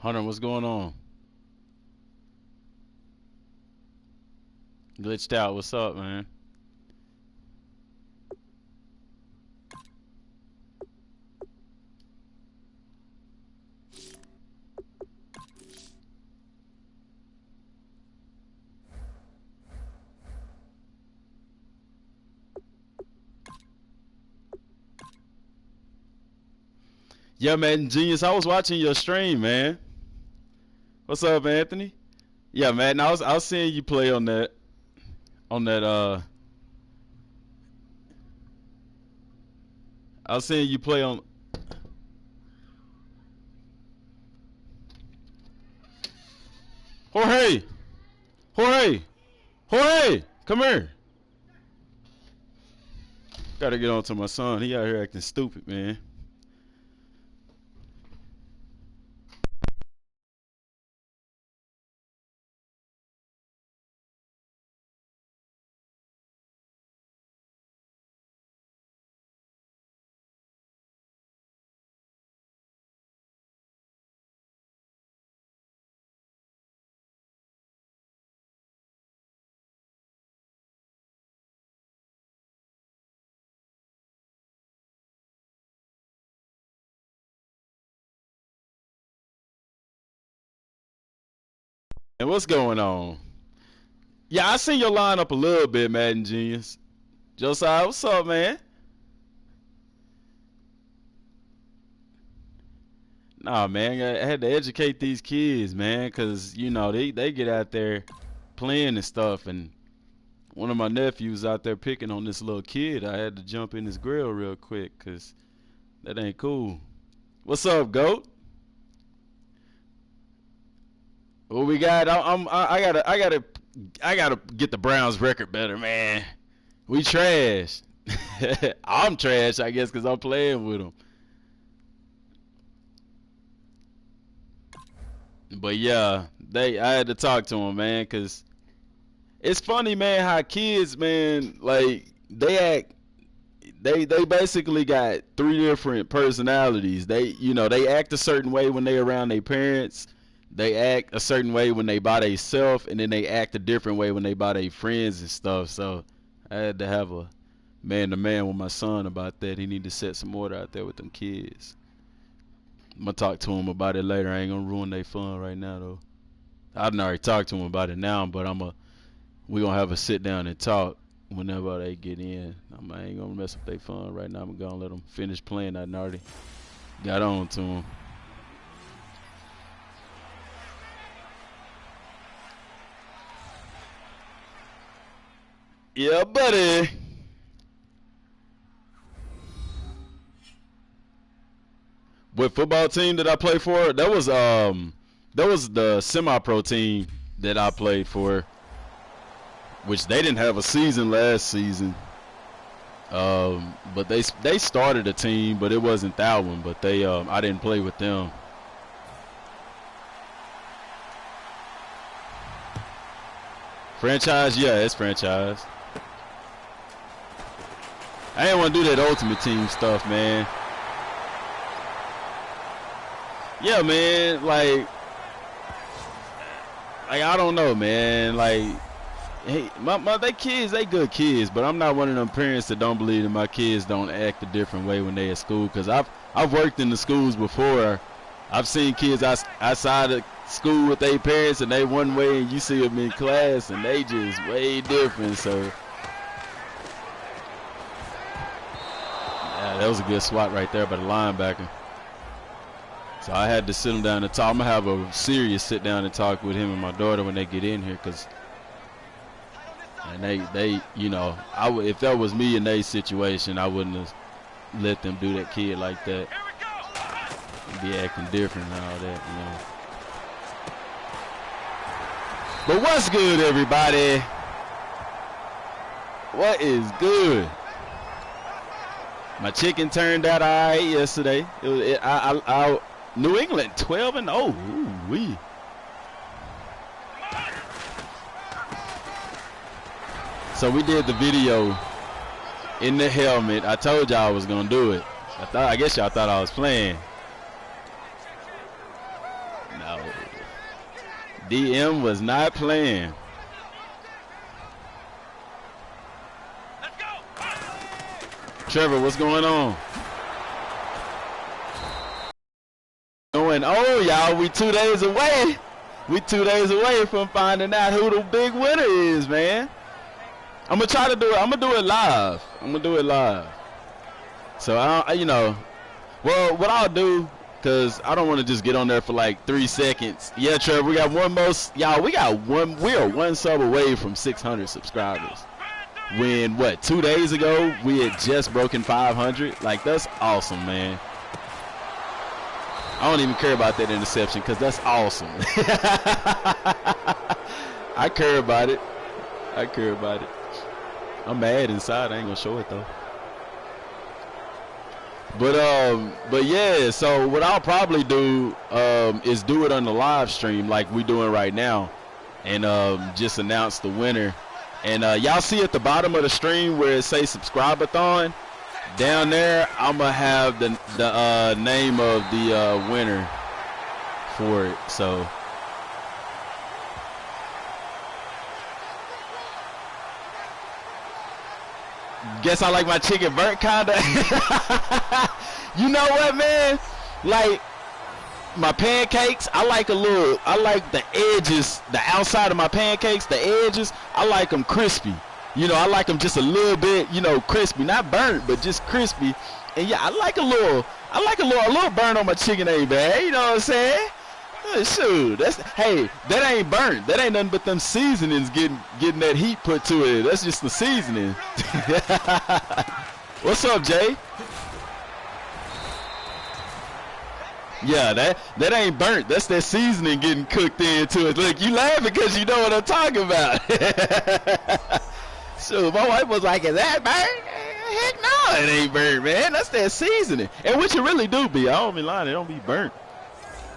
Hunter, what's going on? Glitched out. What's up, man? Yeah, man, genius. I was watching your stream, man. What's up, Anthony? Yeah, man. I was seeing you play on that. I was seeing you play on. Jorge, Jorge, Jorge, come here. Gotta get on to my son. He out here acting stupid, man. And what's going on? Yeah, I seen your lineup a little bit, Madden Genius. Josiah, what's up, man? Nah, man, I had to educate these kids, man, cause you know they get out there playing and stuff, and one of my nephews out there picking on this little kid. I had to jump in his grill real quick, cause that ain't cool. What's up, goat? What we got? I gotta get the Browns record better, man. We trash. I'm trash, I guess, cause I'm playing with them. But yeah, I had to talk to him, man, cause it's funny, man, how kids, man, like they basically got three different personalities. They act a certain way when they around their parents. They act a certain way when they by themselves, and then they act a different way when they by their friends and stuff. So I had to have a man to man with my son about that. He need to set some order out there with them kids. I'm gonna talk to him about it later. I ain't gonna ruin their fun right now though. I done already talked to him about it now, but we gonna have a sit down and talk whenever they get in. I ain't gonna mess up their fun right now. I'm gonna let them finish playing. I done already got on to them. Yeah, buddy. What football team did I play for? That was the semi-pro team that I played for, which they didn't have a season last season. But they started a team, but it wasn't that one. But I didn't play with them. Franchise, yeah, it's franchise. I didn't want to do that ultimate team stuff, man. Yeah, man, like I don't know, man. Like, hey, they kids, they good kids, but I'm not one of them parents that don't believe that my kids don't act a different way when they at school. Cause I've worked in the schools before. I've seen kids outside of school with their parents, and they one way, and you see them in class, and they just way different. So, yeah, that was a good swat right there by the linebacker. So I had to sit him down and talk. I'm gonna have a serious sit down and talk with him and my daughter when they get in here, cause and they if that was me in their situation, I wouldn't have let them do that kid like that. Be acting different and all that, But what's good, everybody? What is good? My chicken turned out all right yesterday. New England 12-0. Ooh wee. So we did the video in the helmet. I told y'all I was gonna do it. I guess y'all thought I was playing. No. DM was not playing. Trevor, what's going on? Oh, y'all, we 2 days away. We 2 days away from finding out who the big winner is, man. I'm gonna try to do it. I'm gonna do it live. So you know, well, what I'll do, cause I don't want to just get on there for like 3 seconds. Yeah, Trevor, we got one most. Y'all, we are one sub away from 600 subscribers. When what, 2 days ago we had just broken 500. Like, that's awesome, man. I don't even care about that interception because that's awesome. I care about it. I'm mad inside. I ain't gonna show it though. But yeah. So what I'll probably do is do it on the live stream like we doing right now, and just announce the winner. And y'all see at the bottom of the stream where it says subscribe-a-thon. Down there, I'm gonna have the name of the winner for it. So guess I like my chicken burnt, kinda. You know what, man? Like my pancakes, I like the edges, the outside of my pancakes, the edges, I like them crispy. You know, I like them just a little bit, you know, crispy, not burnt, but just crispy. And yeah, I like a little burn on my chicken ain't bad. You know what I'm saying? Shoot, that ain't burnt. That ain't nothing but them seasonings getting that heat put to it. That's just the seasoning. What's up, Jay? Yeah, that ain't burnt. That's that seasoning getting cooked into it. Look, you laughing because you know what I'm talking about. So my wife was like, "Is that burnt?" Heck no, it ain't burnt, man. That's that seasoning. And what you really do be, I don't be lying, it don't be burnt.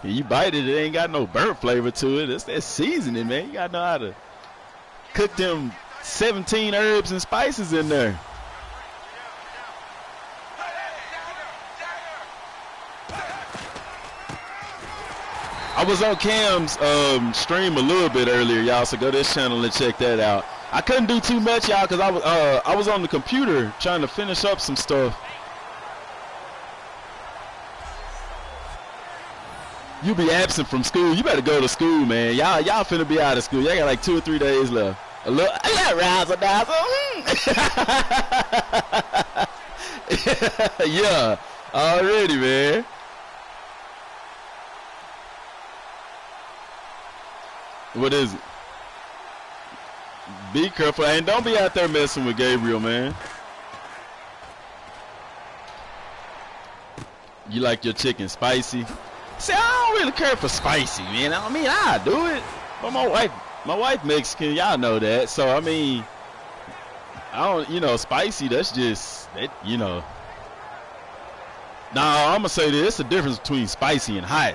And you bite it, it ain't got no burnt flavor to it. It's that seasoning, man. You gotta know how to cook them 17 herbs and spices in there. I was on Cam's stream a little bit earlier, y'all, so go to his channel and check that out. I couldn't do too much, y'all, because I was on the computer trying to finish up some stuff. You be absent from school. You better go to school, man. Y'all finna be out of school. Y'all got like 2 or 3 days left. A little razzle dazzle. Yeah, already, man. What is it? Be careful, and don't be out there messing with Gabriel, man. You like your chicken spicy? See, I don't really care for spicy, man. I mean, I do it, but my wife Mexican, y'all know that. So I mean, I don't, you know, spicy. That's just that, you know. Now I'm gonna say this: it's the difference between spicy and hot.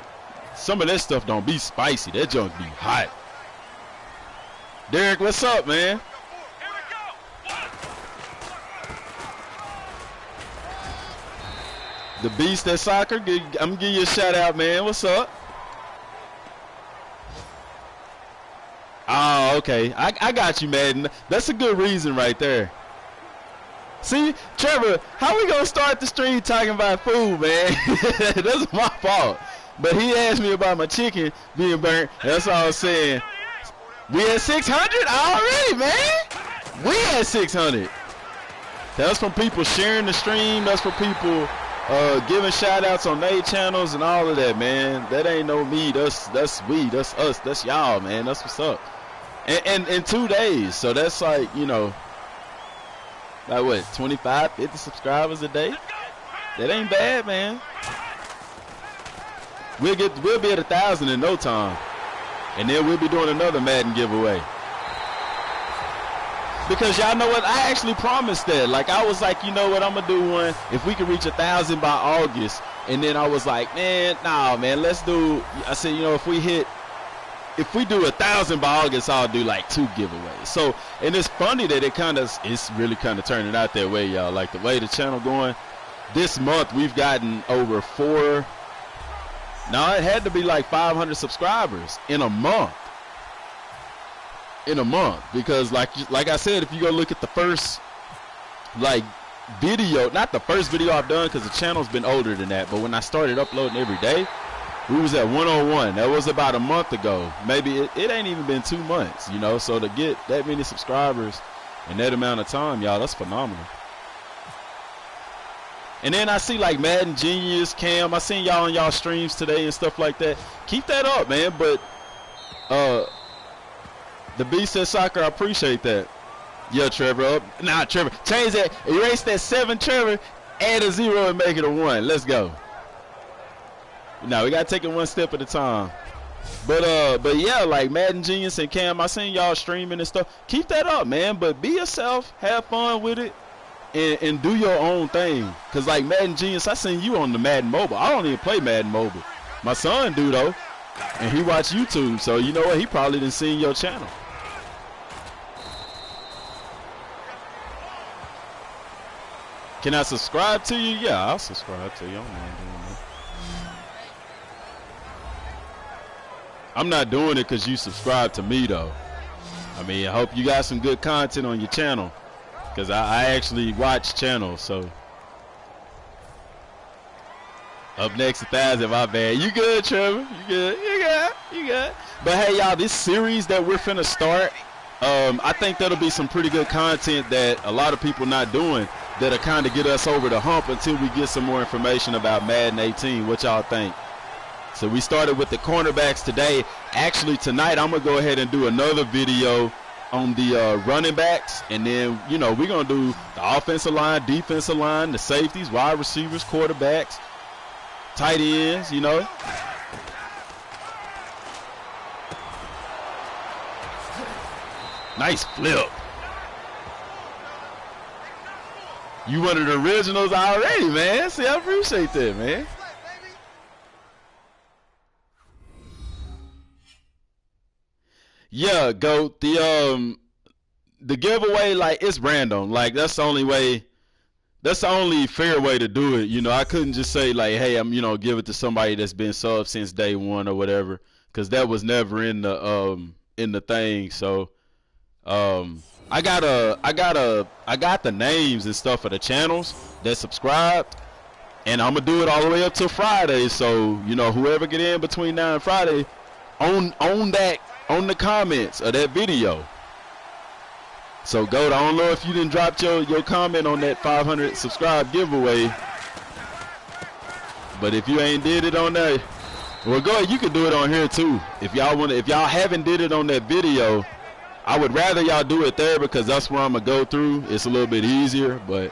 Some of that stuff don't be spicy. That junk be hot. Derek, what's up, man? The Beast at Soccer, I'm gonna give you a shout out, man. What's up? Oh, okay. I got you, Madden. That's a good reason right there. See, Trevor, how we gonna start the stream talking about food, man? That's my fault. But he asked me about my chicken being burnt. That's all I'm saying. We at 600 already, man. We at 600. That's from people sharing the stream. That's for people giving shout outs on their channels and all of that, man. That ain't no me. That's we. That's us. That's y'all, man. That's what's up. And in 2 days. So that's like, you know, like what, 25, 50 subscribers a day? That ain't bad, man. We'll be at 1,000 in no time. And then we'll be doing another Madden giveaway. Because y'all know what? I actually promised that. Like, I was like, you know what? I'm going to do one if we can reach 1,000 by August. And then I was like, man, nah, man, let's do. I said, you know, if we do 1,000 by August, I'll do like 2 giveaways. So, and it's funny that it's really kind of turning out that way, y'all. Like, the way the channel going, this month we've gotten over 4. Now, it had to be like 500 subscribers in a month. in a month, because like I said, if you go look at the first like video, not the first video I've done, because the channel's been older than that, but when I started uploading every day, we was at 101. That was about a month ago. Maybe it ain't even been 2 months, you know. So to get that many subscribers in that amount of time, y'all, that's phenomenal. And then I see like Madden Genius, Cam, I seen y'all on y'all streams today and stuff like that. Keep that up, man. But the B said soccer, I appreciate that. Yeah, Trevor. Nah, Trevor. Change that. Erase that 7, Trevor. Add a 0 and make it a 1. Let's go. Now we gotta take it one step at a time. But yeah, like Madden Genius and Cam, I seen y'all streaming and stuff. Keep that up, man. But be yourself, have fun with it, and do your own thing. Cause like Madden Genius, I seen you on the Madden Mobile. I don't even play Madden Mobile. My son do though, and he watch YouTube. So you know what? He probably didn't see your channel. Can I subscribe to you? Yeah, I'll subscribe to you. I'm not doing that. I'm not doing it because you subscribe to me, though. I mean, I hope you got some good content on your channel, because I actually watch channels, so. Up next, 1,000, my bad. You good, Trevor? You good? You good? You good? But hey, y'all, this series that we're finna start, I think that'll be some pretty good content that a lot of people not doing, that'll kind of get us over the hump until we get some more information about Madden 18. What y'all think? So we started with the cornerbacks today. Actually, tonight I'm going to go ahead and do another video on the running backs. And then, you know, we're going to do the offensive line, defensive line, the safeties, wide receivers, quarterbacks, tight ends, you know. Nice flip. You one of the originals already, man. See, I appreciate that, man. Yeah, GOAT. The giveaway, like, it's random. Like, that's the only way. That's the only fair way to do it. You know, I couldn't just say like, hey, I'm, you know, give it to somebody that's been subbed since day one or whatever, because that was never in the thing. So, I got the names and stuff of the channels that subscribed, and I'm gonna do it all the way up till Friday. So, you know, whoever get in between now and Friday, on the comments of that video. So GOAT, I don't know if you didn't drop your comment on that 500 subscribe giveaway, but if you ain't did it on there, well, go ahead, you can do it on here too. If y'all haven't did it on that video, I would rather y'all do it there, because that's where I'm gonna go through. It's a little bit easier, but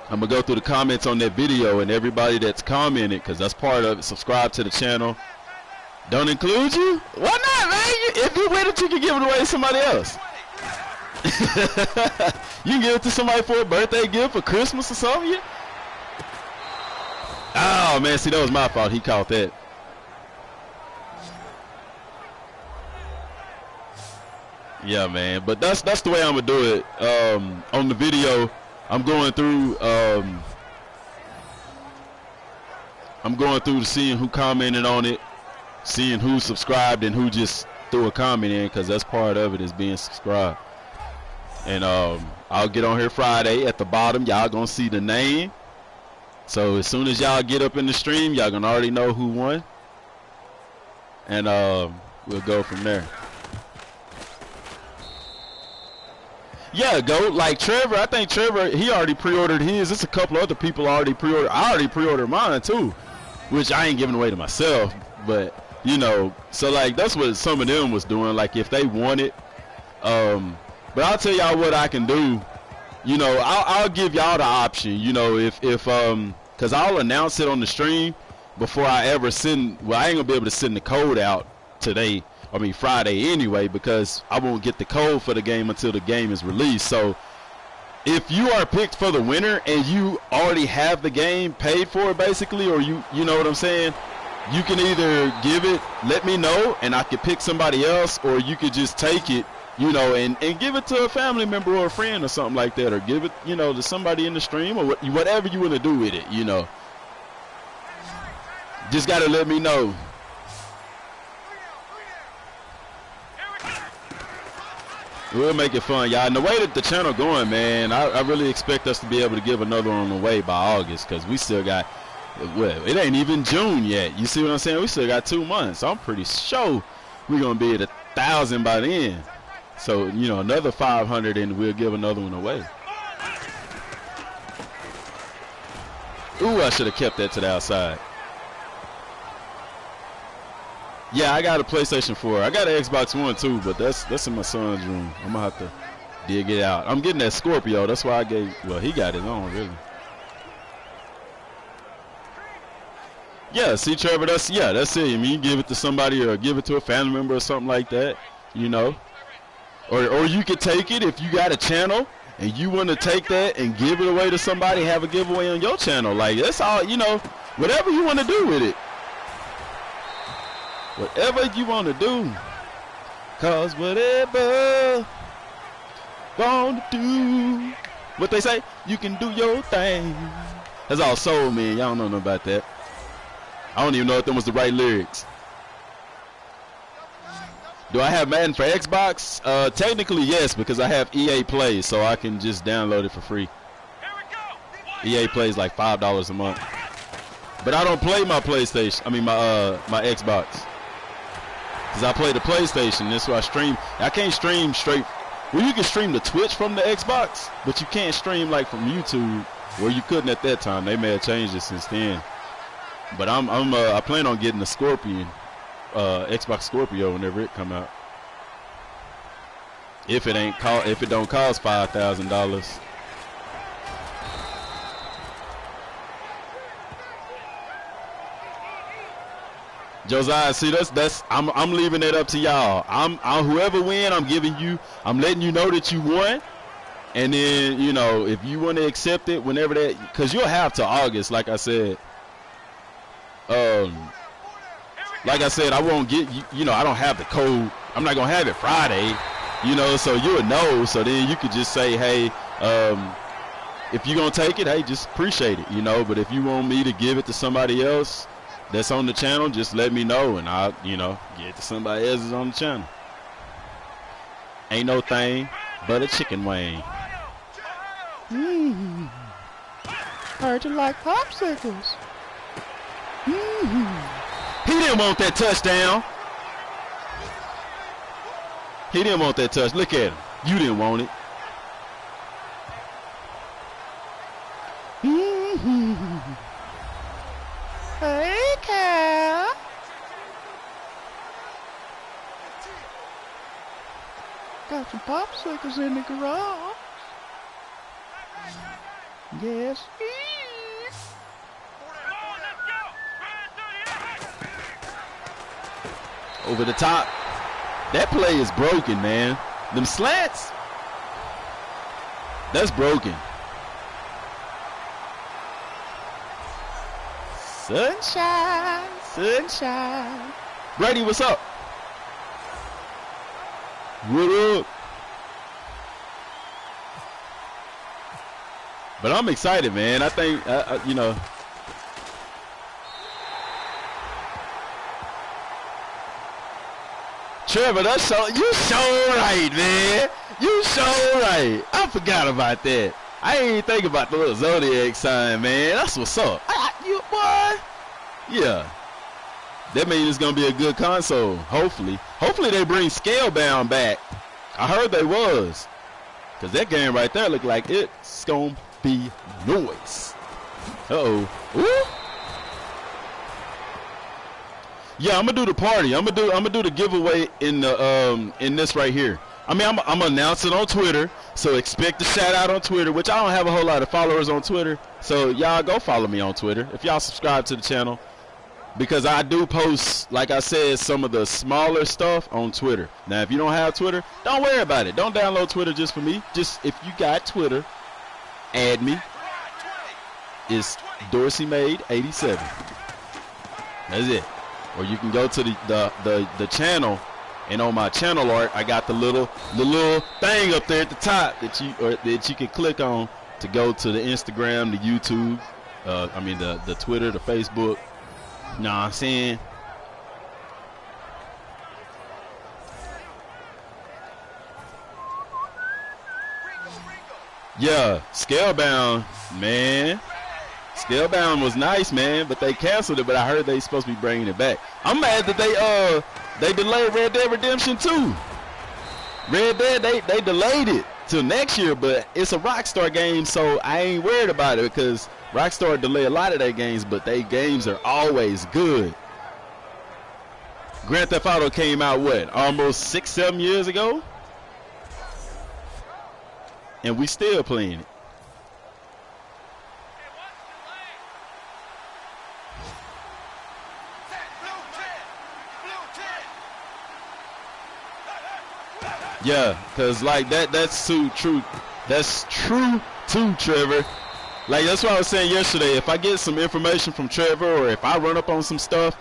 I'm gonna go through the comments on that video, and everybody that's commented, because that's part of it, subscribe to the channel. Don't include you? Why not, man? If you win it, you can give it away to somebody else. You can give it to somebody for a birthday gift, for Christmas or something. Oh man, see, that was my fault. He caught that. Yeah, man, but that's the way I'm gonna do it. On the video, I'm going through seeing who commented on it, seeing who subscribed and who just threw a comment in, because that's part of it, is being subscribed. And I'll get on here Friday. At the bottom, y'all gonna see the name. So as soon as y'all get up in the stream, y'all gonna already know who won, and we'll go from there. Yeah, GOAT. Like Trevor, I think Trevor, he already pre-ordered his. There's a couple other people already pre-ordered. I already pre-ordered mine too, which I ain't giving away to myself. But you know, so like that's what some of them was doing. Like if they want it, but I'll tell y'all what I can do. You know, I'll give y'all the option. You know, if because I'll announce it on the stream before I ever send. Well, I ain't gonna be able to send the code out today. I mean Friday anyway, because I won't get the code for the game until the game is released. So if you are picked for the winner and you already have the game paid for basically, or you know what I'm saying, you can either give it, let me know, and I could pick somebody else, or you could just take it, you know, and give it to a family member or a friend or something like that, or give it, you know, to somebody in the stream, or whatever you want to do with it, you know. Just got to let me know. We'll make it fun, y'all. And the way that the channel going, man, I really expect us to be able to give another one away by August, because we still got, well, it ain't even June yet. You see what I'm saying? We still got 2 months. I'm pretty sure we're going to be at 1,000 by then. So, you know, another 500 and we'll give another one away. Ooh, I should have kept that to the outside. Yeah, I got a PlayStation 4. I got an Xbox One too, but that's in my son's room. I'm gonna have to dig it out. I'm getting that Scorpio. That's why I gave. Well, he got it on really. Yeah, see, Trevor. That's it. I mean, you give it to somebody or give it to a family member or something like that. You know, or you could take it if you got a channel and you want to take that and give it away to somebody. Have a giveaway on your channel. Like that's all. You know, whatever you want to do with it. Whatever you want to do, cause whatever want to do, what they say, you can do your thing. That's all soul, man. Y'all don't know nothing about that. I don't even know if them was the right lyrics. Do I have Madden for Xbox? Technically, yes, because I have EA Play, so I can just download it for free. EA Play is like $5 a month. But I don't play my PlayStation. I mean, my Xbox. Because I play the PlayStation, that's why I stream. I can't stream straight. Well, you can stream the Twitch from the Xbox, but you can't stream like from YouTube, where you couldn't at that time. They may have changed it since then. But I plan on getting the Scorpion, Xbox Scorpio whenever it come out. If it don't cost $5,000. Josiah, see that's I'm leaving it up to y'all. I'm whoever win, I'm letting you know that you won, and then you know if you want to accept it whenever that, because you'll have to August, like I said. Like I said, I won't get you know I don't have the code. I'm not gonna have it Friday, you know, so you'll know. So then you could just say, hey, if you're gonna take it, hey, just appreciate it, you know. But if you want me to give it to somebody else that's on the channel, just let me know and I'll, you know, get it to somebody else that's on the channel. Ain't no thing but a chicken wing. Heard you like popsicles. He didn't want that touchdown. He didn't want that touch. Look at him. You didn't want it. Hey, Cal. Got some popsicles in the garage. Yes. Over the top. That play is broken, man. Them slants. That's broken. Sunshine, sunshine. Brady, what's up? What up? But I'm excited, man. I think, you know. Trevor, you so right, man. You so right. I forgot about that. I ain't even think about the little zodiac sign, man. That's what's up. You boy. Yeah. That means it's gonna be a good console. Hopefully. Hopefully they bring Scalebound back. I heard they was. Cause that game right there look like it's gonna be noise. Uh-oh. Ooh. Yeah, I'm gonna do the party. I'm gonna do the giveaway in the in this right here. I mean, I'm gonna announce it on Twitter, so expect a shout out on Twitter, which I don't have a whole lot of followers on Twitter. So y'all go follow me on Twitter if y'all subscribe to the channel, because I do post, like I said, some of the smaller stuff on Twitter. Now, if you don't have Twitter, don't worry about it. Don't download Twitter just for me. Just if you got Twitter, add me. It's DorseyMade87. That's it. Or you can go to the channel, and on my channel art, I got the little thing up there at the top that you can click on to go to the Instagram, the YouTube, I mean the Twitter, the Facebook. You know what I'm saying? Yeah, Scalebound, man. Scalebound was nice, man, but they canceled it. But I heard they supposed to be bringing it back. I'm mad that they delayed Red Dead Redemption 2. Red Dead, they delayed it till next year, but it's a Rockstar game, so I ain't worried about it because Rockstar delay a lot of their games, but they games are always good. Grand Theft Auto came out, what, almost 6-7 years ago? And we still playing it. Yeah, because, like, that's too true. That's true, too, Trevor. Like, that's what I was saying yesterday. If I get some information from Trevor or if I run up on some stuff,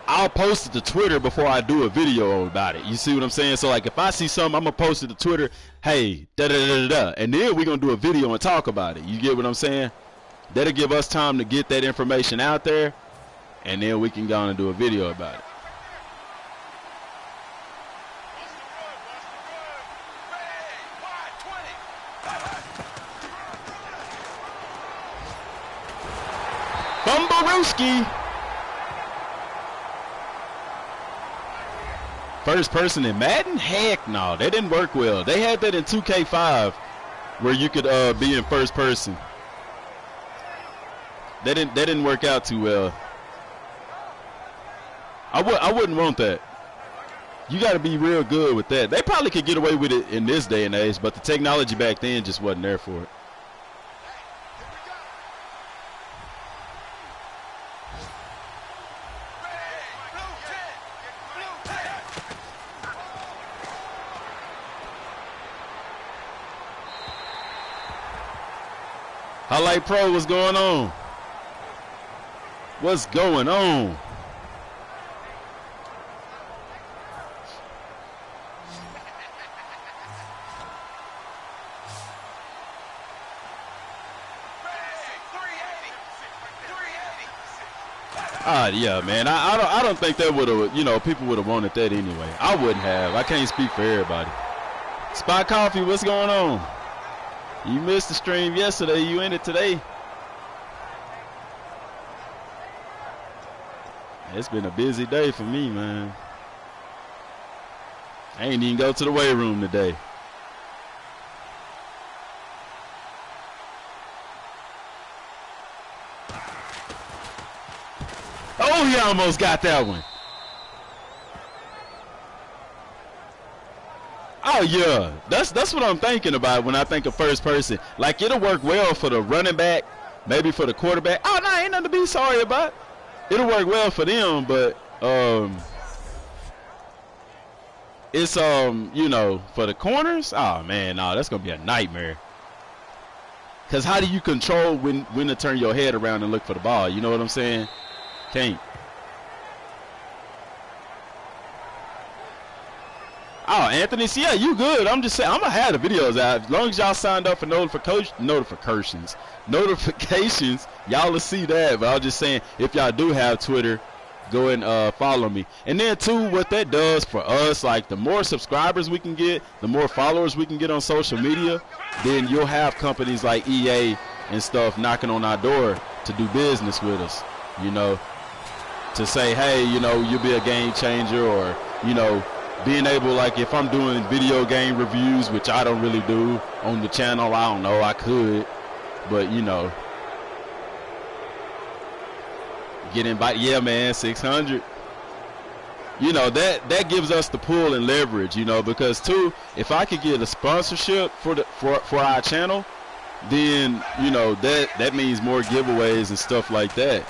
I'll post it to Twitter before I do a video about it. You see what I'm saying? So, like, if I see something, I'm going to post it to Twitter, hey, da-da-da-da-da, and then we're going to do a video and talk about it. You get what I'm saying? That'll give us time to get that information out there, and then we can go on and do a video about it. Bumbarooski. First person in Madden? Heck no, that didn't work well. They had that in 2K5 where you could be in first person. That didn't work out too well. I wouldn't want that. You got to be real good with that. They probably could get away with it in this day and age, but the technology back then just wasn't there for it. Highlight Pro, what's going on? What's going on? Yeah, man. I don't think that would have, you know, people would have wanted that anyway. I wouldn't have. I can't speak for everybody. Spot Coffee, what's going on? You missed the stream yesterday. You in it today. It's been a busy day for me, man. I ain't even go to the weight room today. Oh, he almost got that one. Oh yeah, that's what I'm thinking about when I think of first person. Like, it'll work well for the running back, maybe for the quarterback. Oh no, ain't nothing to be sorry about. It'll work well for them, but it's you know, for the corners. Oh man, no, that's gonna be a nightmare. Cause how do you control when to turn your head around and look for the ball? You know what I'm saying? Can't. Oh, Anthony, see, yeah, you good. I'm just saying, I'm going to have the videos out. As long as y'all signed up for notifications, y'all will see that. But I was just saying, if y'all do have Twitter, go and follow me. And then, too, what that does for us, like, the more subscribers we can get, the more followers we can get on social media, then you'll have companies like EA and stuff knocking on our door to do business with us, you know, to say, hey, you know, you'll be a game changer, or, you know, being able, like, if I'm doing video game reviews, which I don't really do on the channel, I don't know, I could, but, you know, get invited. Yeah, man, 600. You know, that gives us the pull and leverage, you know, because, too, if I could get a sponsorship for our channel, then, you know, that means more giveaways and stuff like that.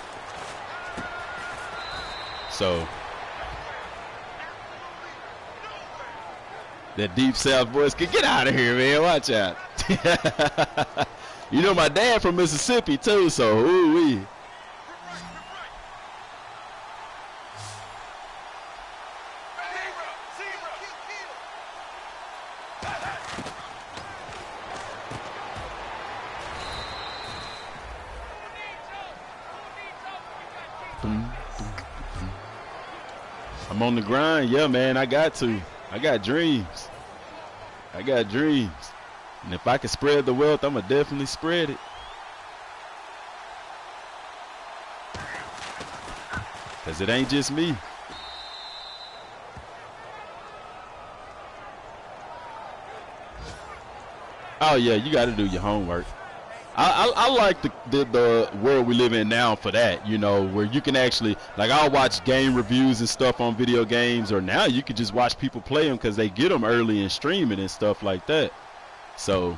So that deep south voice could get out of here, man. Watch out. You know, my dad from Mississippi too, so ooh-wee. I'm on the grind. Yeah, man, I got to. I got dreams. I got dreams. And if I can spread the wealth, I'm going to definitely spread it. Because it ain't just me. Oh, yeah, you got to do your homework. I like the world we live in now for that, you know, where you can actually, like, I'll watch game reviews and stuff on video games, or now you can just watch people play them because they get them early and streaming and stuff like that. So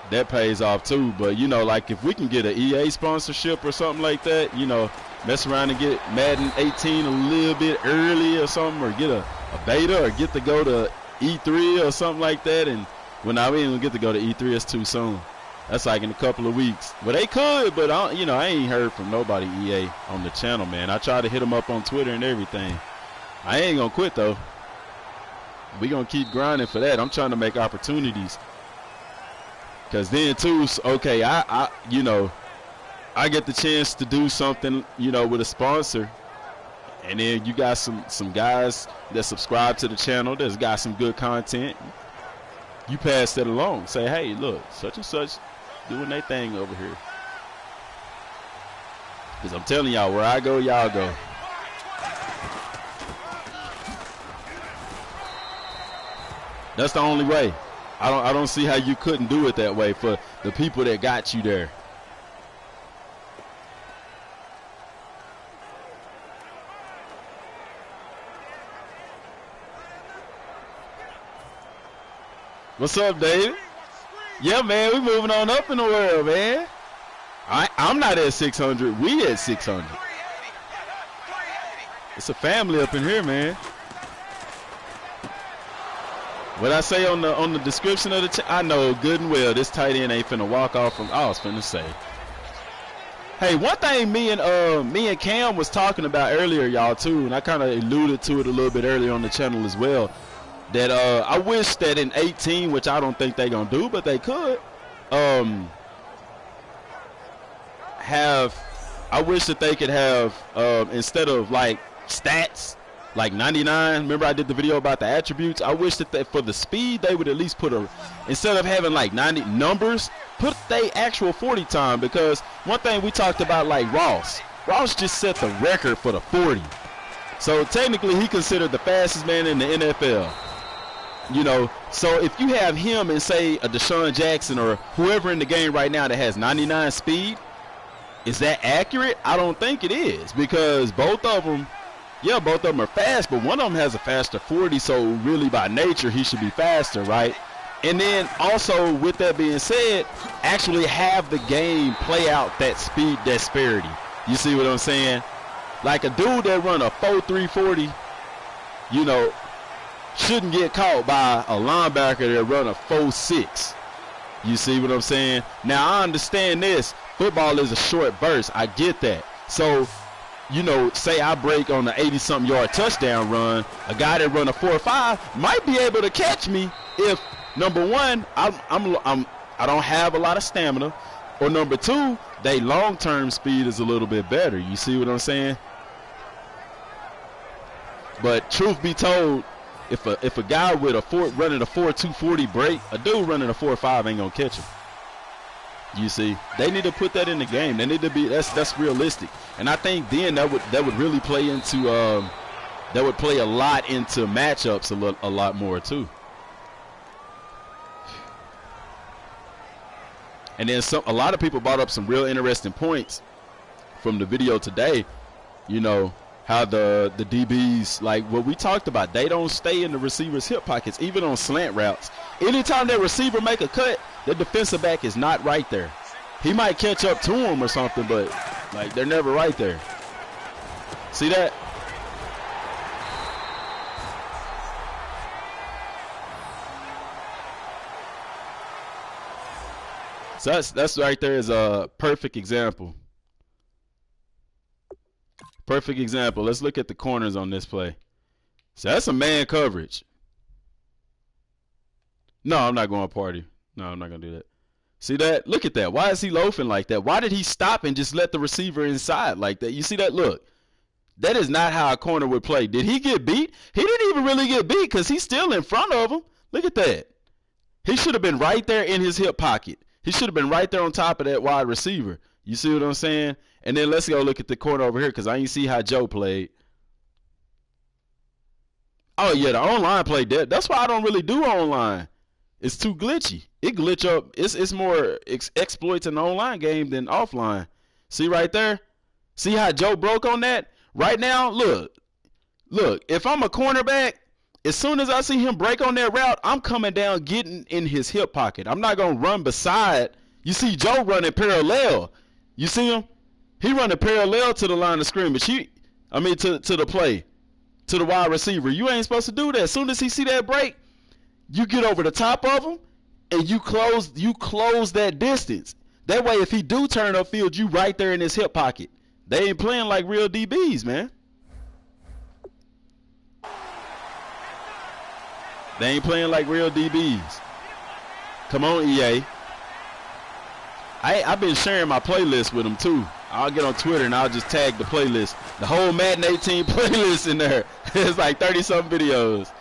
that pays off too. But, you know, like if we can get an EA sponsorship or something like that, you know, mess around and get Madden 18 a little bit early or something, or get a beta, or get to go to E3 or something like that. And when I ain't gonna get to go to E3, it's too soon. That's like in a couple of weeks. But they could, but I ain't heard from nobody EA on the channel, man. I tried to hit them up on Twitter and everything. I ain't gonna quit though. We gonna keep grinding for that. I'm trying to make opportunities. Cause then too, okay, I get the chance to do something, you know, with a sponsor. And then you got some guys that subscribe to the channel that's got some good content. You pass that along. Say, hey, look, such and such doing their thing over here. Because I'm telling y'all, where I go, y'all go. That's the only way. I don't see how you couldn't do it that way for the people that got you there. What's up, David? Yeah, man, we moving on up in the world, man. I'm not at 600. We at 600. It's a family up in here, man. What I say on the description of the I know good and well this tight end ain't finna walk off from. I was finna say. Hey, one thing me and Cam was talking about earlier, y'all, too, and I kind of alluded to it a little bit earlier on the channel as well. That I wish that in 18, which I don't think they're gonna do, but they could, I wish that they could have instead of like stats like 99. Remember I did the video about the attributes. I wish that for the speed they would at least put instead of having like 90 numbers, put they actual 40 time. Because one thing we talked about, like Ross just set the record for the 40. So technically he considered the fastest man in the NFL. You know, so if you have him and say a Deshaun Jackson or whoever in the game right now that has 99 speed, is that accurate? I don't think it is, because both of them are fast, but one of them has a faster 40, so really by nature he should be faster, right? And then also, with that being said, actually have the game play out that speed disparity. You see what I'm saying? Like a dude that run a 4.340, you know, shouldn't get caught by a linebacker that run a 4.6. You see what I'm saying? Now, I understand this. Football is a short burst. I get that. So, you know, say I break on the 80-something yard touchdown run, a guy that run a 4.5 might be able to catch me if, number one, I don't have a lot of stamina, or number two, they long-term speed is a little bit better. You see what I'm saying? But truth be told, if a guy with running a 4.240 break, a dude running a 4.5 ain't gonna catch him. You see, they need to put that in the game. They need to be that's realistic. And I think then that would really play into that would play a lot into matchups a lot more too. And then a lot of people brought up some real interesting points from the video today. You know, how the DBs, like what we talked about, they don't stay in the receiver's hip pockets, even on slant routes. Anytime that receiver make a cut, the defensive back is not right there. He might catch up to him or something, but like they're never right there. See that? So that's right there is a perfect example. Perfect example. Let's look at the corners on this play. So that's a man coverage. No, I'm not going to party. No, I'm not going to do that. See that? Look at that. Why is he loafing like that? Why did he stop and just let the receiver inside like that? You see that? Look. That is not how a corner would play. Did he get beat? He didn't even really get beat because he's still in front of him. Look at that. He should have been right there in his hip pocket. He should have been right there on top of that wide receiver. You see what I'm saying? And then let's go look at the corner over here because I ain't see how Joe played. Oh, yeah, the online play dead. That's why I don't really do online. It's too glitchy. It glitch up. It's more exploits in the online game than offline. See right there? See how Joe broke on that? Right now, look. If I'm a cornerback, as soon as I see him break on that route, I'm coming down getting in his hip pocket. I'm not going to run beside. You see Joe running parallel. You see him? He running parallel to the line of scrimmage. To the play. To the wide receiver. You ain't supposed to do that. As soon as he see that break, you get over the top of him and you close that distance. That way, if he do turn upfield, you right there in his hip pocket. They ain't playing like real DBs, man. They ain't playing like real DBs. Come on, EA. I've been sharing my playlist with them, too. I'll get on Twitter and I'll just tag the playlist. The whole Madden 18 playlist in there. It's like 30-something videos.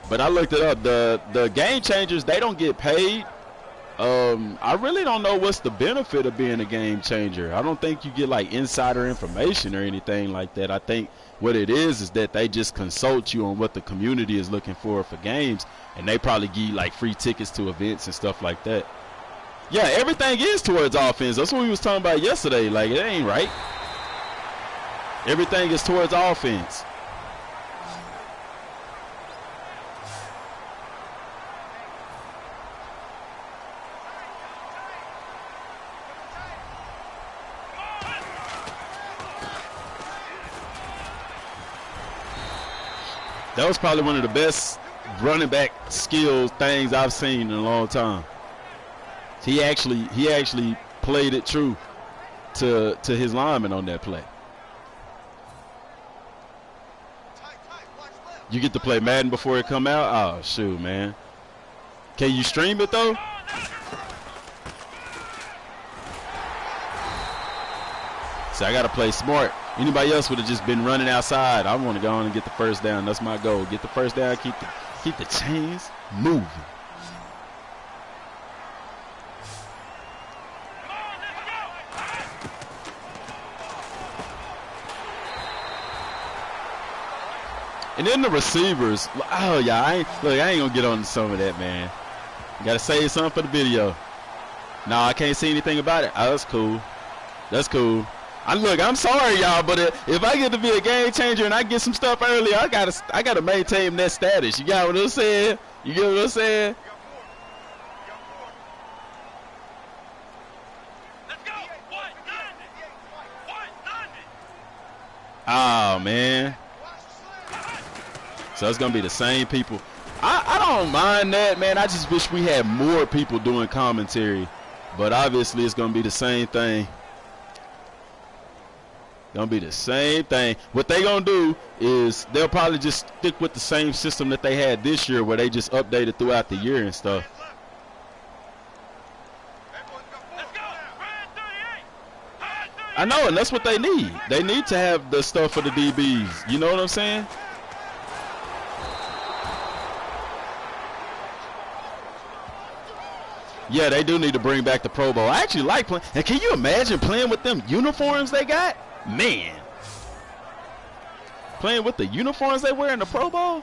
But I looked it up. The game changers, they don't get paid. I really don't know what's the benefit of being a game changer. I don't think you get like insider information or anything like that. I think what it is that they just consult you on what the community is looking for games, and they probably give you like free tickets to events and stuff like that. Yeah, everything is towards offense. That's what we was talking about yesterday. Like, it ain't right. Everything is towards offense. That was probably one of the best running back skills things I've seen in a long time. He actually played it true to his lineman on that play. You get to play Madden before it come out? Oh, shoot, man. Can you stream it, though? See, I got to play smart. Anybody else would have just been running outside. I want to go on and get the first down. That's my goal. Get the first down, keep the chains moving. And then the receivers. Oh, yeah, I ain't going to get on some of that, man. You got to save something for the video. No, I can't see anything about it. Oh, that's cool. That's cool. I'm sorry, y'all, but if I get to be a game changer and I get some stuff early, I gotta maintain that status. You got what I'm saying? You get what I'm saying? Oh, man. So it's going to be the same people. I don't mind that, man. I just wish we had more people doing commentary. But obviously it's going to be the same thing. Going to be the same thing. What they going to do is they'll probably just stick with the same system that they had this year where they just updated throughout the year and stuff. I know, and that's what they need. They need to have the stuff for the DBs. You know what I'm saying? Yeah, they do need to bring back the Pro Bowl. I actually like playing. And can you imagine playing with them uniforms they got? Man. Playing with the uniforms they wear in the Pro Bowl?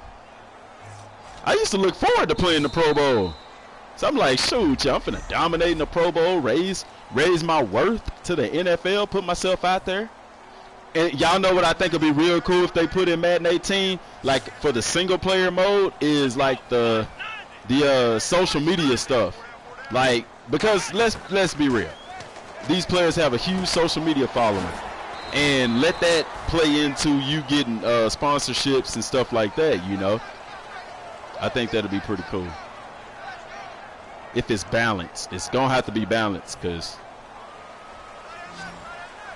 I used to look forward to playing the Pro Bowl. So I'm like, shoot, I'm finna dominate in the Pro Bowl, raise my worth to the NFL, put myself out there. And y'all know what I think would be real cool if they put in Madden 18, like for the single player mode, is like the social media stuff. Like, because let's be real, these players have a huge social media following, and let that play into you getting sponsorships and stuff like that. You know, I think that'd be pretty cool if it's balanced. It's gonna have to be balanced, because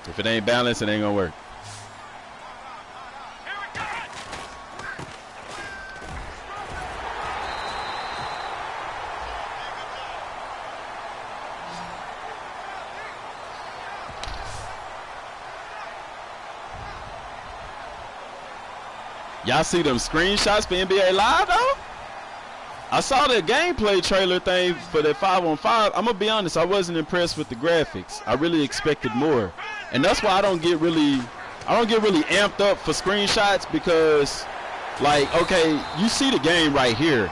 if it ain't balanced, it ain't gonna work. Y'all see them screenshots for NBA Live though? I saw that gameplay trailer thing for that 5-on-5. I'm gonna be honest, I wasn't impressed with the graphics. I really expected more, and that's why I don't get really amped up for screenshots, because, like, okay, you see the game right here.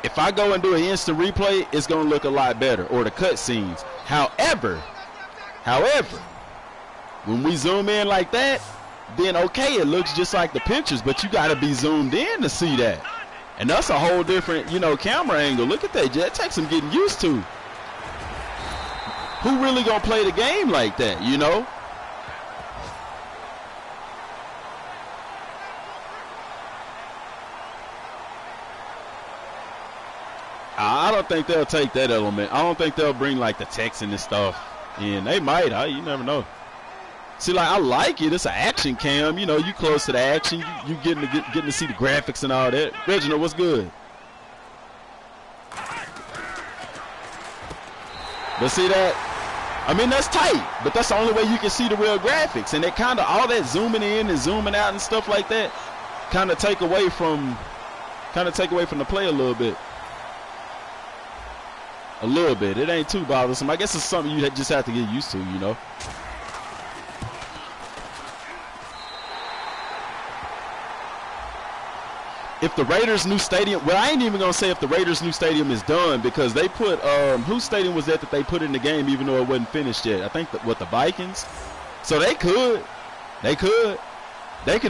If I go and do an instant replay, it's gonna look a lot better, or the cutscenes. However, when we zoom in like that, then okay, it looks just like the pictures, but you gotta be zoomed in to see that. And that's a whole different, you know, camera angle. Look at that. That takes some getting used to. Who really gonna play the game like that, you know? I don't think they'll take that element. I don't think they'll bring like the texting and stuff in. They might. You never know. See, like, I like it. It's an action cam. You know, you close to the action. You getting to see the graphics and all that. Reginald, what's good? But see that? I mean, that's tight. But that's the only way you can see the real graphics. And it kind of, all that zooming in and zooming out and stuff like that, kind of take away from the play a little bit. A little bit. It ain't too bothersome. I guess it's something you just have to get used to, you know. If the Raiders' new stadium, well, I ain't even gonna say if the Raiders' new stadium is done, because they put whose stadium was that they put in the game even though it wasn't finished yet? I think the Vikings. So they could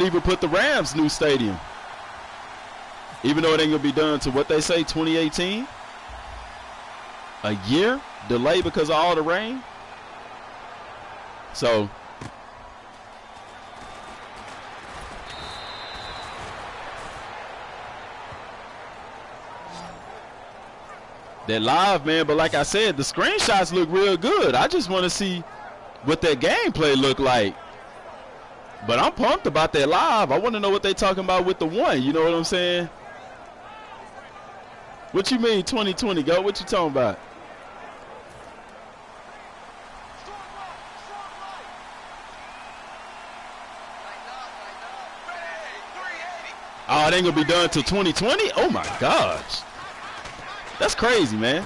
even put the Rams' new stadium, even though it ain't gonna be done to what they say 2018. A year delay because of all the rain. So that live, man, but like I said, the screenshots look real good. I just want to see what that gameplay look like. But I'm pumped about that live. I want to know what they talking about with the one. You know what I'm saying? What you mean 2020, go? What you talking about? Oh, it ain't gonna be done till 2020? Oh my gosh. That's crazy, man.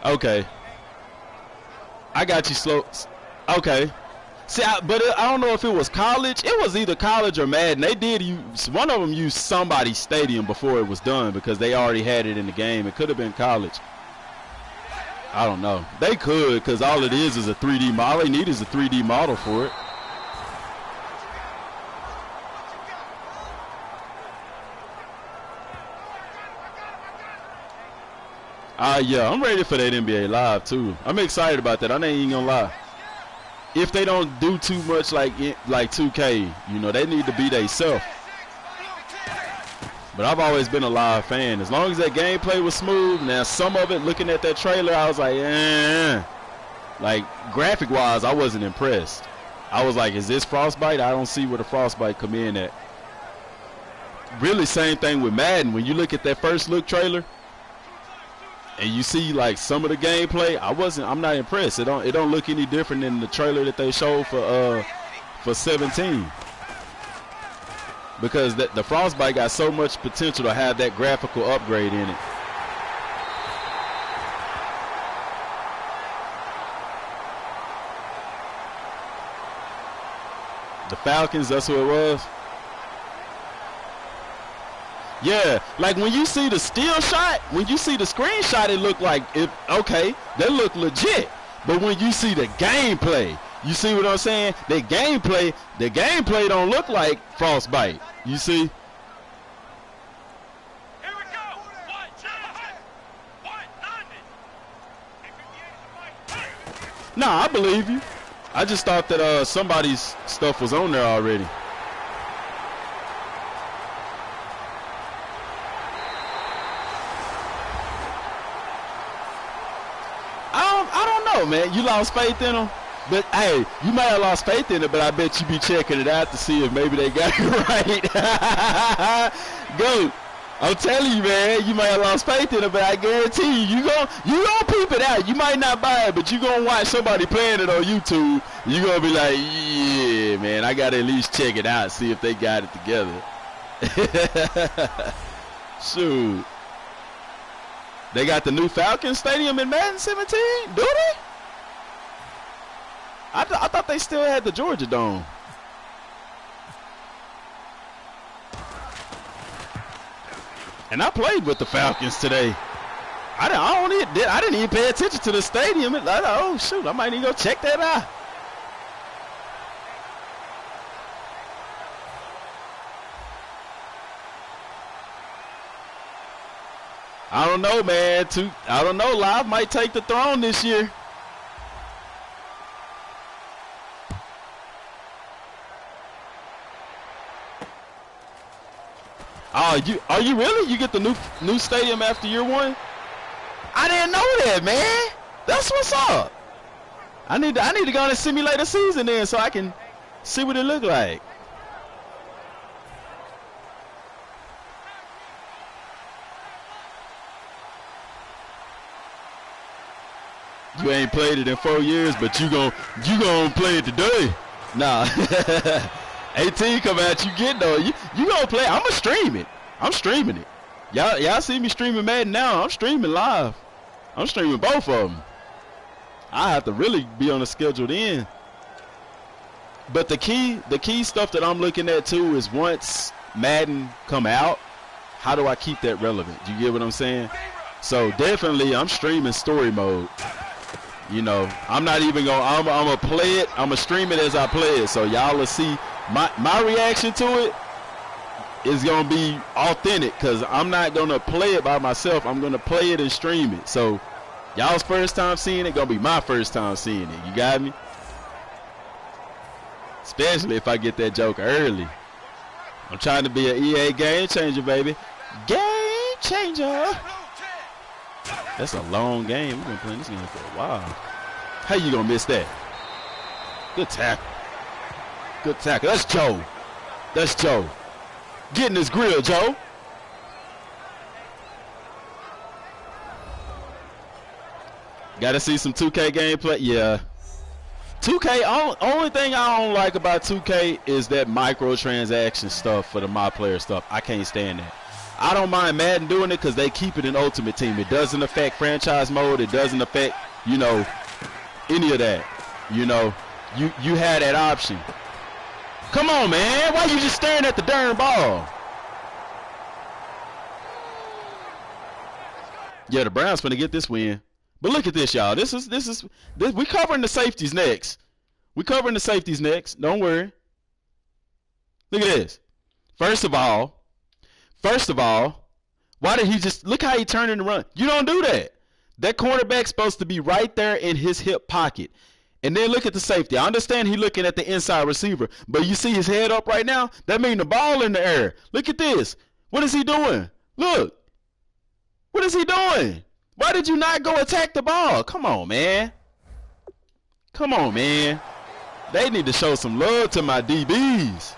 Okay. I got you slow. Okay. See, but I don't know if it was college. It was either college or Madden. They did use, one of them used somebody's stadium before it was done because they already had it in the game. It could have been college. I don't know. They could, because all it is a 3D model. All they need is a 3D model for it. Yeah, I'm ready for that NBA Live, too. I'm excited about that. I ain't even gonna lie. If they don't do too much like 2K, you know, they need to be themselves. But I've always been a live fan. As long as that gameplay was smooth. Now, some of it, looking at that trailer, I was like, eh. Like, graphic-wise, I wasn't impressed. I was like, is this Frostbite? I don't see where the Frostbite come in at. Really, same thing with Madden. When you look at that first look trailer, and you see like some of the gameplay, I'm not impressed. It don't look any different than the trailer that they showed for 17. Because the Frostbite got so much potential to have that graphical upgrade in it. The Falcons, that's who it was. Yeah, like when you see the still shot, when you see the screenshot, it looked like okay, they look legit. But when you see the gameplay, you see what I'm saying? The gameplay don't look like Frostbite. You see? Here we go. Nah, I believe you. I just thought that somebody's stuff was on there already. Man, you lost faith in them, but hey, you might have lost faith in it, but I bet you be checking it out to see if maybe they got it right. Go. I'm telling you, man, you might have lost faith in it, but I guarantee you, you gonna peep it out. You might not buy it, but you gonna watch somebody playing it on YouTube. You gonna be like, yeah, man, I gotta at least check it out, see if they got it together. Shoot. They got the new Falcons Stadium in Madden 17? Do they? I thought they still had the Georgia Dome. And I played with the Falcons today. I didn't even pay attention to the stadium. Oh, shoot, I might need to go check that out. I don't know, man. I don't know. Live might take the throne this year. Oh, are you really? You get the new stadium after year one? I didn't know that, man. That's what's up. I need to go on and simulate a season then so I can see what it look like. You ain't played it in 4 years, but you gon' play it today. Nah. 18 come out, you get though. You gonna play. I'ma stream it. I'm streaming it. Y'all see me streaming Madden now. I'm streaming live. I'm streaming both of them. I have to really be on the schedule then. But the key stuff that I'm looking at too is once Madden come out, how do I keep that relevant? You get what I'm saying? So definitely I'm streaming story mode. You know, I'm not even gonna I'm gonna play it. I'm gonna stream it as I play it. So y'all will see my reaction to it is gonna be authentic because I'm not gonna play it by myself. I'm gonna play it and stream it. So y'all's first time seeing it gonna be my first time seeing it. You got me? Especially if I get that joke early. I'm trying to be an EA game changer, baby. Game changer. That's a long game. We've been playing this game for a while. How you gonna miss that? Good tackle. Good tackle. That's Joe. That's Joe. Getting his grill, Joe. Gotta see some 2K gameplay. Yeah. 2K, only thing I don't like about 2K is that microtransaction stuff for the My Player stuff. I can't stand that. I don't mind Madden doing it because they keep it in Ultimate Team. It doesn't affect franchise mode. It doesn't affect, you know, any of that. You know, you had that option. Come on, man. Why you just staring at the darn ball? Yeah, the Browns finna get this win. But look at this, y'all. This we covering the safeties next. We covering the safeties next. Don't worry. Look at this. First of all, why did he just look how he turned and run? You don't do that. That cornerback's supposed to be right there in his hip pocket. And then look at the safety. I understand he looking at the inside receiver, but you see his head up right now? That means the ball in the air. Look at this. What is he doing? Look. What is he doing? Why did you not go attack the ball? Come on, man. Come on, man. They need to show some love to my DBs.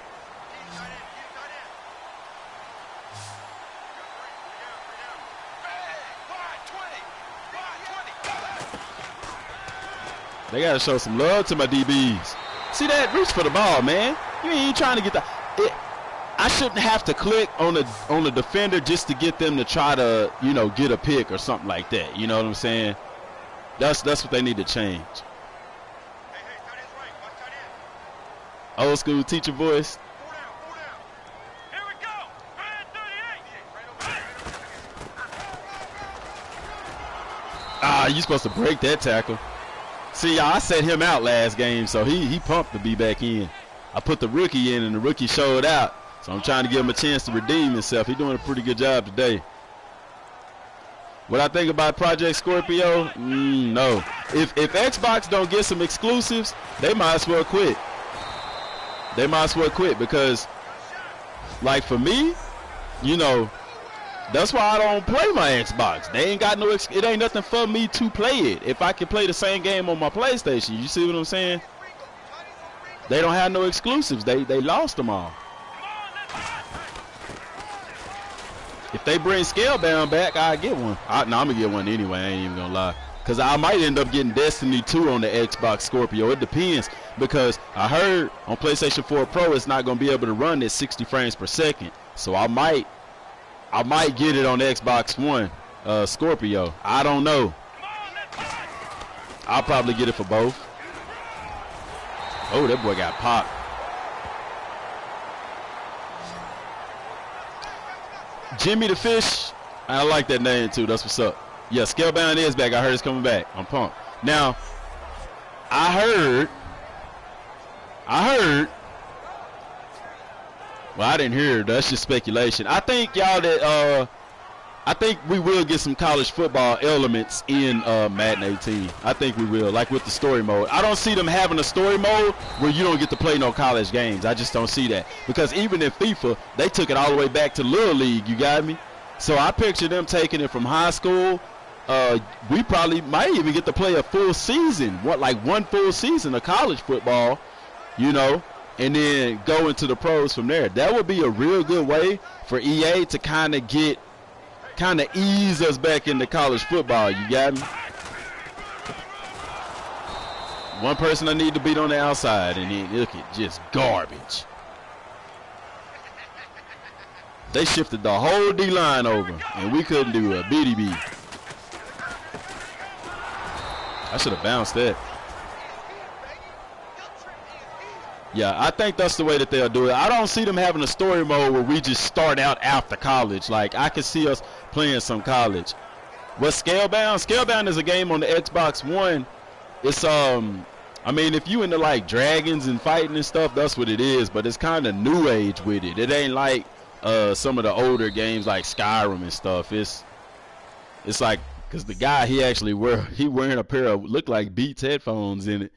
They got to show some love to my DBs. See that? Reach for the ball, man. You ain't trying to get I shouldn't have to click on the defender just to get them to try to, you know, get a pick or something like that. You know what I'm saying? That's what they need to change. Old school teacher voice. Here we go. You supposed to break that tackle. See, I set him out last game, so he pumped to be back in. I put the rookie in, and the rookie showed out. So I'm trying to give him a chance to redeem himself. He's doing a pretty good job today. What I think about Project Scorpio? No. If Xbox don't get some exclusives, they might as well quit. They might as well quit because, like for me, you know, that's why I don't play my Xbox. They ain't got it ain't nothing for me to play it. If I can play the same game on my PlayStation, you see what I'm saying? They don't have no exclusives. They lost them all. If they bring Scalebound back, I get one. I'm gonna get one anyway. I ain't even gonna lie, cause I might end up getting Destiny 2 on the Xbox Scorpio. It depends, because I heard on PlayStation 4 Pro it's not gonna be able to run at 60 frames per second. So I might get it on the Xbox One Scorpio. I don't know. I'll probably get it for both. Oh, that boy got popped. Jimmy the Fish, I like that name too. That's what's up. Yeah, Scalebound is back. I heard it's coming back. I'm pumped. Now, I heard. Well, I didn't hear. That's just speculation. I think y'all that I think we will get some college football elements in Madden 18. I think we will, like with the story mode. I don't see them having a story mode where you don't get to play no college games. I just don't see that, because even in FIFA, they took it all the way back to Little League. You got me? So I picture them taking it from high school. We probably might even get to play a full season, like one full season of college football, you know, and then go into the pros from there. That would be a real good way for EA to kind of ease us back into college football. You got me? One person I need to beat on the outside, and then look at just garbage. They shifted the whole D-line over, and we couldn't do a BDB. I should have bounced that. Yeah, I think that's the way that they'll do it. I don't see them having a story mode where we just start out after college. Like, I could see us playing some college. What's Scalebound? Scalebound is a game on the Xbox One. It's, I mean, if you into, like, dragons and fighting and stuff, that's what it is. But it's kind of new age with it. It ain't like some of the older games like Skyrim and stuff. It's like, because the guy, he wearing a pair of, look like Beats headphones in it.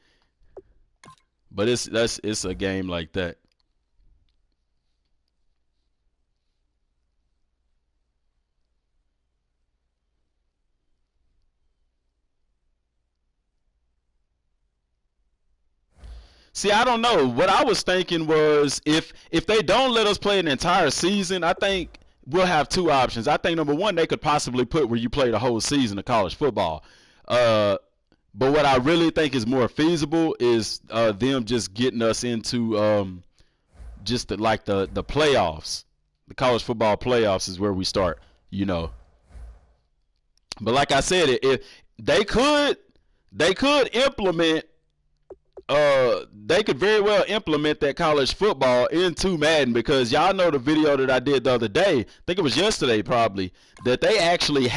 But it's a game like that. See, I don't know. What I was thinking was if they don't let us play an entire season, I think we'll have two options. I think number one, they could possibly put where you play the whole season of college football. But what I really think is more feasible is them just getting us into just the playoffs. The college football playoffs is where we start, you know. But like I said, if they could implement, they could very well implement that college football into Madden, because y'all know the video that I did the other day, I think it was yesterday probably, that they actually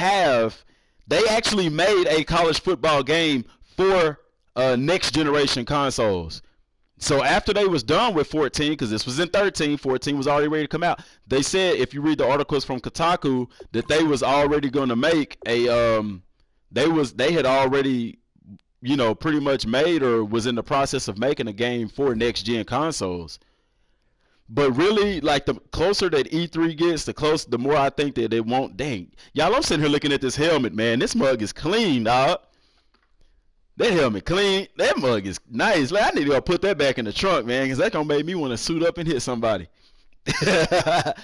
made a college football game for next generation consoles. So after they was done with 14, because this was in 13, 14 was already ready to come out. They said, if you read the articles from Kotaku, that they was already going to make a they had already, you know, pretty much made or was in the process of making a game for next gen consoles. But really, like, the closer that E3 gets, the more I think that they won't. Dang, y'all, I'm sitting here looking at this helmet, man. This mug is clean, dog. That helmet clean. That mug is nice. Like, I need to go put that back in the trunk, man, because that's gonna make me want to suit up and hit somebody. But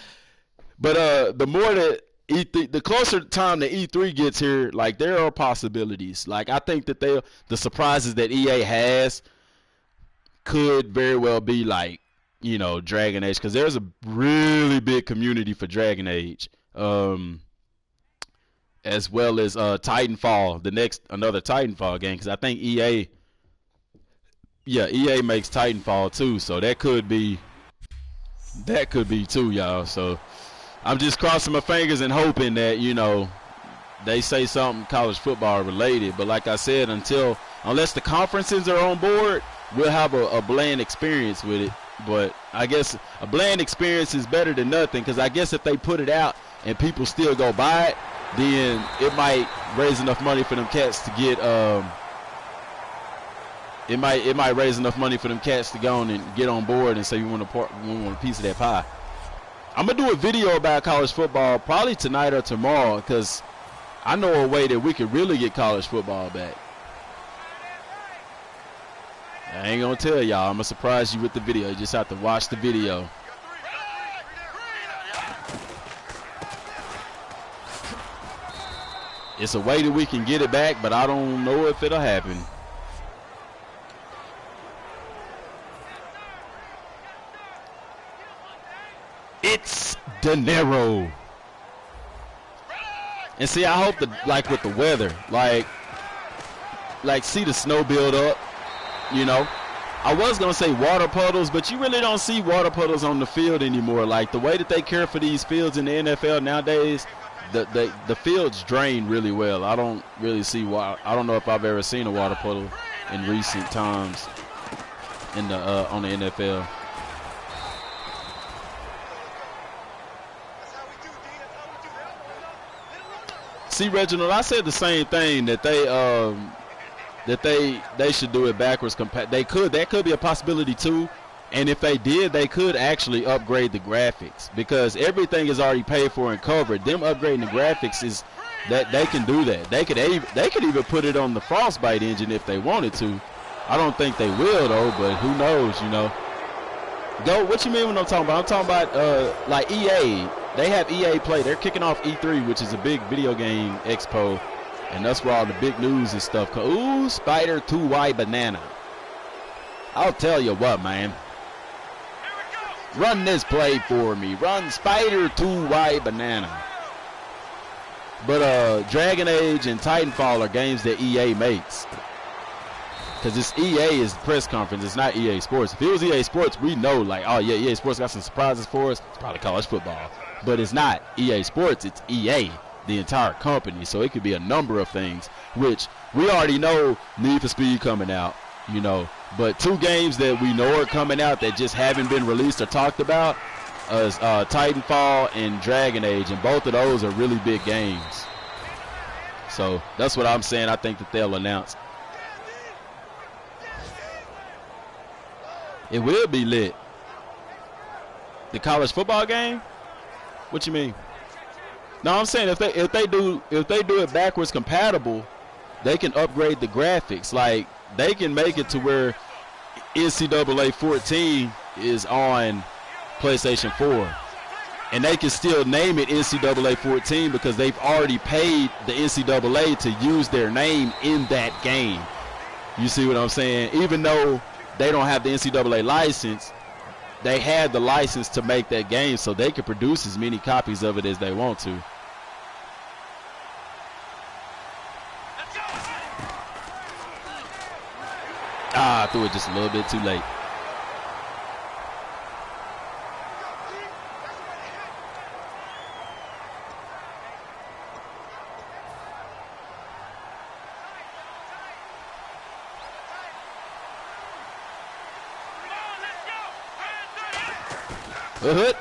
the more that the closer time that E3 gets here, like, there are possibilities. Like, I think that the surprises that EA has could very well be like, you know, Dragon Age, because there's a really big community for Dragon Age, as well as Titanfall, another Titanfall game, because I think EA makes Titanfall too, so that could be too, y'all. So I'm just crossing my fingers and hoping that, you know, they say something college football related. But like I said, unless the conferences are on board, we'll have a bland experience with it. But I guess a bland experience is better than nothing, because I guess if they put it out and people still go buy it, then it might raise enough money for them cats to get it might raise enough money for them cats to go on and get on board and say we want a piece of that pie. I'm gonna do a video about college football probably tonight or tomorrow, because I know a way that we could really get college football back. I ain't gonna tell y'all. I'm gonna surprise you with the video. You just have to watch the video. It's a way that we can get it back, but I don't know if it'll happen. It's De Niro. And see, I hope that, like with the weather, like see the snow build up, you know. I was going to say water puddles, but you really don't see water puddles on the field anymore. Like the way that they care for these fields in the NFL nowadays, the fields drain really well. I don't really see why. I don't know if I've ever seen a water puddle in recent times in the on the NFL. See, Reginald, I said the same thing, that they should do it backwards. They could. That could be a possibility too. And if they did, they could actually upgrade the graphics, because everything is already paid for and covered. Them upgrading the graphics is that they can do that. They could even put it on the Frostbite engine if they wanted to. I don't think they will though, but who knows, you know. Go. What you mean when I'm talking about? I'm talking about like EA. They have EA Play. They're kicking off E3, which is a big video game expo, and that's where all the big news and stuff come. Ooh, Spider 2Y Banana. I'll tell you what, man. Run this play for me. Run Spider 2Y Banana. But Dragon Age and Titanfall are games that EA makes. Because it's EA is the press conference. It's not EA Sports. If it was EA Sports, we know, like, oh, yeah, EA Sports got some surprises for us. It's probably college football. But it's not EA Sports. It's EA, the entire company. So it could be a number of things, which we already know Need for Speed coming out, you know. But two games that we know are coming out that just haven't been released or talked about is Titanfall and Dragon Age. And both of those are really big games. So that's what I'm saying. I think that they'll announce. It will be lit. The college football game? What you mean? No, I'm saying if they do it backwards compatible, they can upgrade the graphics. Like they can make it to where NCAA 14 is on PlayStation 4, and they can still name it NCAA 14 because they've already paid the NCAA to use their name in that game. You see what I'm saying? Even though they don't have the NCAA license, they had the license to make that game, so they can produce as many copies of it as they want to. I threw it just a little bit too late. A hood.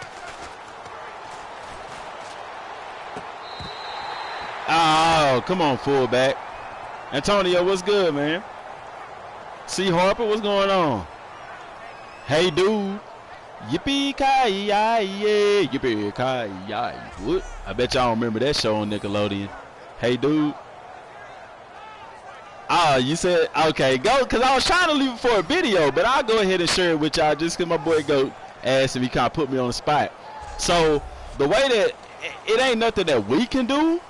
Oh, come on, fullback. Antonio, what's good, man? C. Harper, what's going on? Hey, dude. Yippee-ki-yay, yippee-ki-yay. What? I bet y'all don't remember that show on Nickelodeon. Hey, dude. You said, okay, go, because I was trying to leave it for a video, but I'll go ahead and share it with y'all just because my boy Goat asked and he kind of put me on the spot. So the way that it ain't nothing that we can do,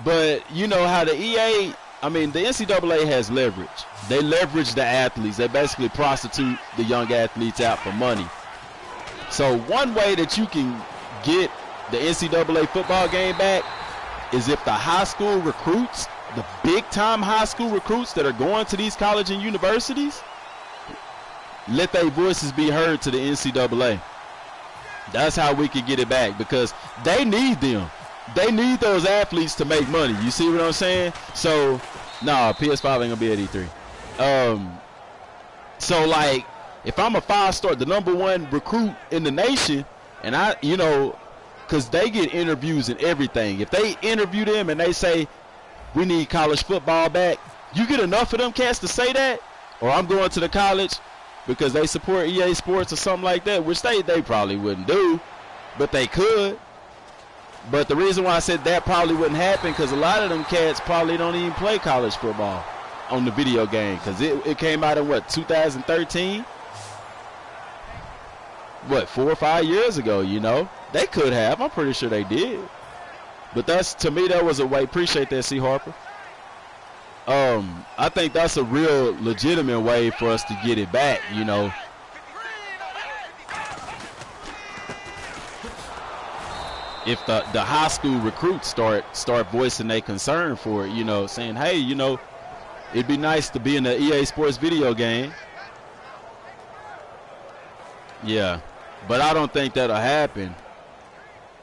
but you know how the EA, I mean the NCAA has leverage. They leverage the athletes. They basically prostitute the young athletes out for money. So one way that you can get the NCAA football game back is if the high school recruits, the big time high school recruits that are going to these colleges and universities, let their voices be heard to the NCAA. That's how we can get it back, because they need them. They need those athletes to make money. You see what I'm saying? So, nah, PS5 ain't gonna be at E3. So like, if I'm a 5-star, the #1 recruit in the nation, and I, you know, because they get interviews and everything. If they interview them and they say, we need college football back, you get enough of them cats to say that, or I'm going to the college because they support EA Sports or something like that, which they probably wouldn't do, but they could. But the reason why I said that probably wouldn't happen, because a lot of them cats probably don't even play college football on the video game, because it came out in what, 2013? What, 4 or 5 years ago, you know? They could have. I'm pretty sure they did. But that's, to me, that was a way. Appreciate that, C. Harper. I think that's a real legitimate way for us to get it back, you know. If the high school recruits start voicing their concern for it, you know, saying, hey, you know, it'd be nice to be in the EA Sports video game. Yeah, but I don't think that'll happen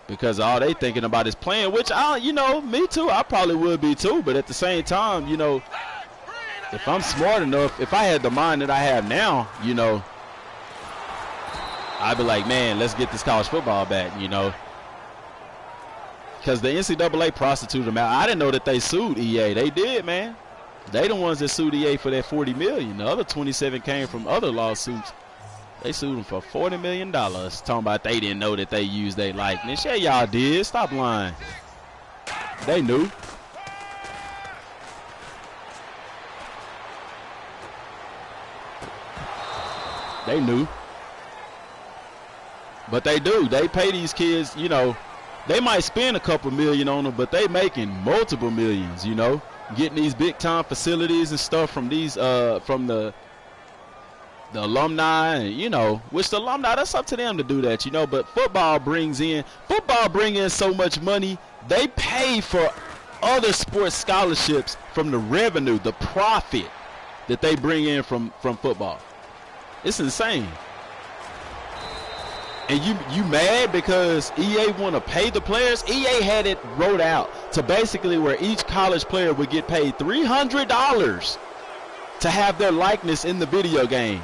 because all they thinking about is playing, which you know, me too. I probably would be too, but at the same time, you know, if I'm smart enough, if I had the mind that I have now, you know, I'd be like, man, let's get this college football back, you know. Because the NCAA prostituted them out. I didn't know that they sued EA. They did, man. They the ones that sued EA for that $40 million. The other 27 came from other lawsuits. They sued them for $40 million. Talking about they didn't know that they used their likeness. Yeah, y'all did. Stop lying. They knew. They knew. But they do. They pay these kids, you know. They might spend a couple million on them, but they making multiple millions, you know, getting these big time facilities and stuff from these from the alumni, and, you know, which the alumni, that's up to them to do that, you know. But football bring in so much money. They pay for other sports scholarships from the revenue, the profit that they bring in from football. It's insane. And you mad because EA want to pay the players? EA had it wrote out to basically where each college player would get paid $300 to have their likeness in the video game.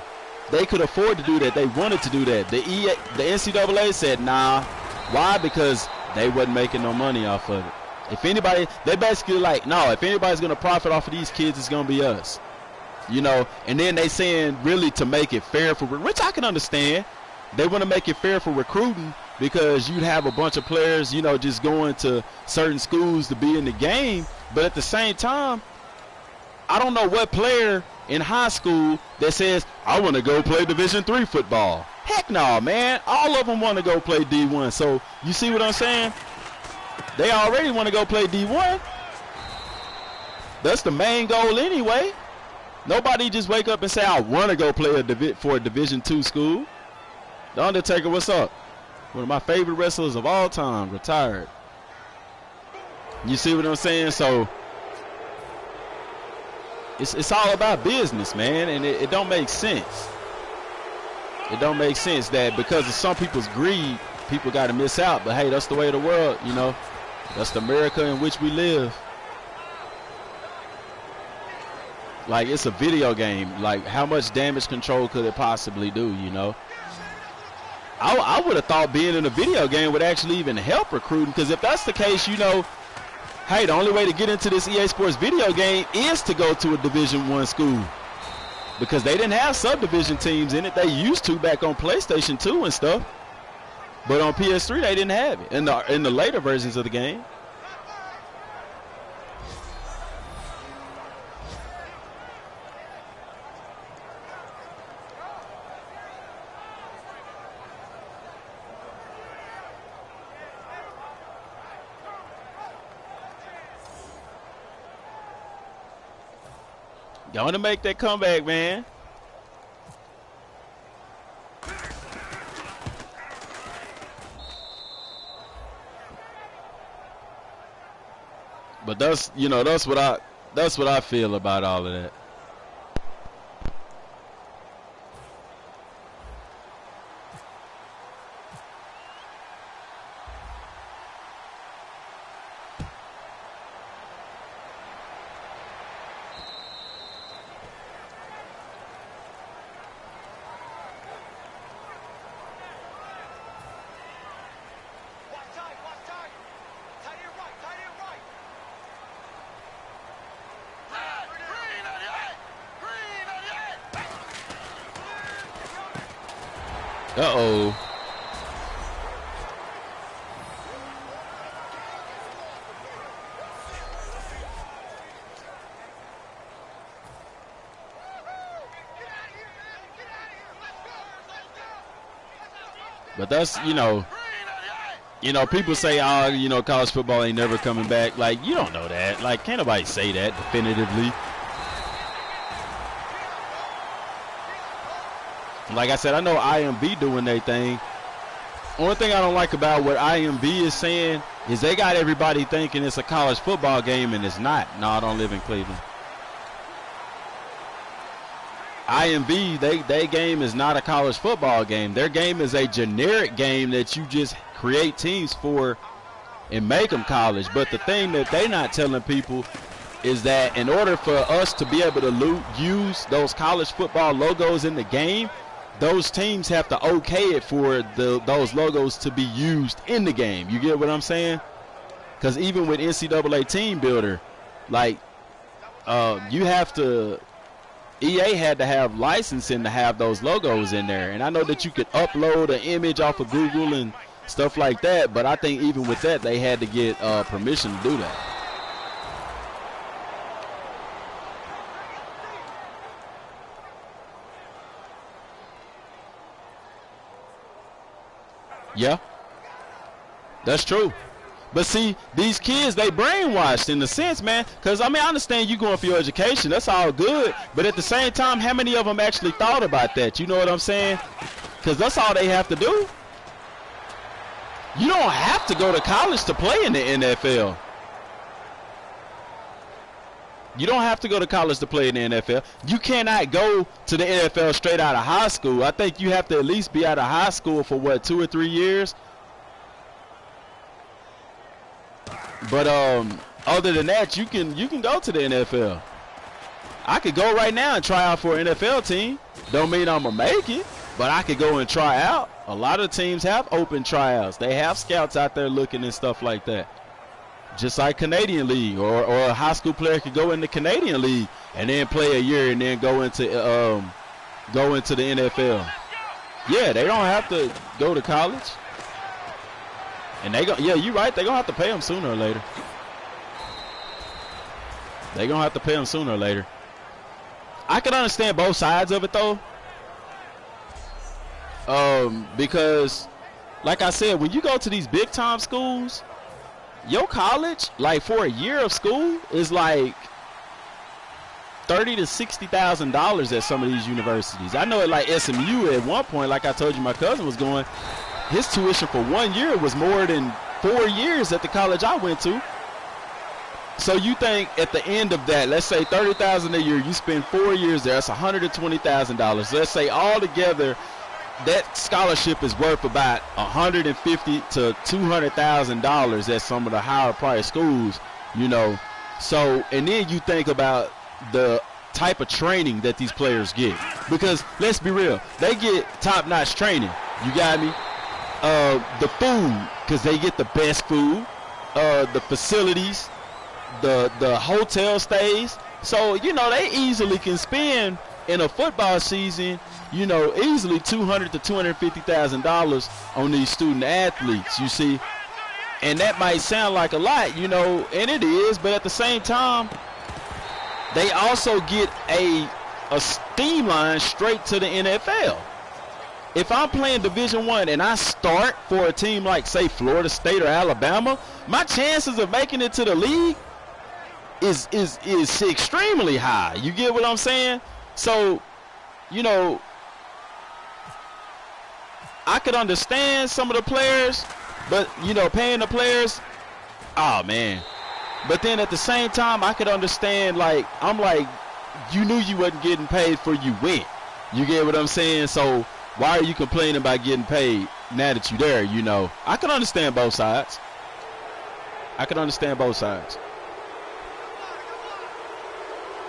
They could afford to do that. They wanted to do that. The NCAA said, nah. Why? Because they wasn't making no money off of it. If anybody, they basically like, no, if anybody's going to profit off of these kids, it's going to be us. You know, and then they saying really to make it fair for, which I can understand. They want to make it fair for recruiting because you'd have a bunch of players, you know, just going to certain schools to be in the game. But at the same time, I don't know what player in high school that says, I want to go play Division III football. Heck no, man. All of them want to go play D1. So you see what I'm saying? They already want to go play D1. That's the main goal anyway. Nobody just wake up and say, I want to go play for a Division II school. The Undertaker, what's up? One of my favorite wrestlers of all time, retired. You see what I'm saying? So it's all about business, man, and it don't make sense. It don't make sense that because of some people's greed, people got to miss out. But hey, that's the way of the world, you know. That's the America in which we live. Like, it's a video game. Like, how much damage control could it possibly do, you know? I would have thought being in a video game would actually even help recruiting, because if that's the case, you know, hey, the only way to get into this EA Sports video game is to go to a Division I school, because they didn't have subdivision teams in it. They used to back on PlayStation 2 and stuff, but on PS3 they didn't have it in the later versions of the game. Going to make that comeback, man. But that's, you know, that's what I feel about all of that. Uh-oh. But that's, you know, You know, people say, oh, you know, college football ain't never coming back. Like, you don't know that. Like, can't nobody say that definitively. Like I said, I know IMB doing their thing. Only thing I don't like about what IMB is saying is they got everybody thinking it's a college football game, and it's not. No, I don't live in Cleveland. IMB, their game is not a college football game. Their game is a generic game that you just create teams for and make them college. But the thing that they're not telling people is that in order for us to be able to use those college football logos in the game, those teams have to okay it for those logos to be used in the game. You get what I'm saying? Because even with NCAA Team Builder, like you have to, EA had to have licensing to have those logos in there. And I know that you could upload an image off of Google and stuff like that, but I think even with that, they had to get permission to do that. Yeah, that's true. But see, these kids, they brainwashed in the sense, man, because, I mean, I understand you going for your education. That's all good. But at the same time, how many of them actually thought about that? You know what I'm saying? Because that's all they have to do. You don't have to go to college to play in the NFL. You don't have to go to college to play in the NFL. You cannot go to the NFL straight out of high school. I think you have to at least be out of high school for, what, 2 or 3 years? But other than that, you can go to the NFL. I could go right now and try out for an NFL team. Don't mean I'm going to make it, but I could go and try out. A lot of teams have open tryouts. They have scouts out there looking and stuff like that. Just like Canadian League, or a high school player could go in the Canadian League and then play a year and then go into the NFL. Yeah, they don't have to go to college. And yeah, you're right. They're gonna have to pay them sooner or later. They're gonna have to pay them sooner or later. I can understand both sides of it though, because, like I said, when you go to these big time schools, your college, like for a year of school, is like $30,000 to $60,000 at some of these universities. I know at like SMU at one point, like I told you, my cousin was going. His tuition for 1 year was more than 4 years at the college I went to. So you think at the end of that, let's say $30,000 a year, you spend 4 years there, that's $120,000. Let's say altogether that scholarship is worth about $150,000 to $200,000 at some of the higher price schools, you know. So, and then you think about the type of training that these players get, because let's be real, they get top-notch training. You got me? The food, because they get the best food, the facilities, the hotel stays. So, you know, they easily can spend in a football season, you know, easily $200,000 to $250,000 on these student athletes, you see. And that might sound like a lot, you know, and it is, but at the same time, they also get a steam line straight to the NFL. If I'm playing Division I and I start for a team like, say, Florida State or Alabama, my chances of making it to the league is extremely high. You get what I'm saying? So, you know, I could understand some of the players, but, you know, paying the players, oh, man. But then at the same time, I could understand, like, I'm like, you knew you wasn't getting paid for you went. You get what I'm saying? So why are you complaining about getting paid now that you're there, you know? I can understand both sides. I can understand both sides.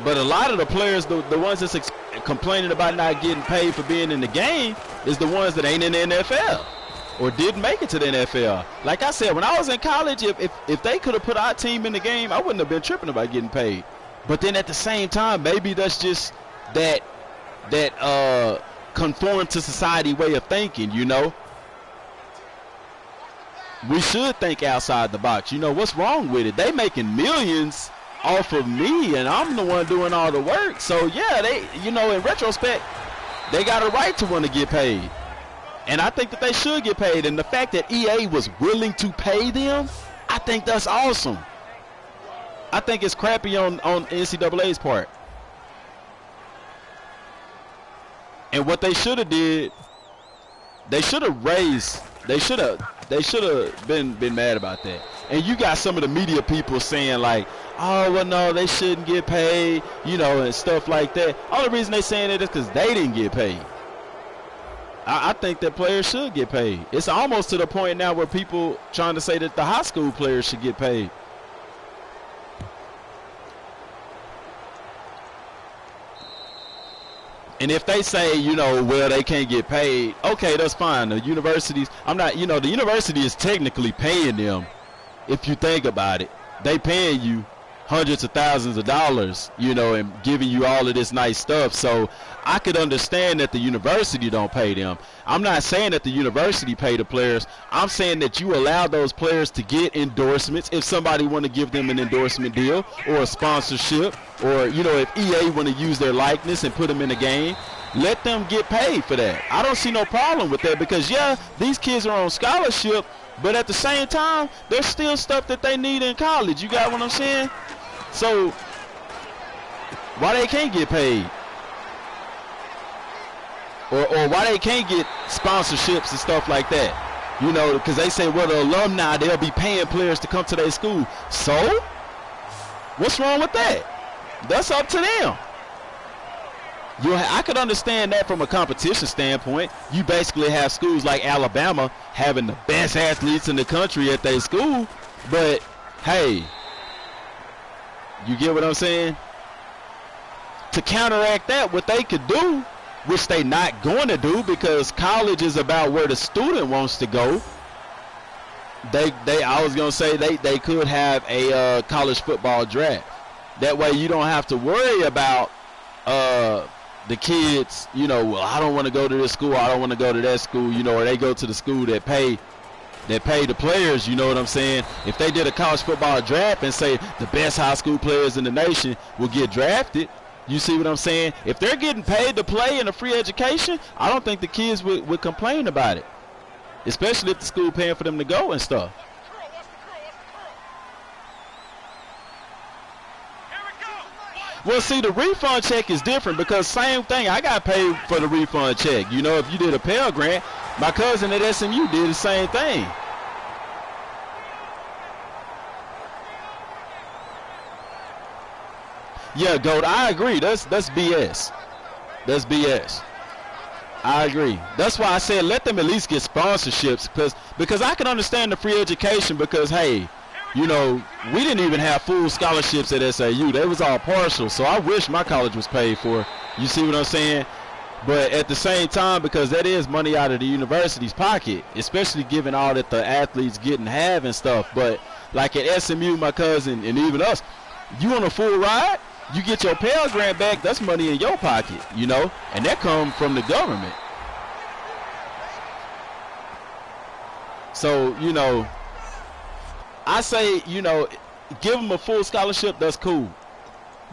But a lot of the players, the ones that's complaining about not getting paid for being in the game, is the ones that ain't in the NFL or didn't make it to the NFL. Like I said, when I was in college, if they could have put our team in the game, I wouldn't have been tripping about getting paid. But then at the same time, maybe that's just that conform to society way of thinking, you know. We should think outside the box. You know, what's wrong with it? They making millions off of me, and I'm the one doing all the work. So, yeah, they, you know, in retrospect, they got a right to want to get paid. And I think that they should get paid. And the fact that EA was willing to pay them, I think that's awesome. I think it's crappy on NCAA's part. And what they should have did, they should have raised. They should have been mad about that. And you got some of the media people saying like, oh well, no, they shouldn't get paid, you know, and stuff like that. Only reason they saying it is because they didn't get paid. I think that players should get paid. It's almost to the point now where people trying to say that the high school players should get paid. And if they say, you know, well, they can't get paid, okay, that's fine. The universities, the university is technically paying them. If you think about it, they paying you hundreds of thousands of dollars, you know, and giving you all of this nice stuff. So I could understand that the university don't pay them. I'm not saying that the university pay the players. I'm saying that you allow those players to get endorsements if somebody want to give them an endorsement deal or a sponsorship, or, you know, if EA want to use their likeness and put them in the game, let them get paid for that. I don't see no problem with that because, yeah, these kids are on scholarship, but at the same time, there's still stuff that they need in college. You got what I'm saying? So why they can't get paid? Or why they can't get sponsorships and stuff like that? You know, because they say, well, the alumni, they'll be paying players to come to their school. So what's wrong with that? That's up to them. I could understand that from a competition standpoint. You basically have schools like Alabama having the best athletes in the country at their school. But, hey, you get what I'm saying? To counteract that, what they could do, which they not going to do because college is about where the student wants to go, I was going to say they could have a college football draft. That way you don't have to worry about the kids, you know, well, I don't want to go to this school, I don't want to go to that school, you know, or they go to the school that pay the players, you know what I'm saying? If they did a college football draft and say the best high school players in the nation will get drafted, you see what I'm saying? If they're getting paid to play in a free education, I don't think the kids would complain about it, especially if the school paying for them to go and stuff. Well, see, the refund check is different because same thing. I got paid for the refund check. You know, if you did a Pell Grant, my cousin at SMU did the same thing. Yeah, Gold, I agree. That's BS. That's BS. I agree. That's why I said let them at least get sponsorships because I can understand the free education because, hey, you know, we didn't even have full scholarships at SAU. They was all partial. So I wish my college was paid for. You see what I'm saying? But at the same time, because that is money out of the university's pocket, especially given all that the athletes get and have and stuff. But like at SMU, my cousin, and even us, you on a full ride, you get your Pell Grant back, that's money in your pocket, you know, and that comes from the government. So, you know, I say, you know, give them a full scholarship, that's cool.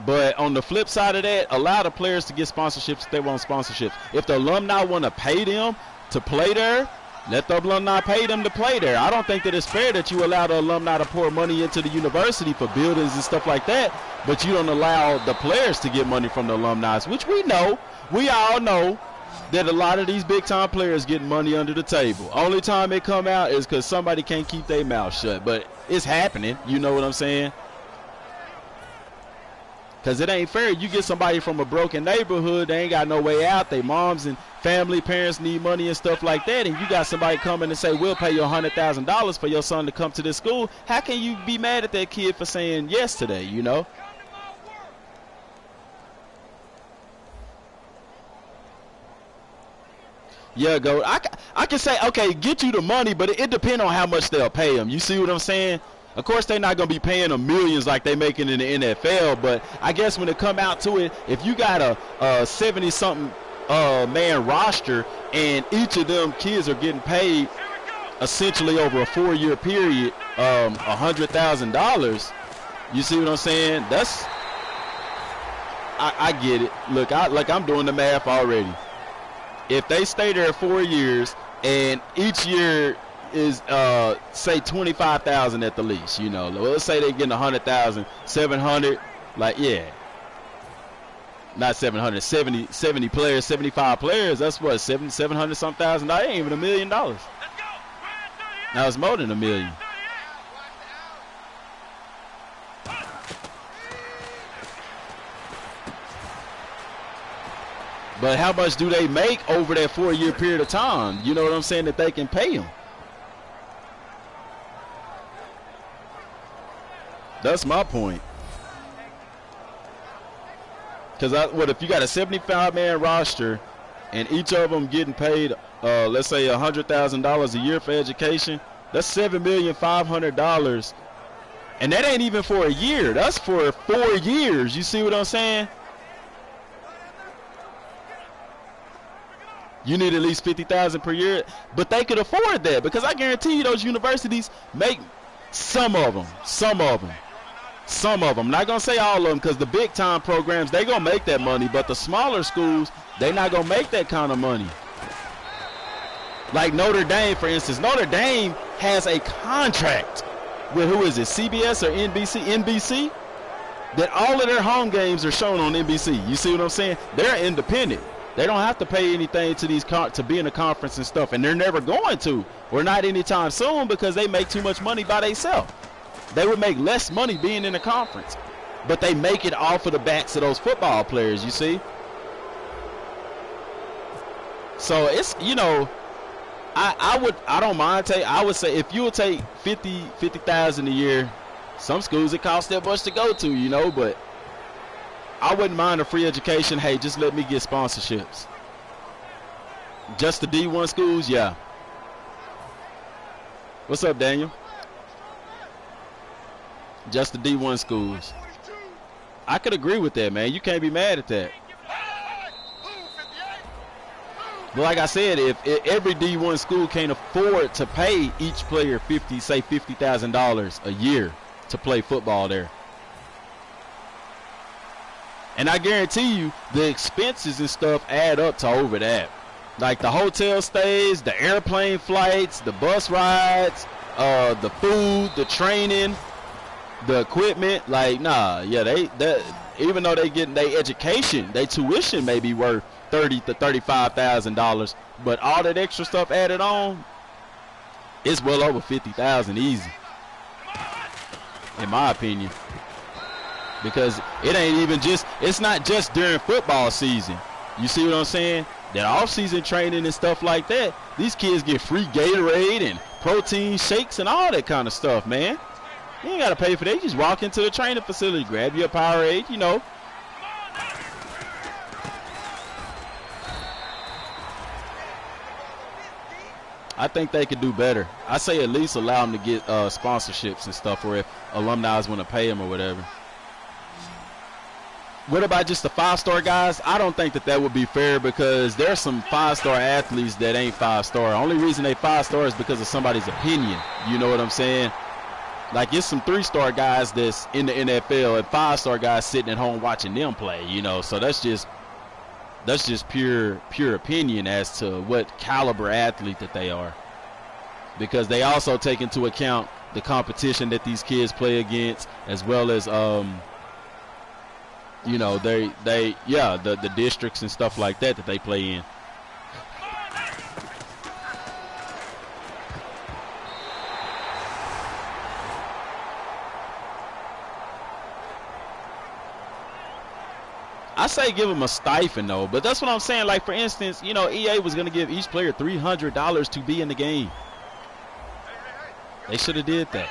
But on the flip side of that, allow the players to get sponsorships if they want sponsorships. If the alumni want to pay them to play there, let the alumni pay them to play there. I don't think that it's fair that you allow the alumni to pour money into the university for buildings and stuff like that, but you don't allow the players to get money from the alumni, which we all know that a lot of these big-time players get money under the table. Only time it come out is because somebody can't keep their mouth shut, but it's happening. You know what I'm saying? Because it ain't fair. You get somebody from a broken neighborhood, they ain't got no way out. They moms and family, parents need money and stuff like that, and you got somebody coming and say, we'll pay you $100,000 for your son to come to this school. How can you be mad at that kid for saying yes today, you know? Yeah, go. I can say, okay, get you the money, but it depends on how much they'll pay them. You see what I'm saying? Of course, they're not going to be paying them millions like they making in the NFL, but I guess when it come out to it, if you got a 70-something man roster and each of them kids are getting paid essentially over a 4-year period $100,000, you see what I'm saying? That's I get it. Look, I'm doing the math already. If they stay there 4 years and each year is say 25,000 at the least. You know, let's say they're getting 100,000, 700. Like, yeah, not 700, 70 players, 75 players. That's what, 700 some thousand. That ain't even $1 million. Now it's more than $1 million. But how much do they make over that 4-year period of time? You know what I'm saying? That they can pay them. That's my point. Because what if you got a 75-man roster and each of them getting paid, let's say $100,000 a year for education? That's $7,500,000, and that ain't even for a year. That's for 4 years. You see what I'm saying? You need at least $50,000 per year, but they could afford that because I guarantee you those universities make some of them. Not gonna say all of them because the big time programs, they gonna make that money, but the smaller schools, they not gonna make that kind of money. Like Notre Dame, for instance. Notre Dame has a contract with, who is it, CBS or NBC? NBC. That all of their home games are shown on NBC. You see what I'm saying? They're independent. They don't have to pay anything to these to be in a conference and stuff, and they're never going to, or not anytime soon, because they make too much money by themselves. They would make less money being in a conference, but they make it off of the backs of those football players. You see? So it's, you know, I don't mind I would say if you would take 50,000 a year, some schools it costs that much to go to, you know, but I wouldn't mind a free education. Hey, just let me get sponsorships. Just the D1 schools, yeah. What's up, Daniel? Just the D1 schools. I could agree with that, man. You can't be mad at that. But like I said, if every D1 school can't afford to pay each player $50,000 a year to play football there, and I guarantee you the expenses and stuff add up to over that. Like the hotel stays, the airplane flights, the bus rides, the food, the training, the equipment. Like, nah, yeah, even though they getting their education, their tuition may be worth $30,000 to $35,000, but all that extra stuff added on, it's well over $50,000 easy, in my opinion. Because it ain't even just, it's not just during football season. You see what I'm saying? That off-season training and stuff like that, these kids get free Gatorade and protein shakes and all that kind of stuff, man. You ain't got to pay for that. You just walk into the training facility, grab your Powerade, you know. I think they could do better. I say at least allow them to get sponsorships and stuff, or if alumni want to pay them or whatever. What about just the 5-star guys? I don't think that would be fair because there's some 5-star athletes that ain't 5-star. Only reason they 5-star is because of somebody's opinion. You know what I'm saying? Like, it's some 3-star guys that's in the NFL and 5-star guys sitting at home watching them play, you know. So that's just pure opinion as to what caliber athlete that they are. Because they also take into account the competition that these kids play against, as well as you know, the districts and stuff like that they play in. I say give them a stipend though, but that's what I'm saying. Like, for instance, you know, EA was going to give each player $300 to be in the game. They should have did that.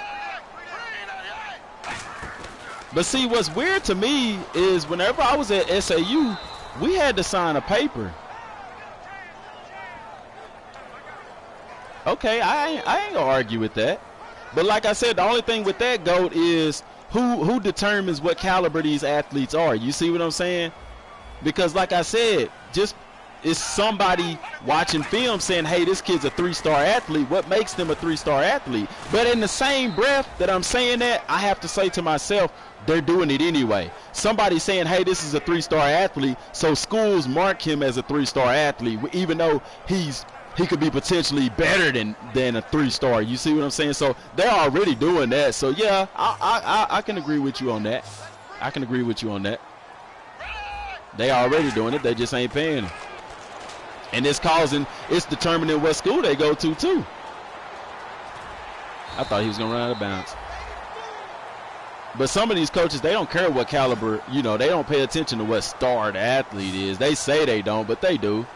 But see, what's weird to me is whenever I was at SAU, we had to sign a paper. Okay, I ain't gonna argue with that. But like I said, the only thing with that, GOAT, is who determines what caliber these athletes are. You see what I'm saying? Because like I said, just it's somebody watching film saying, hey, this kid's a 3-star athlete. What makes them a 3-star athlete? But in the same breath that I'm saying that, I have to say to myself, they're doing it anyway. Somebody's saying, hey, this is a 3-star athlete, so schools mark him as a 3-star athlete, even though he's he could be potentially better than a 3-star. You see what I'm saying? So they're already doing that. So yeah, I can agree with you on that. I can agree with you on that. They already doing it. They just ain't paying them. And it's determining what school they go to too. I thought he was gonna run out of bounds. But some of these coaches, they don't care what caliber, you know, they don't pay attention to what star the athlete is. They say they don't, but they do.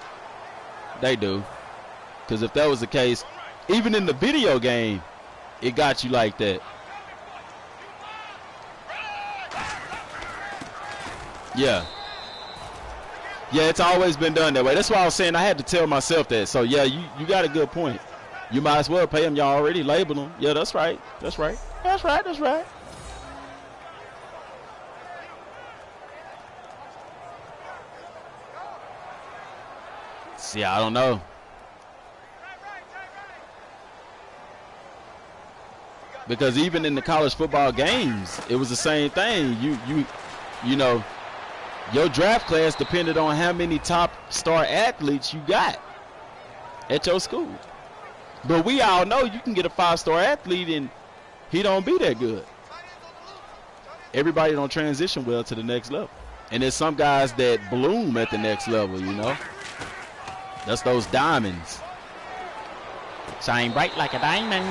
They do. Because if that was the case, even in the video game, it got you like that. Yeah. Yeah, it's always been done that way. That's why I was saying I had to tell myself that. So, yeah, you got a good point. You might as well pay them. Y'all already labeled them. Yeah, that's right. That's right. That's right. That's right. See, I don't know. Because even in the college football games, it was the same thing. You know, your draft class depended on how many top star athletes you got at your school. But we all know you can get a 5-star athlete and he don't be that good. Everybody don't transition well to the next level. And there's some guys that bloom at the next level, you know. That's those diamonds. Shine bright like a diamond.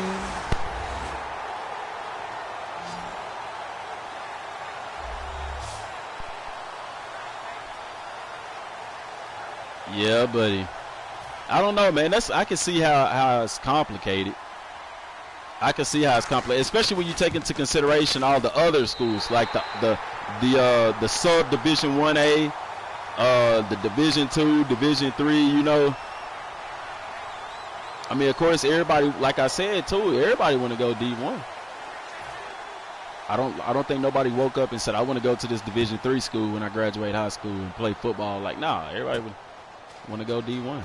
Yeah, buddy. I don't know, man. I can see how it's complicated. I can see how it's complicated, especially when you take into consideration all the other schools, like the sub Division 1A, the Division 2, Division 3. You know. I mean, of course, everybody, like I said too, everybody want to go D1. I don't think nobody woke up and said I want to go to this Division 3 school when I graduate high school and play football. Like, nah, everybody want to go D1.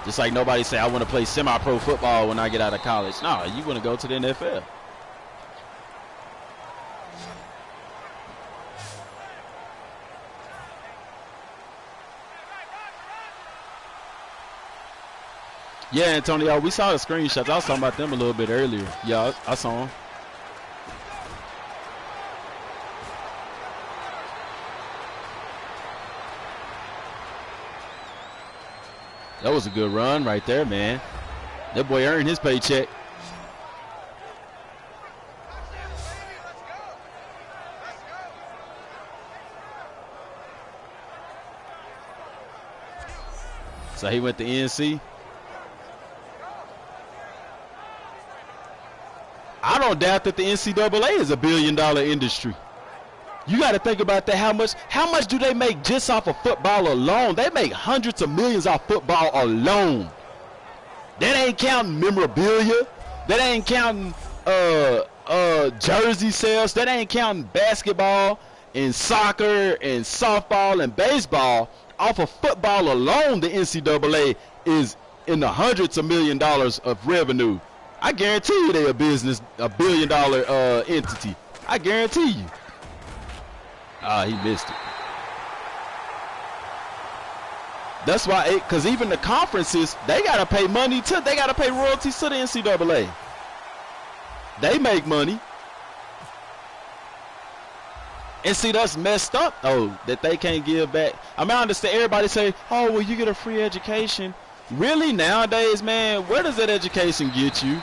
Just like nobody say I want to play semi-pro football when I get out of college. Nah, you want to go to the NFL. Yeah, Antonio, we saw the screenshots. I was talking about them a little bit earlier. Yeah, I saw them. That was a good run right there, man. That boy earned his paycheck. So he went to NC. I don't doubt that the NCAA is $1 billion industry. You got to think about that. How much do they make just off of football alone? They make hundreds of millions off football alone. That ain't counting memorabilia. That ain't counting jersey sales. That ain't counting basketball and soccer and softball and baseball. Off of football alone, the NCAA is in the hundreds of million dollars of revenue. I guarantee you they're $1 billion entity. I guarantee you. He missed it. That's why, because even the conferences, they got to pay money too. They got to pay royalties to the NCAA. They make money. And see, that's messed up, though, that they can't give back. I mean, I understand everybody say, oh, well, you get a free education. Really, nowadays, man, where does that education get you?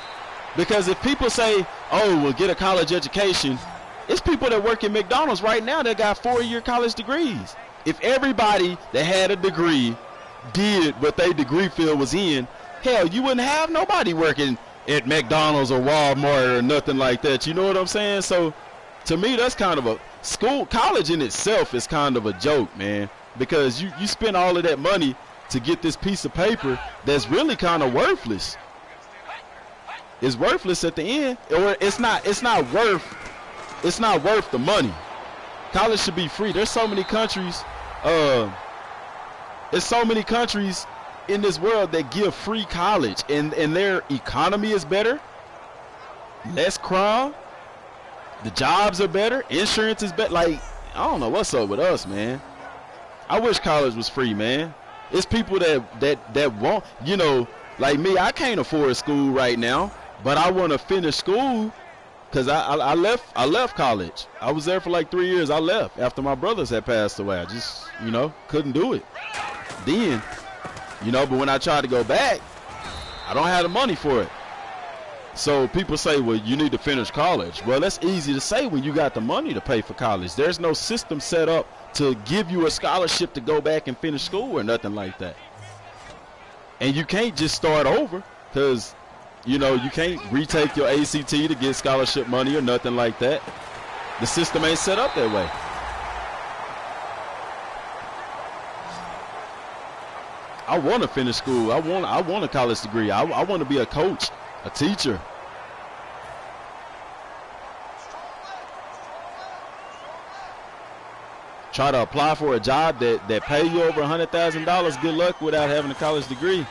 Because if people say, oh, well, get a college education, it's people that work at McDonald's right now that got 4-year college degrees. If everybody that had a degree did what their degree field was in, hell, you wouldn't have nobody working at McDonald's or Walmart or nothing like that. You know what I'm saying? So, to me, that's kind of a college in itself is kind of a joke, man. Because you spend all of that money to get this piece of paper that's really kind of worthless. It's worthless at the end, or it's not worth the money. College should be free. There's so many countries, in this world that give free college, and their economy is better, less crime, the jobs are better, insurance is better. Like, I don't know what's up with us, man. I wish college was free, man. It's people that want, you know, like me. I can't afford school right now, but I want to finish school because I left college. I was there for like 3 years. I left after my brothers had passed away. I just, you know, couldn't do it then, you know. But when I tried to go back, I don't have the money for it. So people say, well, you need to finish college. Well, that's easy to say when you got the money to pay for college. There's no system set up to give you a scholarship to go back and finish school or nothing like that. And you can't just start over because, you know, you can't retake your ACT to get scholarship money or nothing like that. The system ain't set up that way. I want to finish school. I want a college degree. I want to be a coach, a teacher. Try to apply for a job that pay you over $100,000. Good luck without having a college degree.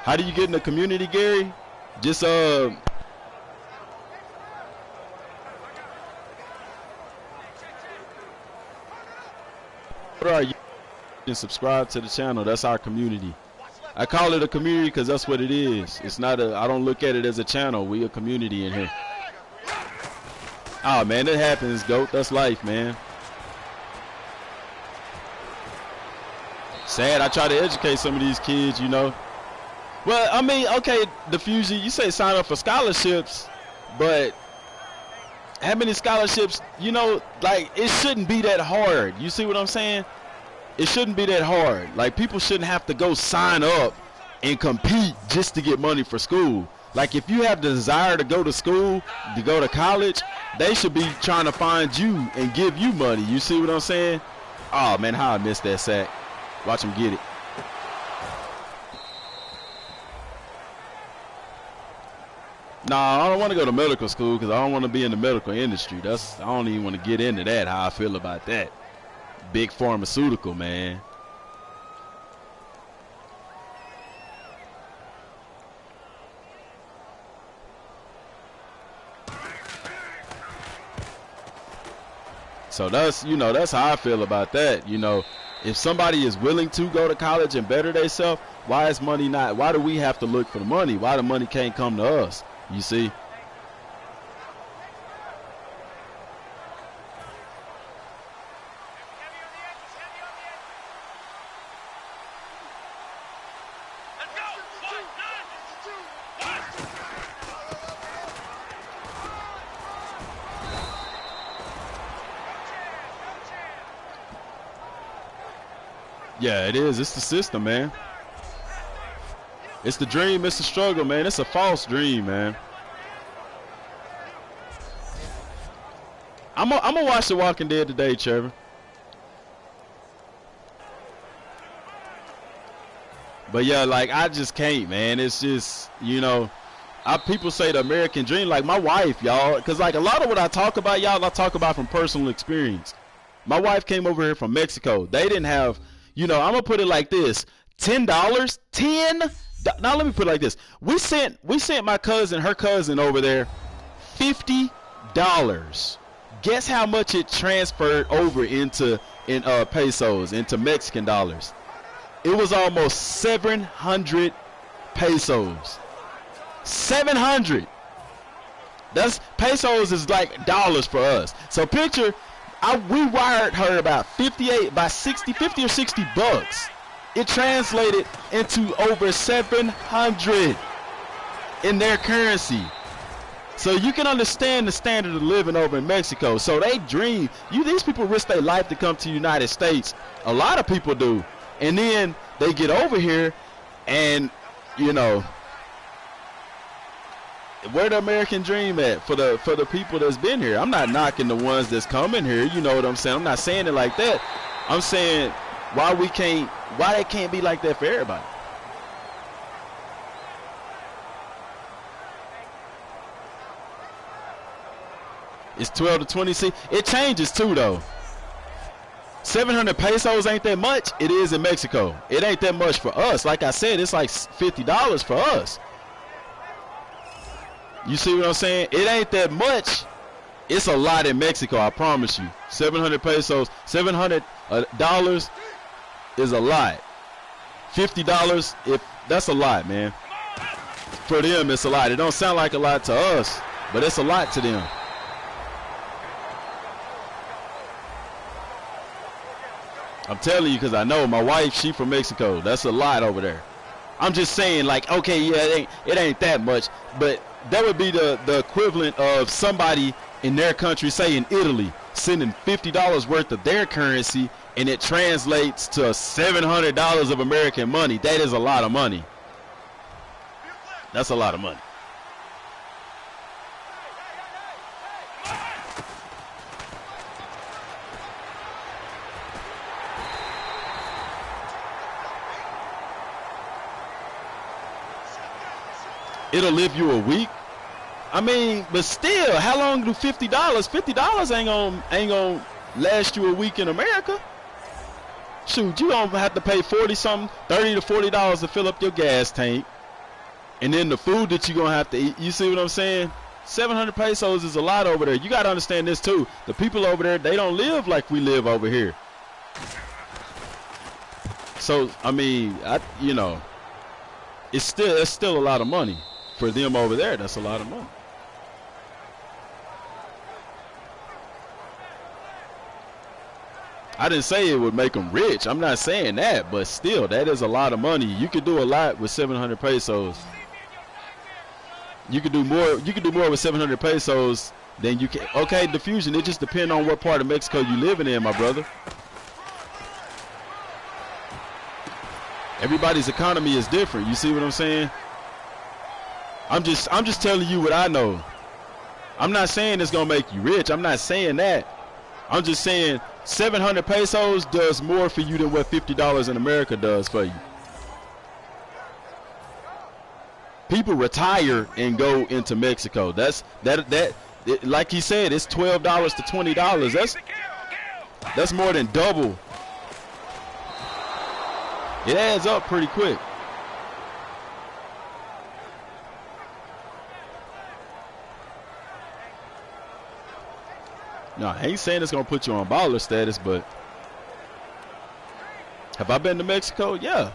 How do you get in the community, Gary? Just what are you? And subscribe to the channel. That's our community. I call it a community because that's what it is. It's not a, I don't look at it as a channel. We a community in here. Oh man, it happens, GOAT. That's life, man. Sad. I try to educate some of these kids, you know. Well, I mean, okay, Diffusion, you say sign up for scholarships, but how many scholarships, you know, like, it shouldn't be that hard. You see what I'm saying? It shouldn't be that hard. Like, people shouldn't have to go sign up and compete just to get money for school. Like, if you have the desire to go to school, to go to college, they should be trying to find you and give you money. You see what I'm saying? Oh, man, how I missed that sack. Watch him get it. Nah, I don't want to go to medical school because I don't want to be in the medical industry. I don't even want to get into that, how I feel about that. Big pharmaceutical, man. So that's, you know, that's how I feel about that. You know, if somebody is willing to go to college and better themselves, why is money not? Why do we have to look for the money? Why the money can't come to us? You see? Yeah, it is. It's the system, man. It's the dream. It's the struggle, man. It's a false dream, man. I'm gonna watch The Walking Dead today, Trevor. But yeah, like, I just can't, man. It's just, you know, people say the American dream. Like, my wife, y'all, because like a lot of what I talk about, y'all, I talk about from personal experience. My wife came over here from Mexico. They didn't have, you know, I'm gonna put it like this: $10. Now let me put it like this: we sent my cousin, her cousin over there, $50. Guess how much it transferred over into pesos, into Mexican dollars? It was almost 700 pesos. 700. That's pesos is like dollars for us. So picture, we wired her about 50 or 60 bucks. It translated into over 700 in their currency. So you can understand the standard of living over in Mexico. So they dream. These people risk their life to come to the United States. A lot of people do. And then they get over here and, you know, where the American dream at for the people that's been here? I'm not knocking the ones that's coming here. You know what I'm saying? I'm not saying it like that. I'm saying why they can't be like that for everybody. It's 12 to 20. See, it changes too, though. 700 pesos ain't that much. It is in Mexico. It ain't that much for us. Like I said, it's like $50 for us. You see what I'm saying? It ain't that much It's a lot in Mexico, I promise you. 700 pesos, $700 is a lot. $50, if that's a lot, man. For them, it's a lot. It don't sound like a lot to us, but it's a lot to them. I'm telling you, because I know my wife, she from Mexico. That's a lot over there. I'm just saying, like, okay, yeah, it ain't that much, but that would be the equivalent of somebody in their country, say in Italy, sending $50 worth of their currency, and it translates to $700 of American money. That is a lot of money. That's a lot of money. It'll live you a week. I mean, but still, how long do $50? $50 ain't gonna last you a week in America. Shoot, you gonna have to pay 40 something, $30 to $40 to fill up your gas tank, and then the food that you gonna have to eat. You see what I'm saying? 700 pesos is a lot over there. You gotta understand this too. The people over there, they don't live like we live over here. So I mean, you know, it's still a lot of money for them over there. That's a lot of money. I didn't say it would make them rich. I'm not saying that, but still, that is a lot of money. You could do a lot with 700 pesos. You could do more. You could do more with 700 pesos than you can. Okay, diffusion. It just depends on what part of Mexico you living in, my brother. Everybody's economy is different. You see what I'm saying? I'm just telling you what I know. I'm not saying it's gonna make you rich. I'm not saying that. I'm just saying 700 pesos does more for you than what $50 in America does for you. People retire and go into Mexico. Like he said, it's $12 to $20. That's more than double. It adds up pretty quick. No, I ain't saying it's gonna put you on baller status, but have I been to Mexico? Yeah.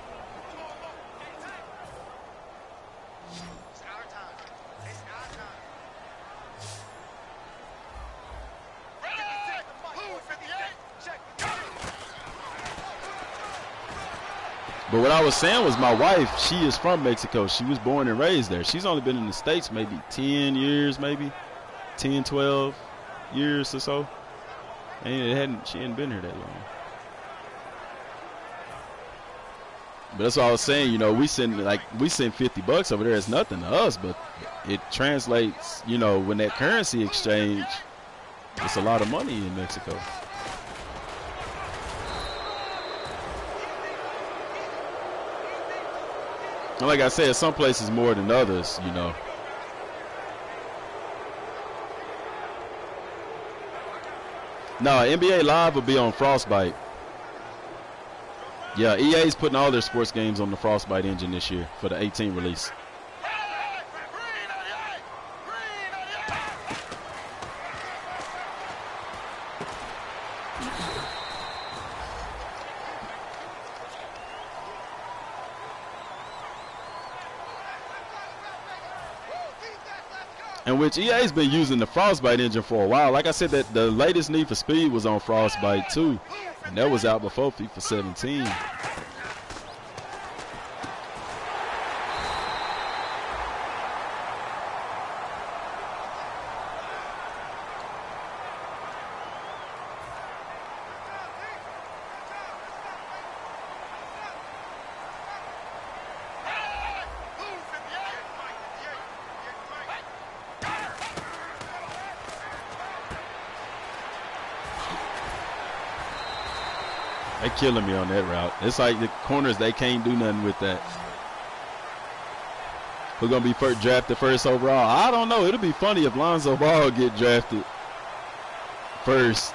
But what I was saying was my wife, she is from Mexico. She was born and raised there. She's only been in the States maybe 10 years, maybe 10, 12 years or so. And she hadn't been here that long. But that's what I was saying, you know, we send $50 over there. It's nothing to us, but it translates, you know, when that currency exchange, it's a lot of money in Mexico. And like I said, some places more than others, you know. No, NBA Live will be on Frostbite. Yeah, EA's putting all their sports games on the Frostbite engine this year for the 18 release. And which EA's been using the Frostbite engine for a while. Like I said, that the latest Need for Speed was on Frostbite too, and that was out before FIFA 17. They killing me on that route. It's like the corners, they can't do nothing with that. Who's gonna be drafted first overall? I don't know. It'll be funny if Lonzo Ball get drafted first.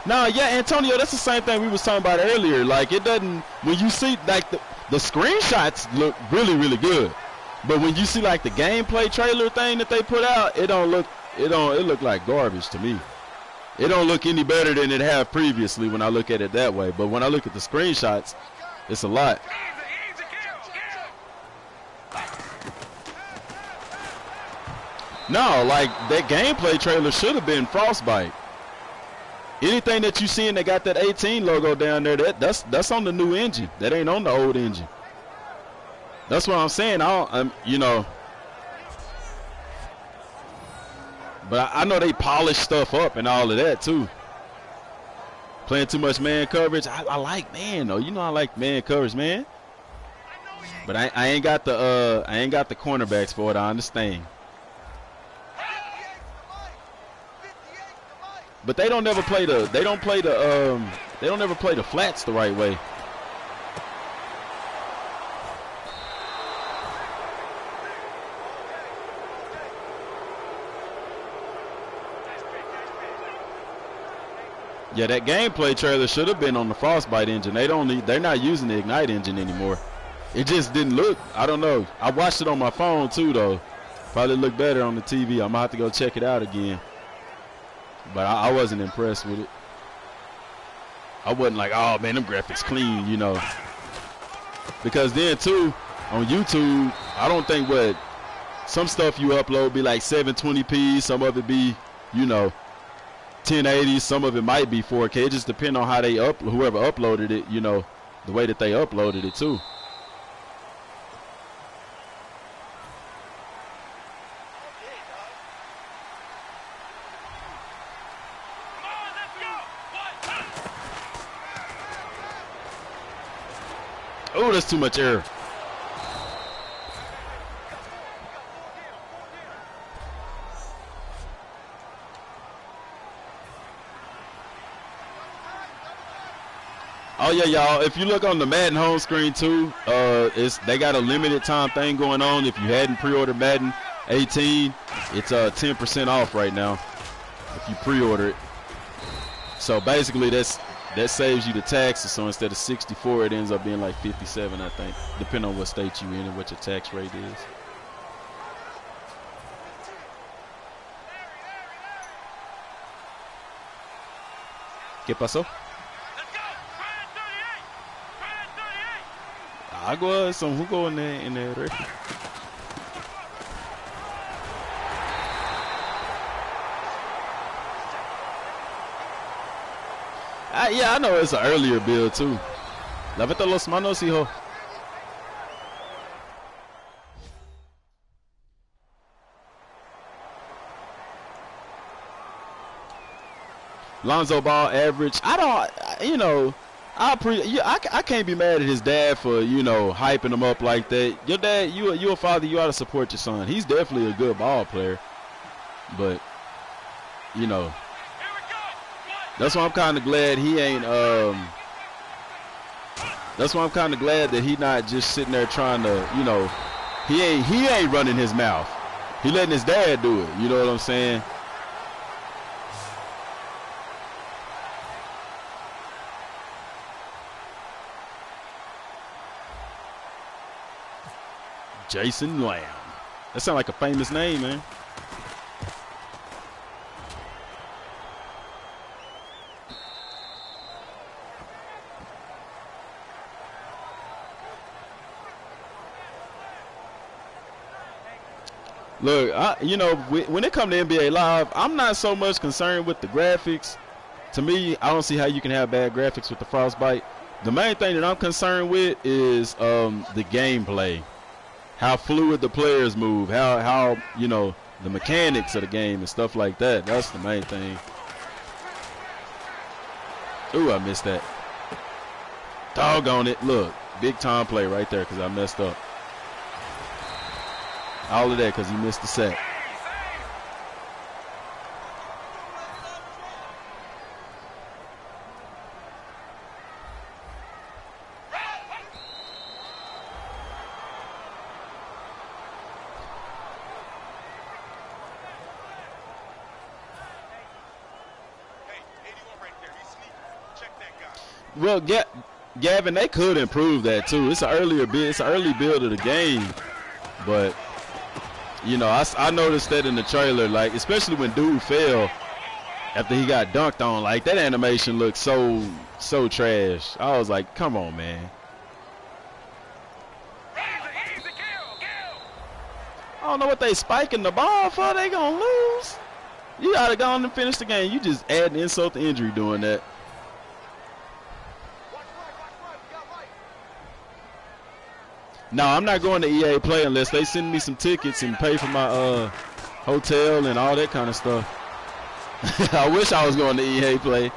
No, yeah, Antonio, that's the same thing we was talking about earlier. Like, it doesn't, when you see, like, the screenshots look really, really good. But when you see, like, the gameplay trailer thing that they put out, it don't look It look like garbage to me. It don't look any better than it have previously when I look at it that way. But when I look at the screenshots, it's a lot. No, like that gameplay trailer should have been Frostbite. Anything that you seeing that got that 18 logo down there, that's on the new engine. That ain't on the old engine. That's what I'm saying. You know. But I know they polish stuff up and all of that too. Playing too much man coverage. I like man though. You know I like man coverage, man. But I ain't got the cornerbacks for it. I understand. But they don't never play the flats the right way. Yeah, that gameplay trailer should have been on the Frostbite engine. They're not using the Ignite engine anymore. It just didn't look. I don't know. I watched it on my phone too though. Probably look better on the TV. I'm gonna have to go check it out again. But I wasn't impressed with it. I wasn't like, oh man, them graphics clean, you know. Because then too, on YouTube, I don't think some stuff you upload be like 720p, some of it be, you know, 1080, some of it might be 4K. It just depends on how whoever uploaded it, you know, the way that they uploaded it too. Oh, that's too much air. Oh yeah, y'all. If you look on the Madden home screen too, they got a limited time thing going on. If you hadn't pre-ordered Madden 18, it's 10% off right now if you pre-order it. So basically, that saves you the taxes. So instead of 64, it ends up being like 57, I think, depending on what state you're in and what your tax rate is. ¿Qué pasó? Agua, some jugo in the refri. Yeah, I know it's an earlier build too. Lávate los manos, hijo. Lonzo Ball average. I can't be mad at his dad for, you know, hyping him up like that. Your dad, you a father, you ought to support your son. He's definitely a good ball player, but you know, that's why I'm kind of glad he ain't. That's why I'm kind of glad that he not just sitting there trying to, you know, he ain't running his mouth. He letting his dad do it. You know what I'm saying? Jason Lamb. That sounds like a famous name, man. Look, you know, when it comes to NBA Live, I'm not so much concerned with the graphics. To me, I don't see how you can have bad graphics with the Frostbite. The main thing that I'm concerned with is the gameplay. How fluid the players move, how you know, the mechanics of the game and stuff like that. That's the main thing. Ooh, I missed that. Doggone it. Look, big time play right there because I messed up. All of that because he missed the sack. Well, Gavin, they could improve that too. It's an early build of the game, but I noticed that in the trailer, like especially when dude fell after he got dunked on, like that animation looked so trash. I was like, come on, man. I don't know what they spiking the ball for. They gonna lose. You gotta go on and finish the game. You just add insult to injury doing that. No, I'm not going to EA Play unless they send me some tickets and pay for my hotel and all that kind of stuff. I wish I was going to EA Play.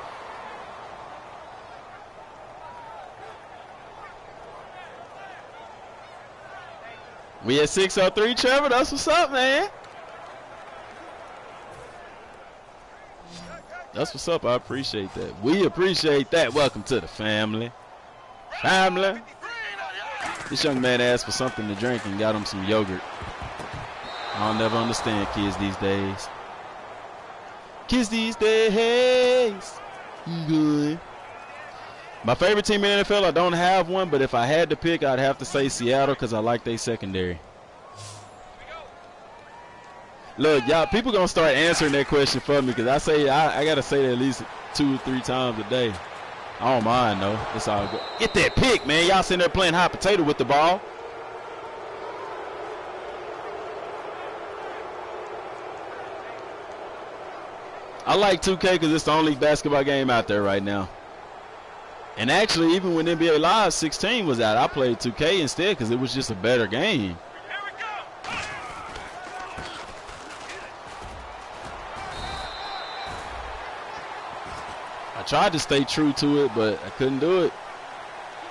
We at 603, Trevor. That's what's up, man. That's what's up. I appreciate that. We appreciate that. Welcome to the family. Family. This young man asked for something to drink and got him some yogurt. I'll never understand kids these days. Kids these days. Good. My favorite team in the NFL, I don't have one, but if I had to pick, I'd have to say Seattle because I like their secondary. Look, y'all, people going to start answering that question for me because I got to say that at least 2 or 3 times a day. I don't mind, though. It's all good. Get that pick, man. Y'all sitting there playing hot potato with the ball. I like 2K because it's the only basketball game out there right now. And actually, even when NBA Live 16 was out, I played 2K instead because it was just a better game. I tried to stay true to it, but I couldn't do it.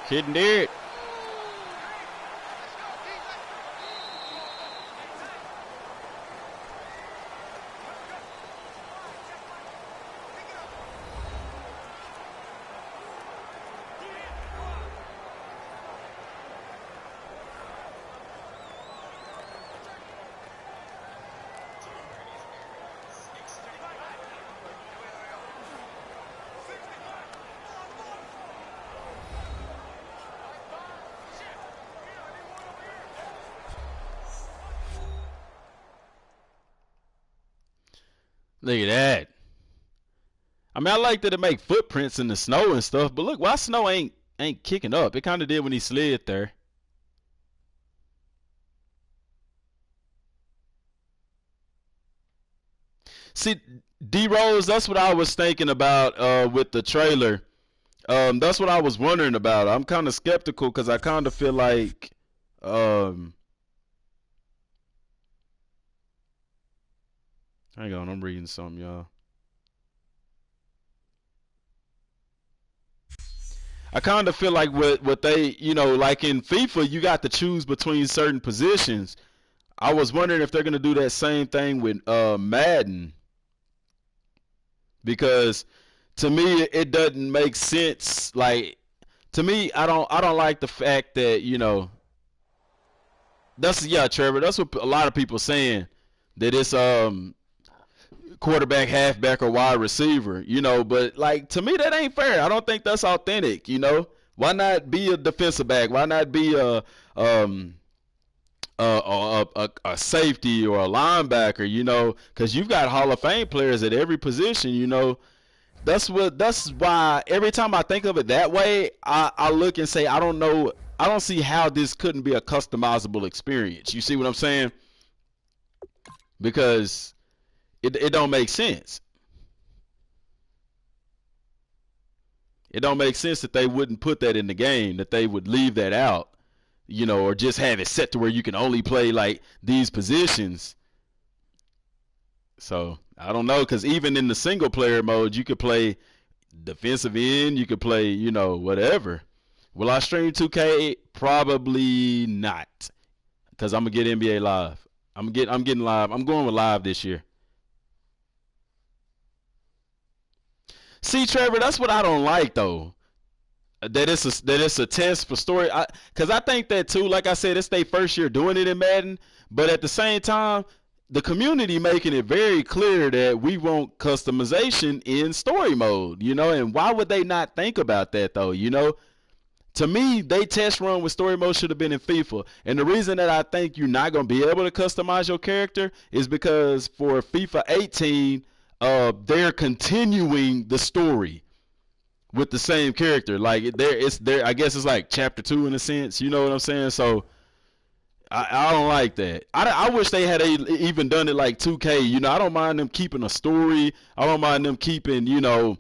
Couldn't do it. Look at that. I mean, I like that it make footprints in the snow and stuff, but look, why snow ain't kicking up? It kind of did when he slid there. See, D-Rose, that's what I was thinking about with the trailer. That's what I was wondering about. I'm kind of skeptical because I kind of feel like hang on, I'm reading something, y'all. I kind of feel like what they, like in FIFA, you got to choose between certain positions. I was wondering if they're gonna do that same thing with Madden, because to me it doesn't make sense. Like to me, I don't like the fact that Trevor. That's what a lot of people saying, that it's quarterback, halfback, or wide receiver, but like to me that ain't fair. I don't think that's authentic, Why not be a defensive back? Why not be a safety or a linebacker, because you've got Hall of Fame players at every position, That's why every time I think of it that way, I look and say, I don't know, I don't see how this couldn't be a customizable experience. You see what I'm saying? Because it don't make sense. It don't make sense that they wouldn't put that in the game, that they would leave that out, or just have it set to where you can only play like these positions. So I don't know, because even in the single player mode, you could play defensive end, you could play, whatever. Will I stream 2K? Probably not, because I'm gonna get NBA Live. I'm getting live. I'm going with live this year. See, Trevor, that's what I don't like though. That it's a test for story. Because I think that too. Like I said, it's their first year doing it in Madden, but at the same time, the community making it very clear that we want customization in story mode. And why would they not think about that though? To me, they test run with story mode should have been in FIFA. And the reason that I think you're not going to be able to customize your character is because for FIFA 18, they're continuing the story with the same character. Like it's there. I guess it's like chapter 2 in a sense. You know what I'm saying? So I don't like that. I wish they had even done it like 2K. You know, I don't mind them keeping a story. I don't mind them keeping, you know,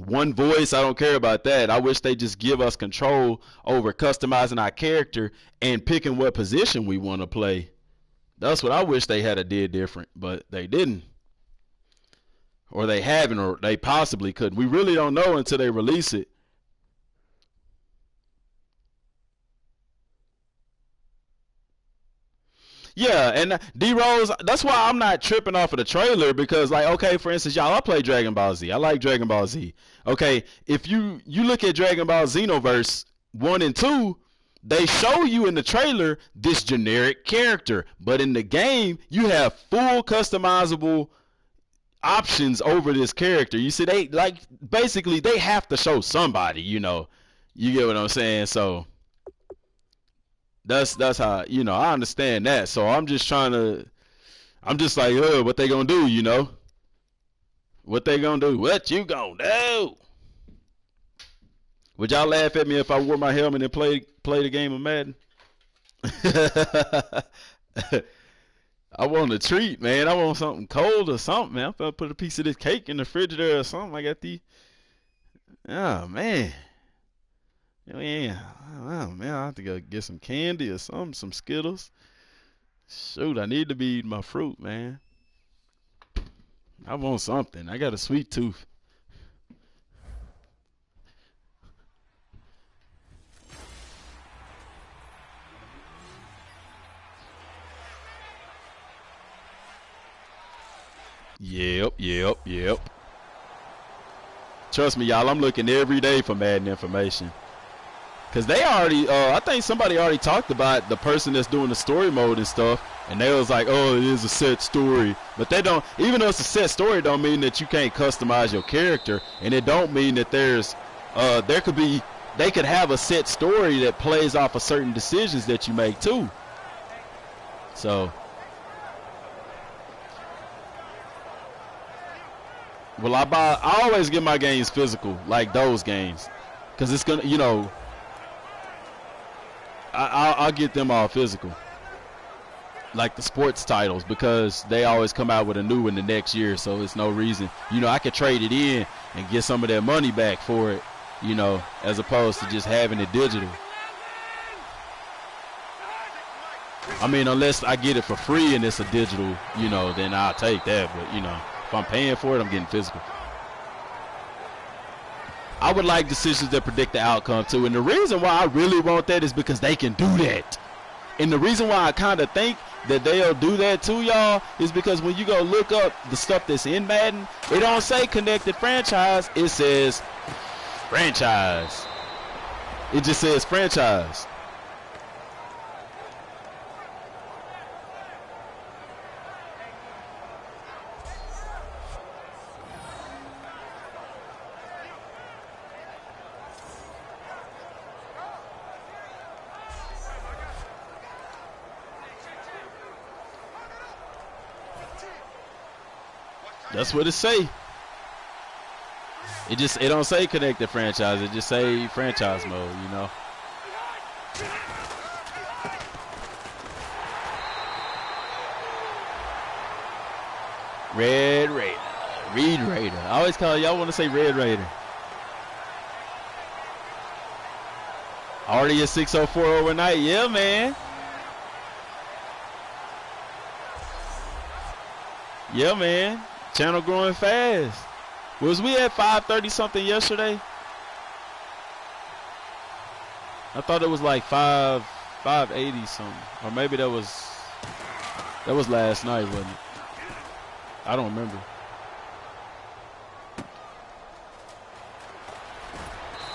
one voice. I don't care about that. I wish they just give us control over customizing our character and picking what position we want to play. That's what I wish they had did different, but they didn't. Or they haven't, or they possibly couldn't. We really don't know until they release it. Yeah, and D-Rose, that's why I'm not tripping off of the trailer because, like, okay, for instance, y'all, I play Dragon Ball Z. I like Dragon Ball Z. Okay, if you look at Dragon Ball Xenoverse 1 and 2, they show you in the trailer this generic character, but in the game, you have full customizable options over this character. You see, they, like, basically, they have to show somebody, you know. You get what I'm saying? So that's how, you know, I understand that. So I'm just like, what they gonna do, you know? What they gonna do? What you gonna do? Would y'all laugh at me if I wore my helmet and play the game of Madden? I want a treat, man. I want something cold or something, man. I'm gonna put a piece of this cake in the refrigerator or something. I got the, oh man. Yeah, oh man, I have to go get some candy or something, some Skittles. Shoot, I need to be eating my fruit, man. I want something. I got a sweet tooth. Yep. Trust me, y'all, I'm looking every day for Madden information. Because they already, I think somebody already talked about the person that's doing the story mode and stuff. And they was like, oh, it is a set story. But they don't, even though it's a set story, don't mean that you can't customize your character. And it don't mean that they could have a set story that plays off of certain decisions that you make too. So, well, I always get my games physical, like those games. Because it's going to, you know, I'll get them all physical. Like the sports titles, because they always come out with a new one the next year, so it's no reason. You know, I could trade it in and get some of that money back for it, you know, as opposed to just having it digital. I mean, unless I get it for free and it's a digital, you know, then I'll take that. But, you know, if I'm paying for it, I'm getting physical. I would like decisions that predict the outcome too. And the reason why I really want that is because they can do that. And the reason why I kind of think that they'll do that too, y'all, is because when you go look up the stuff that's in Madden, it don't say connected franchise. It says franchise. It just says franchise. That's what it say. It don't say connected franchise. It just say franchise mode, you know. Red Raider. Reed Raider. I always call y'all want to say Red Raider. Already at 604 overnight. Yeah, man. Yeah, man. Channel growing fast. Was we at 530 something yesterday? I thought it was like 580 something. Or maybe that was last night, wasn't it? I don't remember.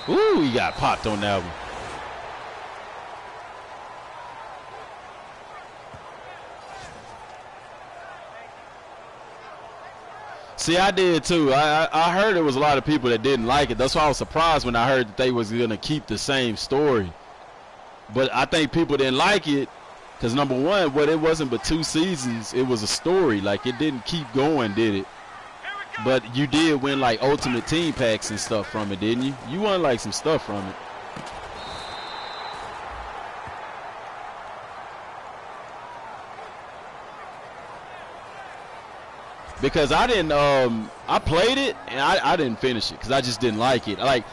Ooh, he got popped on that one. See, I did too. I heard there was a lot of people that didn't like it. That's why I was surprised when I heard that they was gonna keep the same story. But I think people didn't like it because number one, it wasn't but 2 seasons. It was a story. Like it didn't keep going, did it? But you did win like Ultimate Team packs and stuff from it, didn't you? You won like some stuff from it. Because I didn't, I played it and I didn't finish it because I just didn't like it. Like,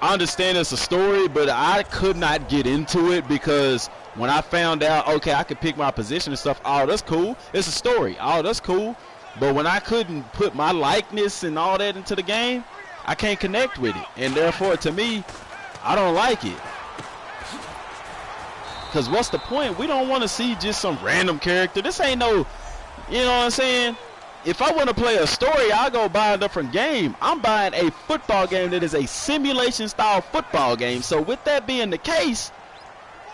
I understand it's a story, but I could not get into it because when I found out, okay, I could pick my position and stuff, oh, that's cool. It's a story. Oh, that's cool. But when I couldn't put my likeness and all that into the game, I can't connect with it. And therefore, to me, I don't like it. Because what's the point? We don't want to see just some random character. This ain't no, you know what I'm saying? If I want to play a story, I'll go buy a different game. I'm buying a football game that is a simulation-style football game. So with that being the case,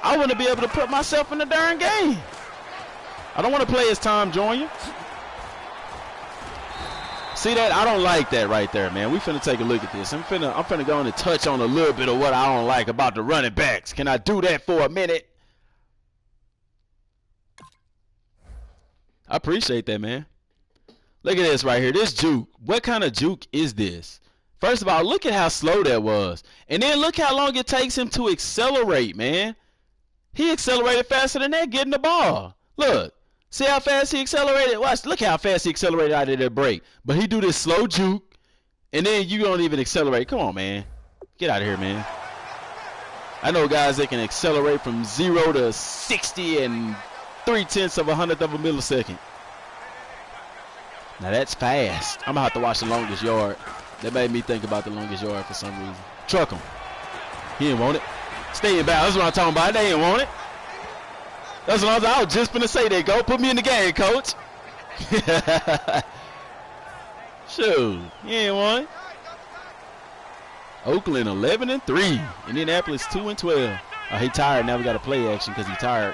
I want to be able to put myself in the darn game. I don't want to play as Tom Jr. See that? I don't like that right there, man. We finna take a look at this. I'm finna go on and touch on a little bit of what I don't like about the running backs. Can I do that for a minute? I appreciate that, man. Look at this right here. This juke. What kind of juke is this? First of all, look at how slow that was. And then look how long it takes him to accelerate, man. He accelerated faster than that getting the ball. Look. See how fast he accelerated? Watch. Look how fast he accelerated out of that break. But he do this slow juke. And then you don't even accelerate. Come on, man. Get out of here, man. I know guys that can accelerate from 0 to 60 in 0.3 of a hundredth of a millisecond. Now that's fast. I'm going to have to watch the longest yard. That made me think about the longest yard for some reason. Truck him. He didn't want it. Stay in bounds. That's what I'm talking about. They didn't want it. That's what I was just going to say. There, go. Put me in the game, coach. Shoot. He didn't want it. Oakland 11-3. Indianapolis 2-12. Oh, he tired. Now we got a play action because he tired.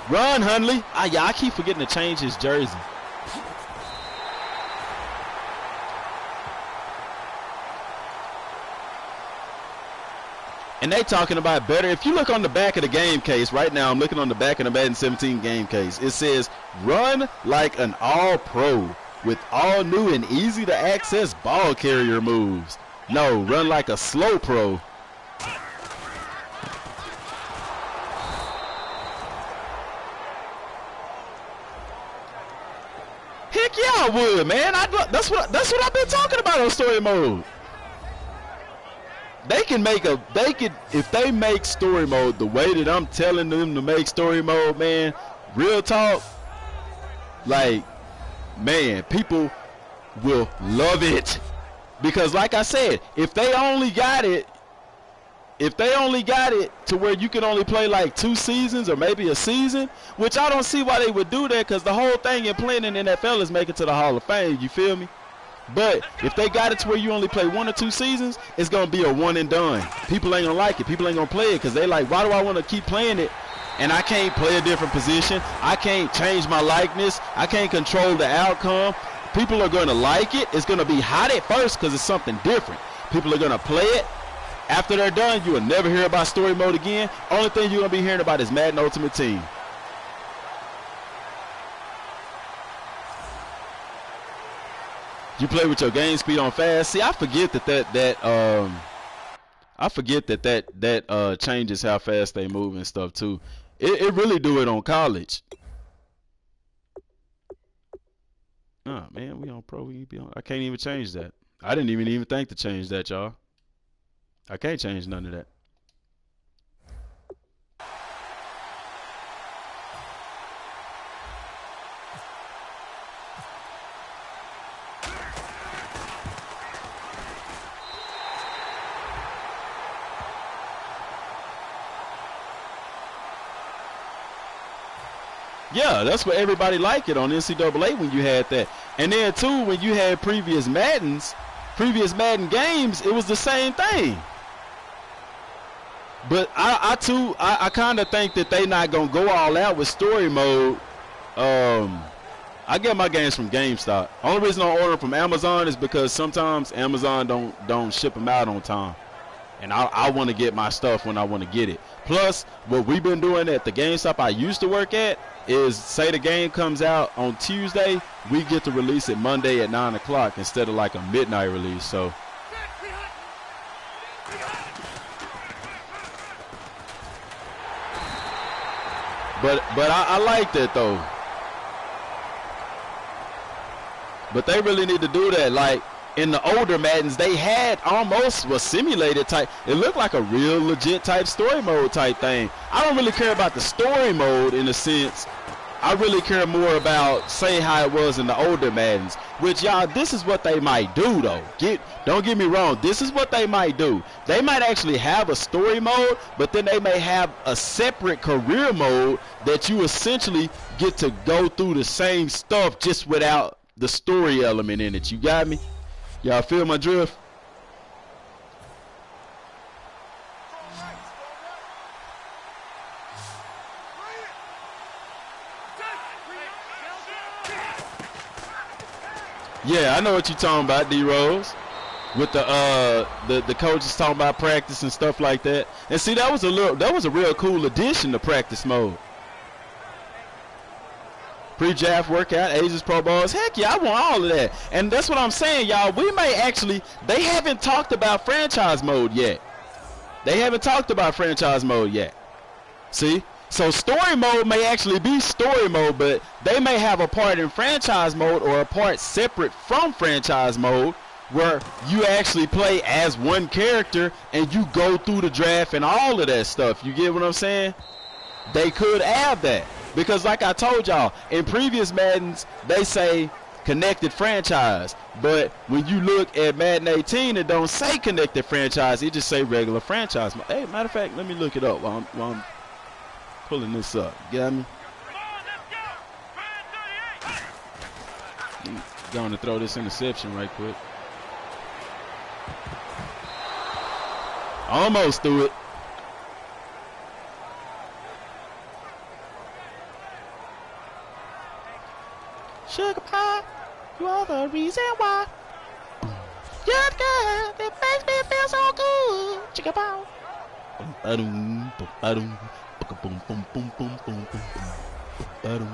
Run, Hundley. Yeah, I keep forgetting to change his jersey. And they talking about better. If you look on the back of the game case, right now I'm looking on the back of the Madden 17 game case. It says, run like an all-pro with all new and easy to access ball carrier moves. No, run like a slow pro. Heck yeah, I would, man. That's what I've been talking about on story mode. If they make story mode the way that I'm telling them to make story mode, man, real talk, like, man, people will love it. Because like I said, if they only got it to where you can only play like 2 seasons or maybe a season, which I don't see why they would do that, because the whole thing in playing in the NFL is make it to the Hall of Fame, you feel me? But if they got it to where you only play 1 or 2 seasons, it's going to be a one and done. People ain't going to like it. People ain't going to play it because they like, why do I want to keep playing it and I can't play a different position? I can't change my likeness. I can't control the outcome. People are going to like it. It's going to be hot at first because it's something different. People are going to play it. After they're done, you will never hear about story mode again. Only thing you're going to be hearing about is Madden Ultimate Team. You play with your game speed on fast. See, I forget that changes how fast they move and stuff too. It really do it on college. Oh man, we on pro. We be on. I can't even change that. I didn't even think to change that, y'all. I can't change none of that. Yeah, that's what everybody liked it on NCAA when you had that. And then too, when you had previous Madden games, it was the same thing. But I kind of think that they not gonna go all out with story mode. I get my games from GameStop. Only reason I order them from Amazon is because sometimes Amazon don't ship them out on time, and I want to get my stuff when I want to get it. Plus, what we've been doing at the GameStop I used to work at is, say the game comes out on Tuesday, we get to release it Monday at 9 o'clock instead of like a midnight release. So. But I like that though. But they really need to do that. Like in the older Maddens, they had almost a simulated type. It looked like a real legit type story mode type thing. I don't really care about the story mode in a sense. I really care more about, say, how it was in the older Maddens. Which, y'all, this is what they might do, though. Don't get me wrong. This is what they might do. They might actually have a story mode, but then they may have a separate career mode that you essentially get to go through the same stuff just without the story element in it. You got me? Y'all feel my drift? Yeah, I know what you're talking about, D-Rose. With the coaches talking about practice and stuff like that. And see, that was a real cool addition to practice mode. Pre-draft workout, Asia's Pro Bowls. Heck yeah, I want all of that. And that's what I'm saying, y'all. We may actually, they haven't talked about franchise mode yet. They haven't talked about franchise mode yet. See? So story mode may actually be story mode, but they may have a part in franchise mode or a part separate from franchise mode where you actually play as one character and you go through the draft and all of that stuff. You get what I'm saying? They could have that. Because like I told y'all, in previous Maddens, they say connected franchise. But when you look at Madden 18, it don't say connected franchise. It just say regular franchise. Hey, matter of fact, let me look it up while I'm pulling this up. You got me? Going to throw this interception right quick. Almost threw it. Sugar pie, you are the reason why. You're the girl that makes me feel so good. Sugar pie. Boom, boom, boom, boom, boom, boom, boom, boom, boom.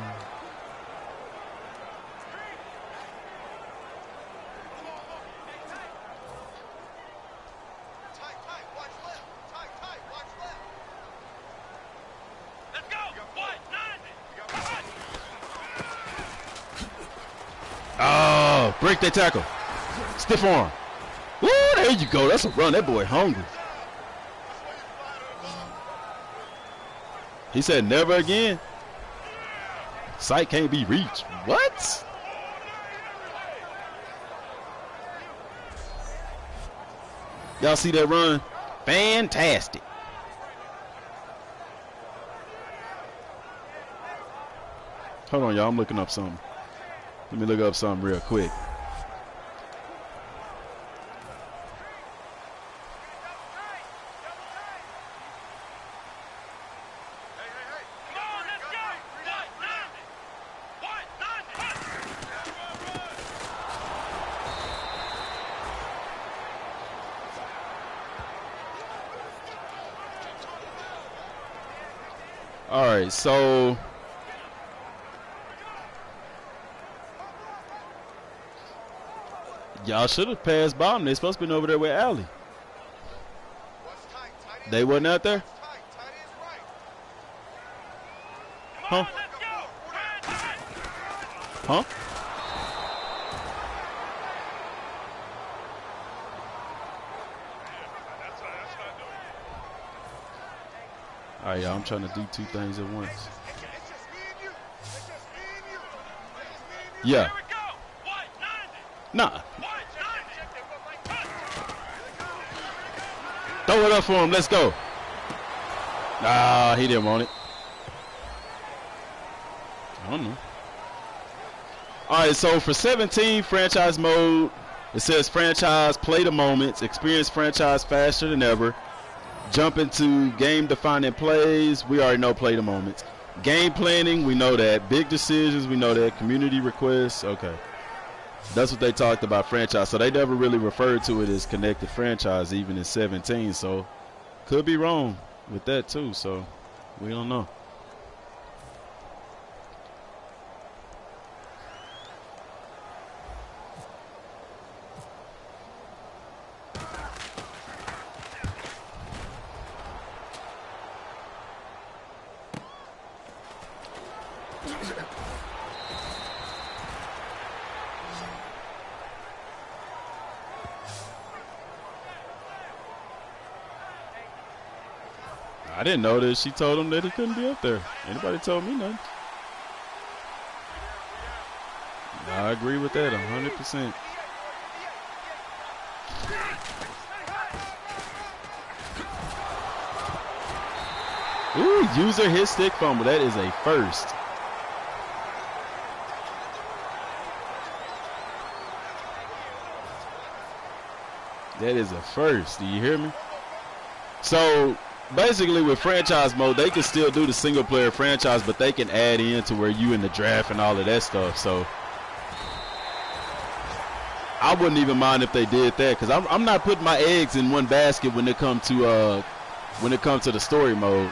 Oh, break that tackle. Stiff arm. Woo, there you go. That's a run. That boy hungry. He said never again. Sight can't be reached. What? Y'all see that run? Fantastic. Hold on, y'all. I'm looking up something. Let me look up something real quick. All right, so y'all should have passed by them. They're supposed to be over there with Allie. They wasn't out there? Huh? Huh? All right, y'all, I'm trying to do two things at once. Yeah. Nah. Throw it up for him. Let's go. Nah, he didn't want it. I don't know. All right, so for 17 franchise mode, it says franchise play the moments, experience franchise faster than ever. Jump into game-defining plays. We already know play the moments. Game planning, we know that. Big decisions, we know that. Community requests, okay. That's what they talked about franchise. So they never really referred to it as connected franchise even in 17. So could be wrong with that too. So we don't know. I didn't know that she told him that he couldn't be up there. Anybody told me nothing. I agree with that 100%. Ooh, user hit stick fumble. That is a first. That is a first. Do you hear me? So basically with franchise mode, they can still do the single player franchise, but they can add in to where you in the draft and all of that stuff. So I wouldn't even mind if they did that, because I'm not putting my eggs in one basket when it comes to the story mode.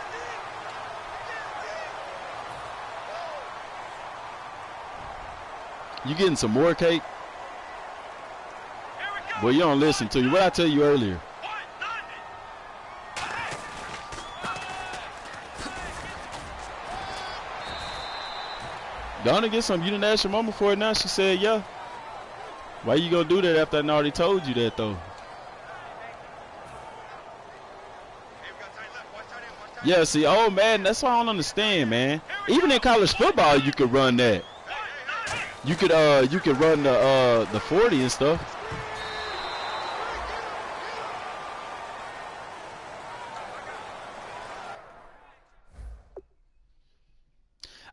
You getting some more cake? Well, you don't listen to you. What I tell you earlier? Gonna get some. You didn't ask your mama for it now. She said, yeah. Why you gonna do that after I already told you that, though? Yeah, see, oh, man, that's what I don't understand, man. Even in college football, you could run that. You could run the 40 and stuff.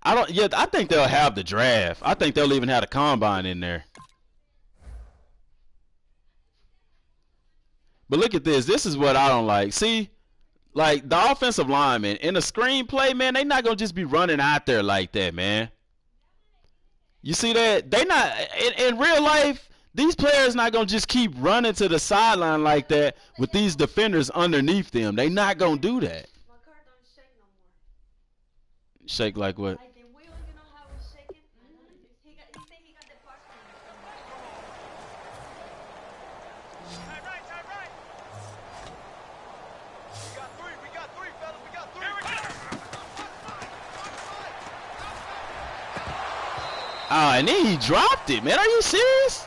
I think they'll have the draft. I think they'll even have the combine in there. But look at this. This is what I don't like. See, like the offensive linemen in a screenplay, man, they not gonna just be running out there like that, man. You see that? They not in real life. These players not gonna just keep running to the sideline like that with these defenders underneath them. They not gonna do that. My car don't shake no more. Shake like what? Like the wheel, you know how it's shaking? He think he got the parts from Tight right, tight right. We got three, fellas, we got three. Here we go. Ah, and then he dropped it, man. Are you serious?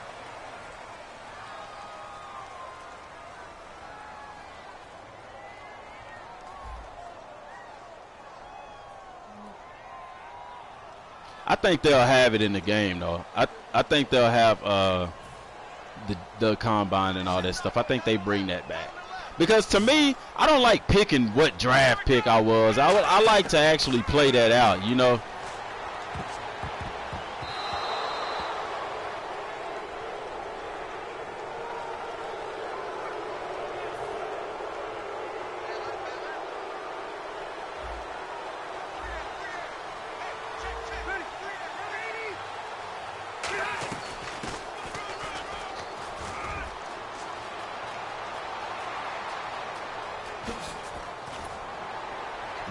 I think they'll have it in the game, though. I think they'll have the combine and all that stuff. I think they bring that back. Because to me, I don't like picking what draft pick I was. I like to actually play that out, you know.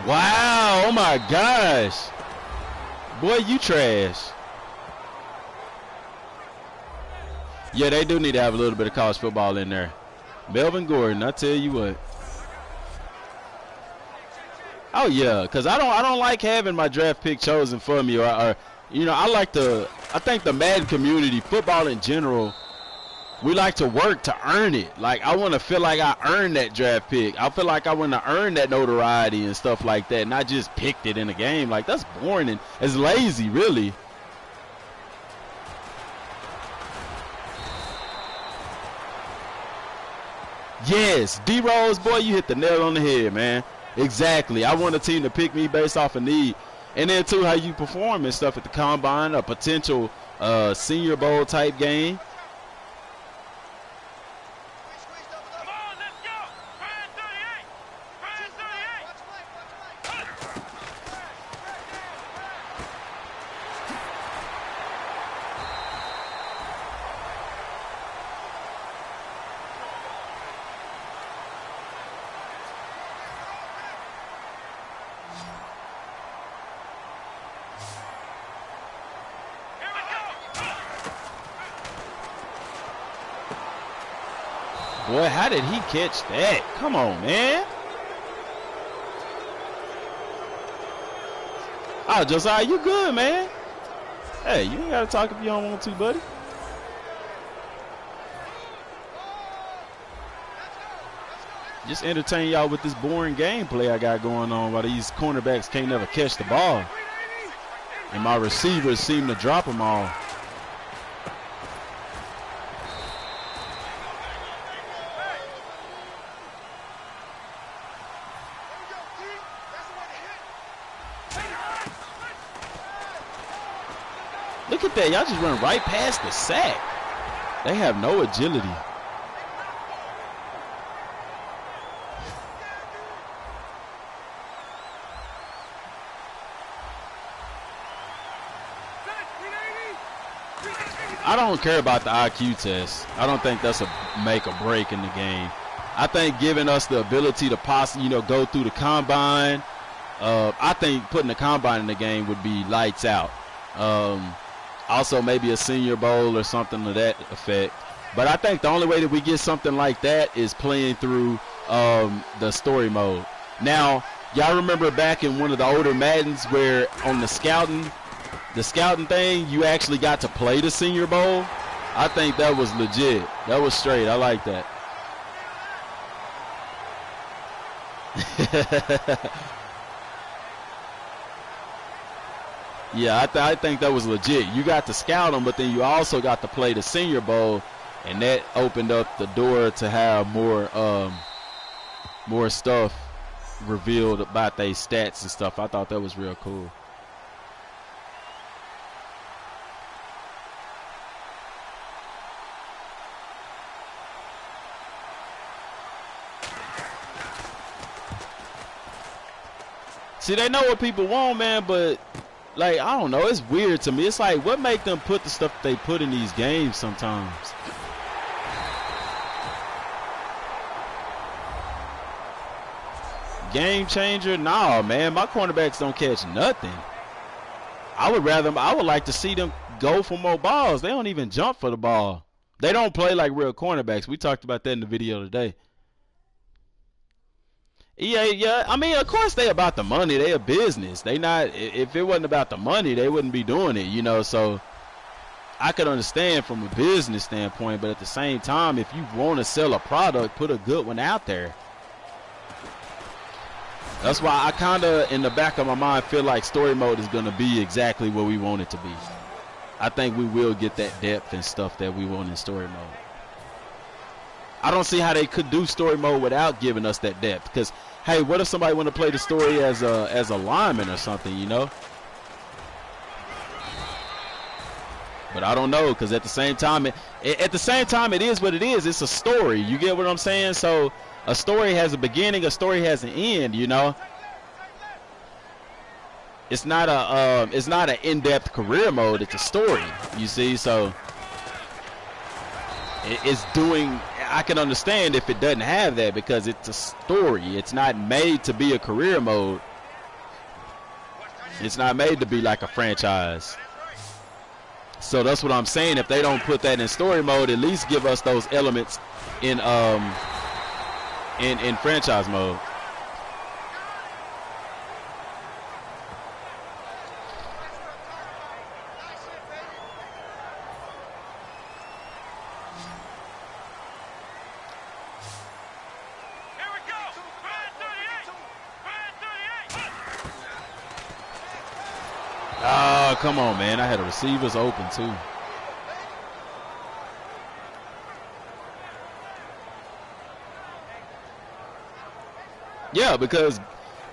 Wow, oh my gosh. Boy, you trash. Yeah, they do need to have a little bit of college football in there. Melvin Gordon, I tell you what. Oh yeah, because I don't like having my draft pick chosen for me, or you know, I think the Madden community, football in general, we like to work to earn it. Like, I want to feel like I earned that draft pick. I feel like I want to earn that notoriety and stuff like that, not just picked it in a game. Like, that's boring and it's lazy, really. Yes, D-Rose, boy, you hit the nail on the head, man. Exactly. I want a team to pick me based off of need. And then, too, how you perform and stuff at the combine, a potential Senior Bowl type game. Come on, let's go. Ryan 38. Boy, how did he catch that? Come on, man. Oh, Josiah, you good, man. Hey, you ain't got to talk if you don't want to, buddy. Just entertain y'all with this boring gameplay I got going on while these cornerbacks can't never catch the ball. And my receivers seem to drop them all. Look at that. Y'all just run right past the sack. They have no agility. I don't care about the IQ test. I don't think that's a make or break in the game. I think giving us the ability to possibly, go through the combine. I think putting the combine in the game would be lights out. Also, maybe a Senior Bowl or something to that effect. But I think the only way that we get something like that is playing through the story mode. Now, y'all remember back in one of the older Maddens where on the scouting thing, you actually got to play the Senior Bowl? I think that was legit. That was straight. I like that. Yeah, I think that was legit. You got to scout them, but then you also got to play the Senior Bowl, and that opened up the door to have more stuff revealed about their stats and stuff. I thought that was real cool. See, they know what people want, man, but, like, I don't know. It's weird to me. It's like, what make them put the stuff they put in these games sometimes? Game changer? Nah, man. My cornerbacks don't catch nothing. I would like to see them go for more balls. They don't even jump for the ball. They don't play like real cornerbacks. We talked about that in the video today. Yeah. I mean, of course they about the money. They a business. They not. If it wasn't about the money, they wouldn't be doing it. So I could understand from a business standpoint, but at the same time, if you want to sell a product, put a good one out there. That's why I kind of, in the back of my mind, feel like story mode is going to be exactly what we want it to be. I think we will get that depth and stuff that we want in story mode. I don't see how they could do story mode without giving us that depth. Because, hey, what if somebody want to play the story as a lineman or something, But I don't know, because at the same time, it is what it is. It's a story. You get what I'm saying? So a story has a beginning, a story has an end. It's not an in-depth career mode. It's a story. You see, so it's doing. I can understand if it doesn't have that because it's a story. It's not made to be a career mode. It's not made to be like a franchise. So that's what I'm saying. If they don't put that in story mode, at least give us those elements in franchise mode. Oh, come on, man. I had the receivers open, too. Yeah, because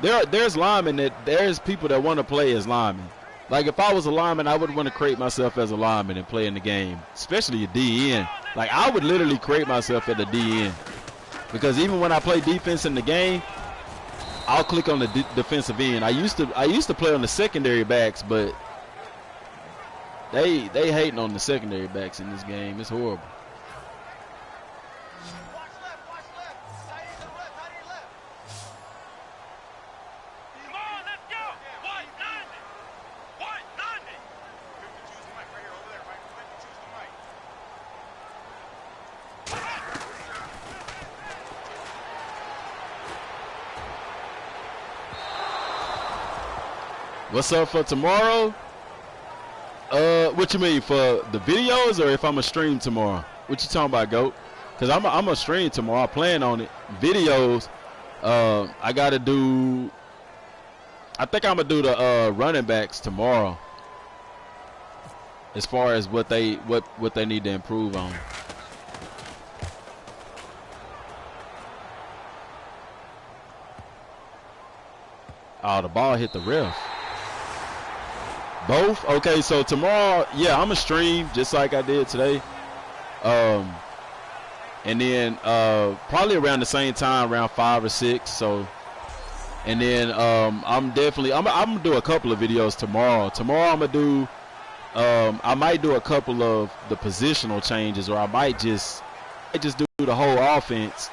there's linemen there's people that want to play as linemen. Like, if I was a lineman, I would want to create myself as a lineman and play in the game, especially a DN. Like, I would literally create myself at the DN. Because even when I play defense in the game, I'll click on the defensive end. I used to play on the secondary backs, but they hating on the secondary backs in this game. It's horrible. What's up for tomorrow? What you mean, for the videos or if I'm a stream tomorrow? What you talking about, GOAT? Cause I'm a stream tomorrow. I plan on it. Videos. I gotta do. I think I'm gonna do the running backs tomorrow. As far as what they need to improve on. Oh, the ball hit the ref. Both? Okay, so tomorrow, yeah, I'm gonna stream just like I did today. And then probably around the same time, around 5 or 6. So, and then I'm gonna do a couple of videos tomorrow. Tomorrow I'm gonna do. I might do a couple of the positional changes, or I might just do the whole offense,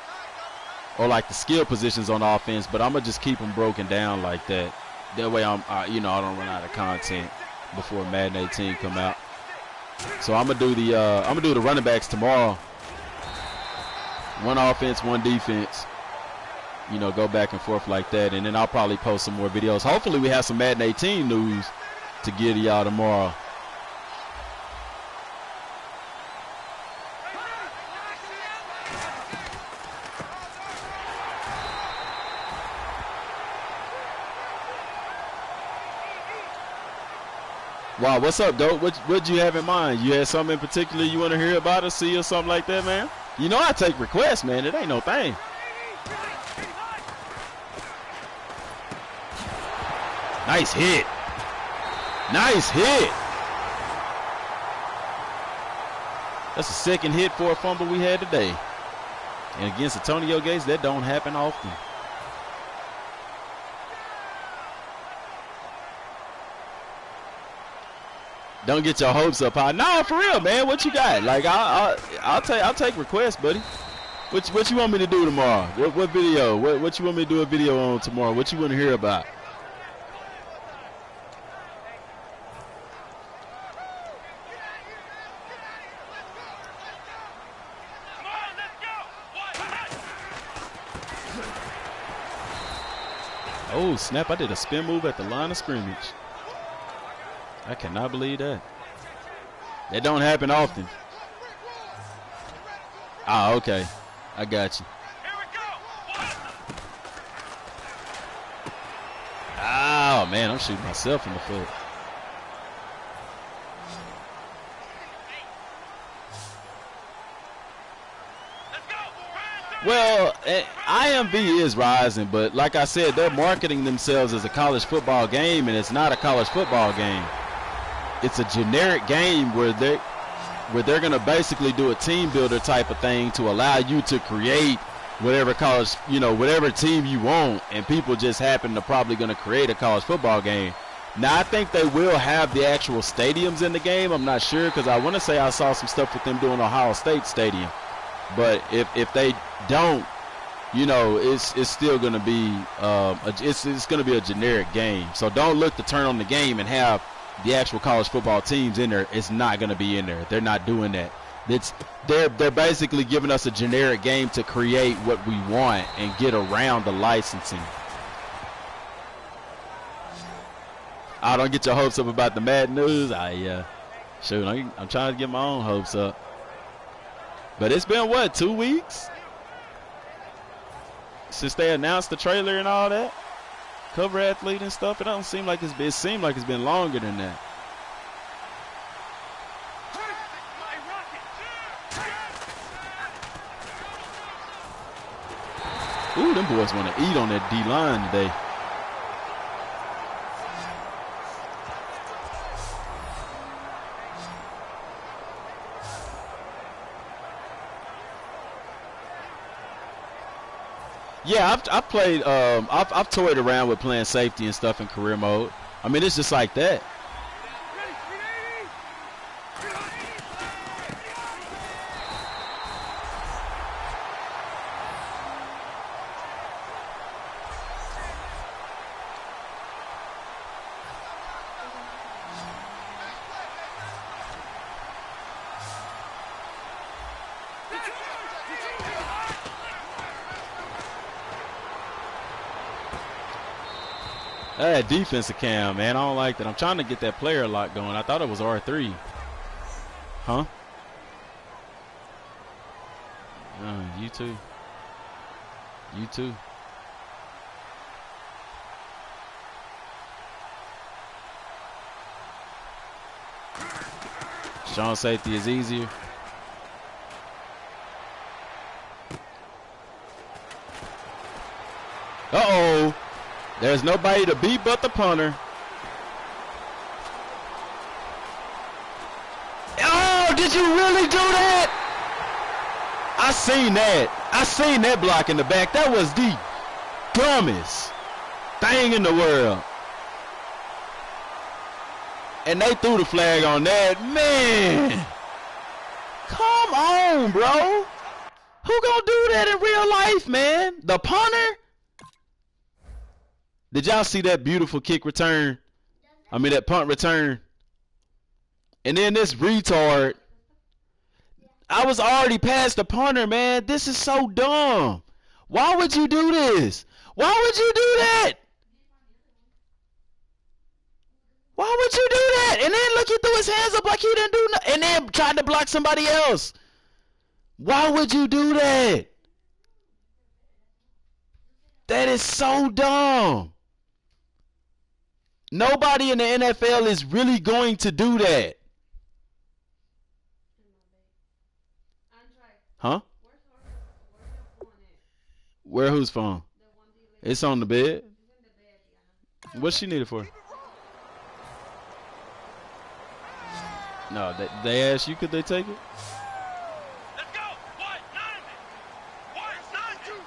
or like the skill positions on offense. But I'm gonna just keep them broken down like that. That way I don't run out of content before Madden 18 come out. So I'm gonna do the running backs tomorrow. One offense, one defense. Go back and forth like that, and then I'll probably post some more videos. Hopefully we have some Madden 18 news to give to y'all tomorrow. Wow, what's up, dope? What'd you have in mind? You had something in particular you want to hear about or see or something like that, man? I take requests, man. It ain't no thing. Nice hit. Nice hit. That's the second hit for a fumble we had today. And against Antonio Gates, that don't happen often. Don't get your hopes up high. Nah, for real, man. What you got? Like I'll take requests, buddy. What you want me to do tomorrow? What video? What you want me to do a video on tomorrow? What you want to hear about? Oh, snap. I did a spin move at the line of scrimmage. I cannot believe that. That don't happen often. Ah, okay. I got you. Oh, man, I'm shooting myself in the foot. Well, IMV is rising, but like I said, they're marketing themselves as a college football game, and it's not a college football game. It's a generic game where they're going to basically do a team builder type of thing to allow you to create whatever college, whatever team you want, and people just happen to probably going to create a college football game. Now, I think they will have the actual stadiums in the game. I'm not sure, because I want to say I saw some stuff with them doing Ohio State Stadium. But if they don't, it's still going to be it's going to be a generic game. So don't look to turn on the game and have the actual college football teams in there. It's not going to be in there. They're not doing that. They're basically giving us a generic game to create what we want and get around the licensing. I don't get your hopes up about the Madden news. Shoot, I'm trying to get my own hopes up. But it's been, what, 2 weeks since they announced the trailer and all that? Cover athlete and stuff. It don't seem like it seemed like it's been longer than that. Ooh, them boys want to eat on that D-line today. Yeah, I've played. I've toyed around with playing safety and stuff in career mode. I mean, it's just like that. That defensive cam, man. I don't like that. I'm trying to get that player lock going. I thought it was R3. Huh? You too. You too. Strong safety is easier. Uh-oh. There's nobody to beat but the punter. Oh, did you really do that? I seen that. I seen that block in the back. That was the dumbest thing in the world. And they threw the flag on that. Man. Come on, bro. Who gonna do that in real life, man? The punter? Did y'all see that beautiful kick return? I mean, that punt return. And then this retard. I was already past the punter, man. This is so dumb. Why would you do this? Why would you do that? Why would you do that? And then look, he threw his hands up like he didn't do nothing. And then tried to block somebody else. Why would you do that? That is so dumb. Nobody in the NFL is really going to do that. Huh? Where whose phone? It's on the bed. What's she need it for? No, they asked you, could they take it?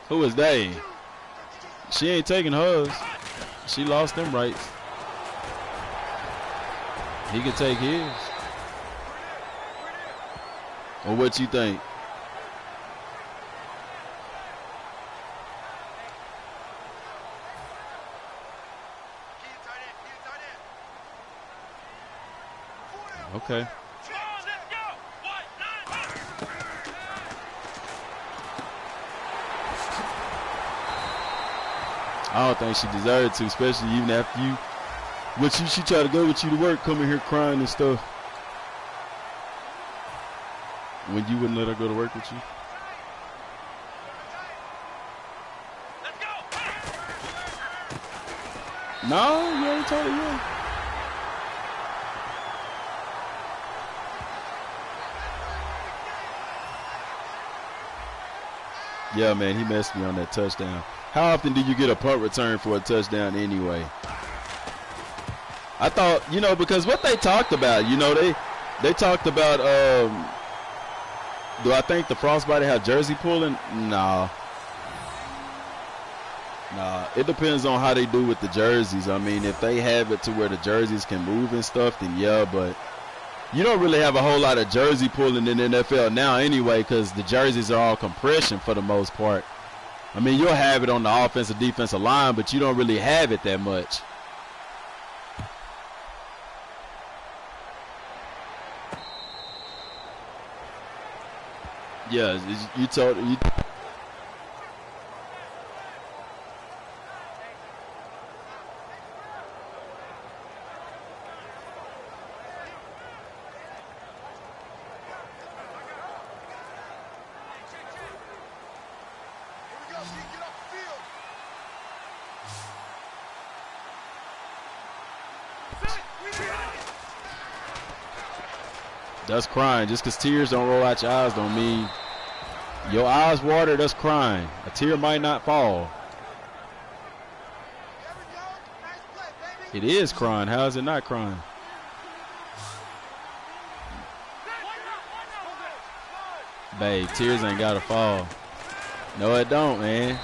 Who is they? She ain't taking hers. She lost them rights. He can take his. Or what you think? Okay. I don't think she deserved to, especially even after you. She tried to go with you to work, coming here crying and stuff. When you wouldn't let her go to work with you. No, you already told her, yeah. Yeah, man, he messed me on that touchdown. How often do you get a punt return for a touchdown anyway? I thought, you know, because what they talked about, you know, they talked about, do I think the Frostbite have jersey pulling? Nah. Nah, it depends on how they do with the jerseys. I mean, if they have it to where the jerseys can move and stuff, then yeah, but you don't really have a whole lot of jersey pulling in the NFL now anyway, because the jerseys are all compression for the most part. I mean, you'll have it on the offensive, defensive line, but you don't really have it that much. Yeah, you told you. That's crying. Just because tears don't roll out your eyes don't mean your eyes water. That's crying. A tear might not fall. It is crying. How is it not crying? Babe, tears ain't gotta fall. No, it don't, man.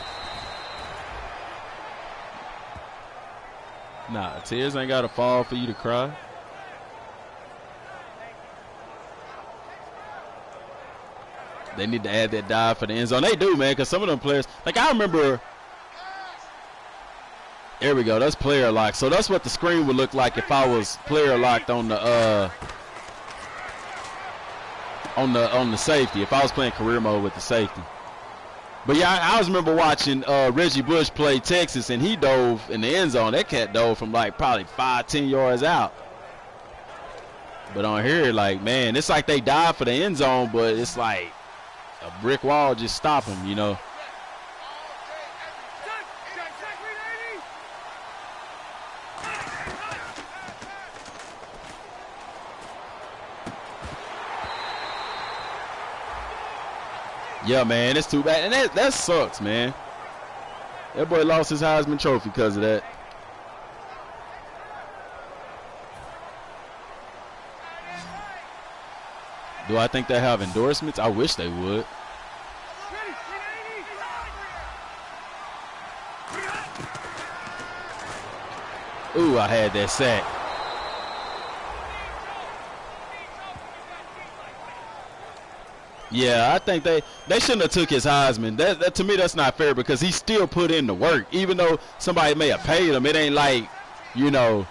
Nah, tears ain't gotta fall for you to cry. They need to add that dive for the end zone. They do, man, because some of them players, like I remember, there we go, that's player lock. So that's what the screen would look like if I was player locked on the safety. If I was playing career mode with the safety. But yeah, I always remember watching Reggie Bush play Texas, and he dove in the end zone. That cat dove from like probably 5-10 yards out. But on here, like, man, it's like they dive for the end zone, but it's like a brick wall just stop them, you know. Yeah, man, it's too bad. And that sucks, man. That boy lost his Heisman Trophy because of that. Do I think they have endorsements? I wish they would. Ooh, I had that sack. Yeah, I think they shouldn't have took his Heisman. That to me, that's not fair because he still put in the work. Even though somebody may have paid him, it ain't like, you know,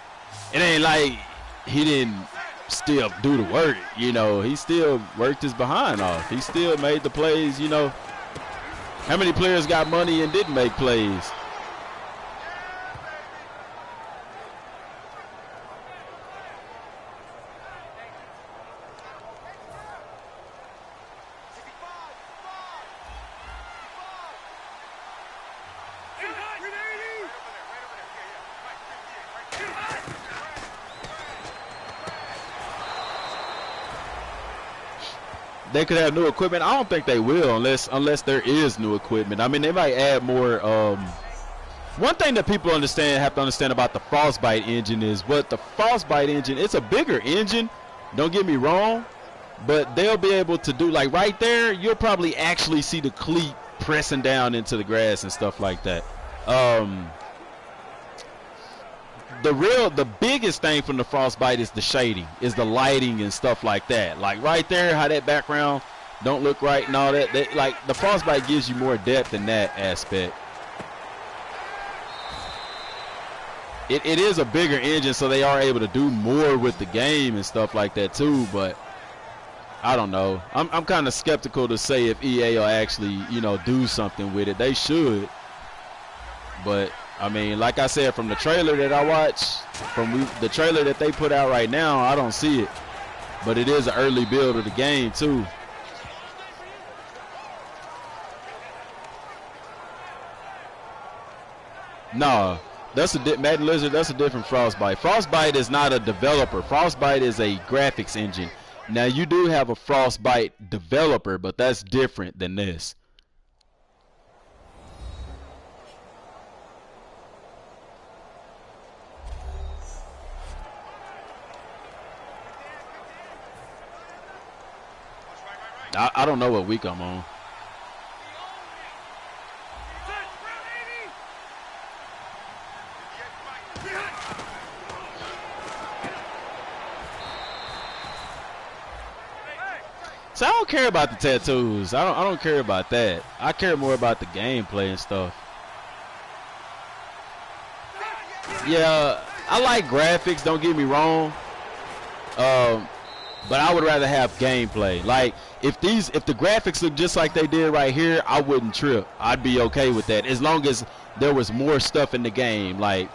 it ain't like he didn't still do the work. You know, he still worked his behind off. He still made the plays. You know, how many players got money and didn't make plays? They could have new equipment. I don't think they will unless there is new equipment. I mean, they might add more. One thing that people have to understand about the Frostbite engine is what the Frostbite engine. It's a bigger engine. Don't get me wrong, but they'll be able to do like right there. You'll probably actually see the cleat pressing down into the grass and stuff like that. The biggest thing from the Frostbite is the shading, is the lighting and stuff like that. Like right there, how that background don't look right and all that. Like the Frostbite gives you more depth in that aspect. It is a bigger engine, so they are able to do more with the game and stuff like that too. But I don't know. I'm kind of skeptical to say if EA will actually, you know, do something with it. They should, but I mean, like I said, from the trailer that I watched, the trailer that they put out right now, I don't see it. But it is an early build of the game, too. No, that's Madden Lizard, that's a different Frostbite. Frostbite is not a developer. Frostbite is a graphics engine. Now, you do have a Frostbite developer, but that's different than this. I don't know what week I'm on. So I don't care about the tattoos. I don't care about that. I care more about the gameplay and stuff. Yeah, I like graphics, don't get me wrong. But I would rather have gameplay. Like if the graphics look just like they did right here, I wouldn't trip. I'd be okay with that as long as there was more stuff in the game, like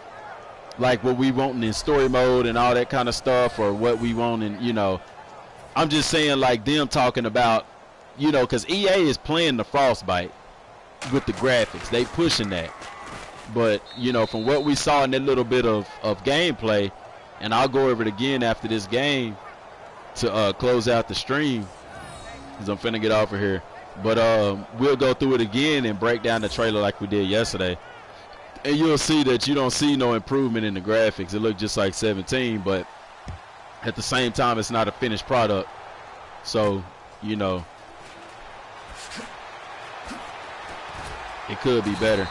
what we want in story mode and all that kind of stuff, or what we want in, you know. I'm just saying, like them talking about, you know, because EA is playing the Frostbite with the graphics. They pushing that. But, you know, from what we saw in that little bit of gameplay, and I'll go over it again after this game to close out the stream, because I'm finna get off of here. But we'll go through it again and break down the trailer like we did yesterday. And you'll see that you don't see no improvement in the graphics. It looked just like 17, but at the same time, it's not a finished product. So, you know, it could be better.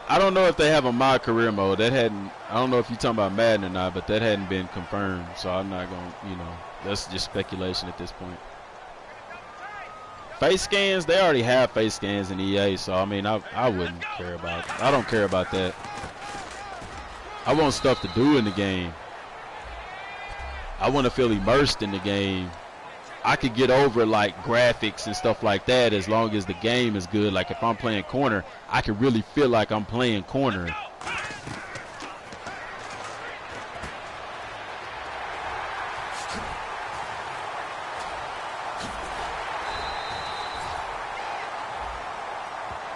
I don't know if they have a mod career mode. That hadn't, I don't know if you're talking about Madden or not, but that hadn't been confirmed. So I'm not going to, you know, that's just speculation at this point. Face scans, they already have face scans in EA, so I mean, I wouldn't care about it. I don't care about that. I want stuff to do in the game. I want to feel immersed in the game. I could get over like graphics and stuff like that as long as the game is good. Like if I'm playing corner, I can really feel like I'm playing corner.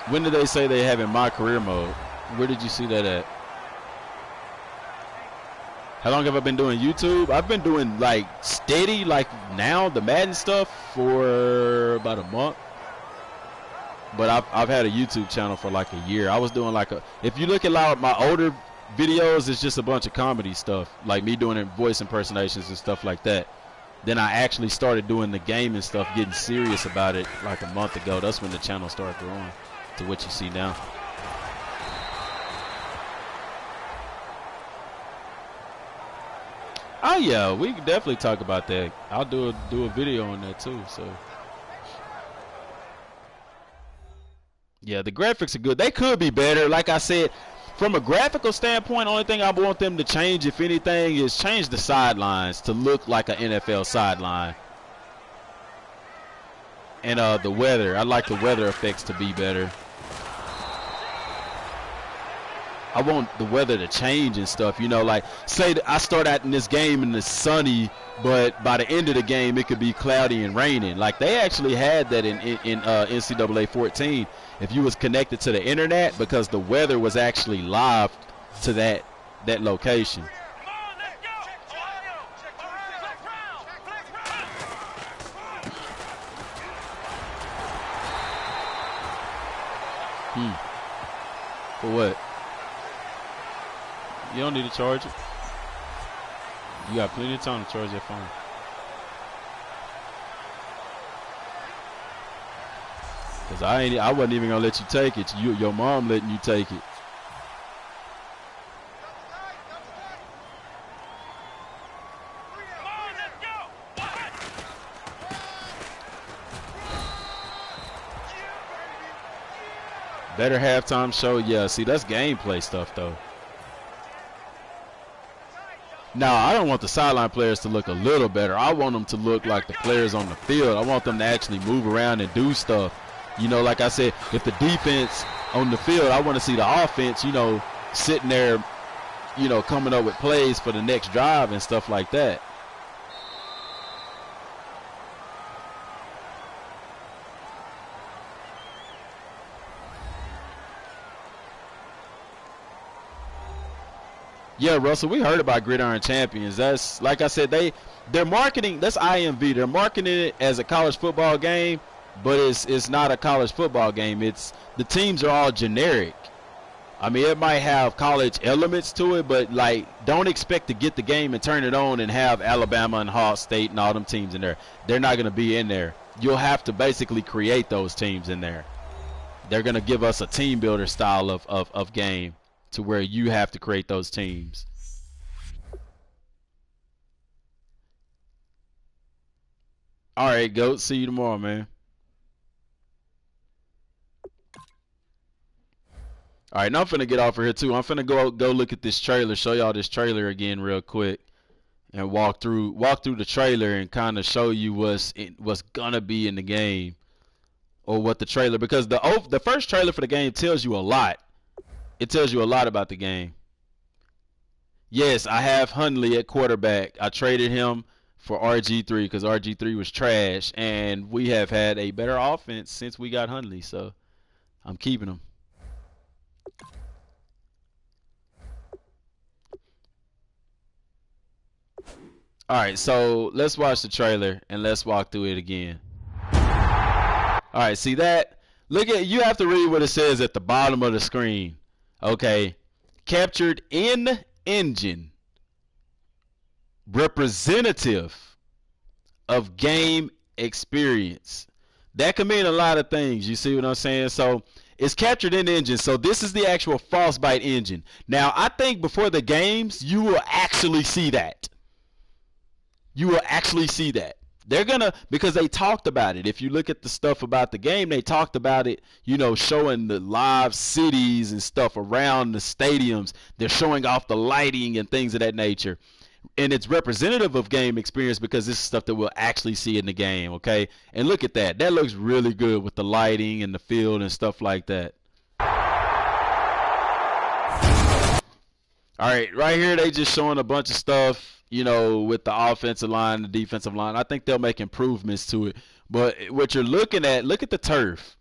When did they say they have in my career mode? Where did you see that at? How long have I been doing YouTube? I've been doing like steady, like now the Madden stuff for about a month. But I've had a YouTube channel for like a year. I was doing like if you look at a lot of my older videos, it's just a bunch of comedy stuff, like me doing voice impersonations and stuff like that. Then I actually started doing the gaming stuff, getting serious about it like a month ago. That's when the channel started growing to what you see now. Oh yeah, we can definitely talk about that. I'll do a video on that too. So yeah, the graphics are good. They could be better. Like I said, from a graphical standpoint, only thing I want them to change, if anything, is change the sidelines to look like an NFL sideline. And the weather, I'd like the weather effects to be better. I want the weather to change and stuff, you know, like say that I start out in this game and it's sunny, but by the end of the game it could be cloudy and raining. Like they actually had that in NCAA 14 if you was connected to the internet, because the weather was actually live to that location. For what? You don't need to charge it. You got plenty of time to charge that phone. Cause I wasn't even gonna let you take it. Your mom letting you take it. Better halftime show, yeah. See, that's gameplay stuff though. Now, I don't want the sideline players to look a little better. I want them to look like the players on the field. I want them to actually move around and do stuff. You know, like I said, if the defense on the field, I want to see the offense, you know, sitting there, you know, coming up with plays for the next drive and stuff like that. Yeah, Russell, we heard about Gridiron Champions. That's, like I said, they're marketing, that's IMV. They're marketing it as a college football game, but it's not a college football game. It's, the teams are all generic. I mean, it might have college elements to it, but like, don't expect to get the game and turn it on and have Alabama and Hall State and all them teams in there. They're not going to be in there. You'll have to basically create those teams in there. They're going to give us a team builder style of game, to where you have to create those teams. All right, GOAT. See you tomorrow, man. All right, now I'm finna get off of here too. I'm finna go look at this trailer, show y'all this trailer again real quick, and walk through the trailer and kind of show you what's gonna be in the game, or what the trailer, because the first trailer for the game tells you a lot. It tells you a lot about the game. Yes, I have Hundley at quarterback. I traded him for RG3 because RG3 was trash, and we have had a better offense since we got Hundley, so I'm keeping him. All right, so let's watch the trailer and let's walk through it again. All right, see that? Look at, you have to read what it says at the bottom of the screen. Okay, captured in engine, representative of game experience. That can mean a lot of things. You see what I'm saying? So it's captured in engine. So this is the actual Frostbite engine. Now, I think before the games, you will actually see that. You will actually see that. They're gonna, because they talked about it. If you look at the stuff about the game, they talked about it, you know, showing the live cities and stuff around the stadiums. They're showing off the lighting and things of that nature. And it's representative of game experience because this is stuff that we'll actually see in the game, okay? And look at that. That looks really good with the lighting and the field and stuff like that. All right, right here they just showing a bunch of stuff, you know, with the offensive line, the defensive line. I think they'll make improvements to it. But what you're looking at, look at the turf.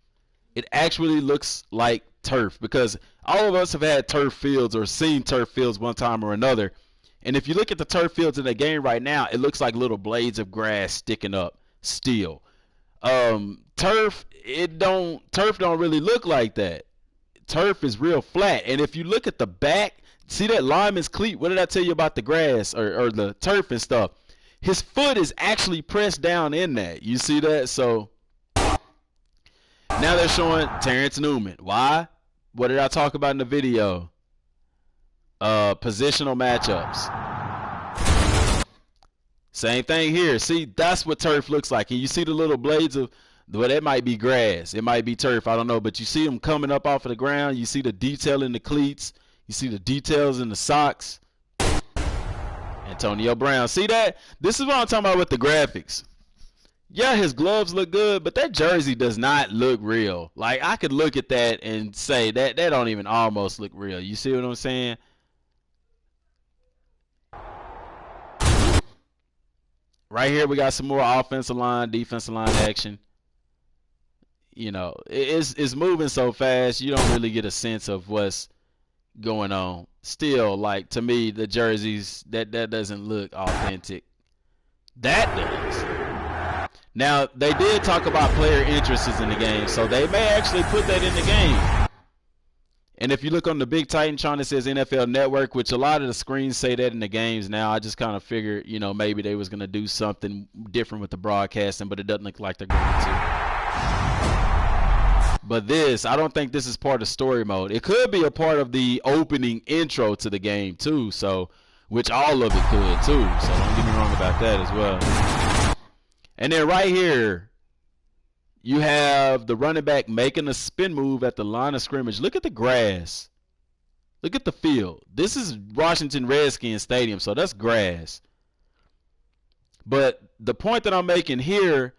It actually looks like turf because all of us have had turf fields or seen turf fields one time or another. And if you look at the turf fields in the game right now, it looks like little blades of grass sticking up still. Turf don't really look like that. Turf is real flat. And if you look at the back, see that lineman's cleat? What did I tell you about the grass or the turf and stuff? His foot is actually pressed down in that. You see that? So now they're showing Terrence Newman. Why? What did I talk about in the video? Positional matchups. Same thing here. See, that's what turf looks like. And you see the little blades of, well, that might be grass. It might be turf. I don't know. But you see them coming up off of the ground. You see the detail in the cleats. You see the details in the socks. Antonio Brown. See that? This is what I'm talking about with the graphics. Yeah, his gloves look good, but that jersey does not look real. Like, I could look at that and say that don't even almost look real. You see what I'm saying? Right here, we got some more offensive line, defensive line action. You know, it's moving so fast, you don't really get a sense of what's going on. Still, like, to me, the jerseys, that doesn't look authentic. That does. Now, they did talk about player interests in the game, so they may actually put that in the game. And if you look on the big Titantron, it says NFL Network, which a lot of the screens say that in the games now. I just kind of figured, you know, maybe they was going to do something different with the broadcasting, but it doesn't look like they're going to. But this, I don't think this is part of story mode. It could be a part of the opening intro to the game, too, so, which all of it could, too. So don't get me wrong about that as well. And then right here, you have the running back making a spin move at the line of scrimmage. Look at the grass. Look at the field. This is Washington Redskins Stadium, so that's grass. But the point that I'm making here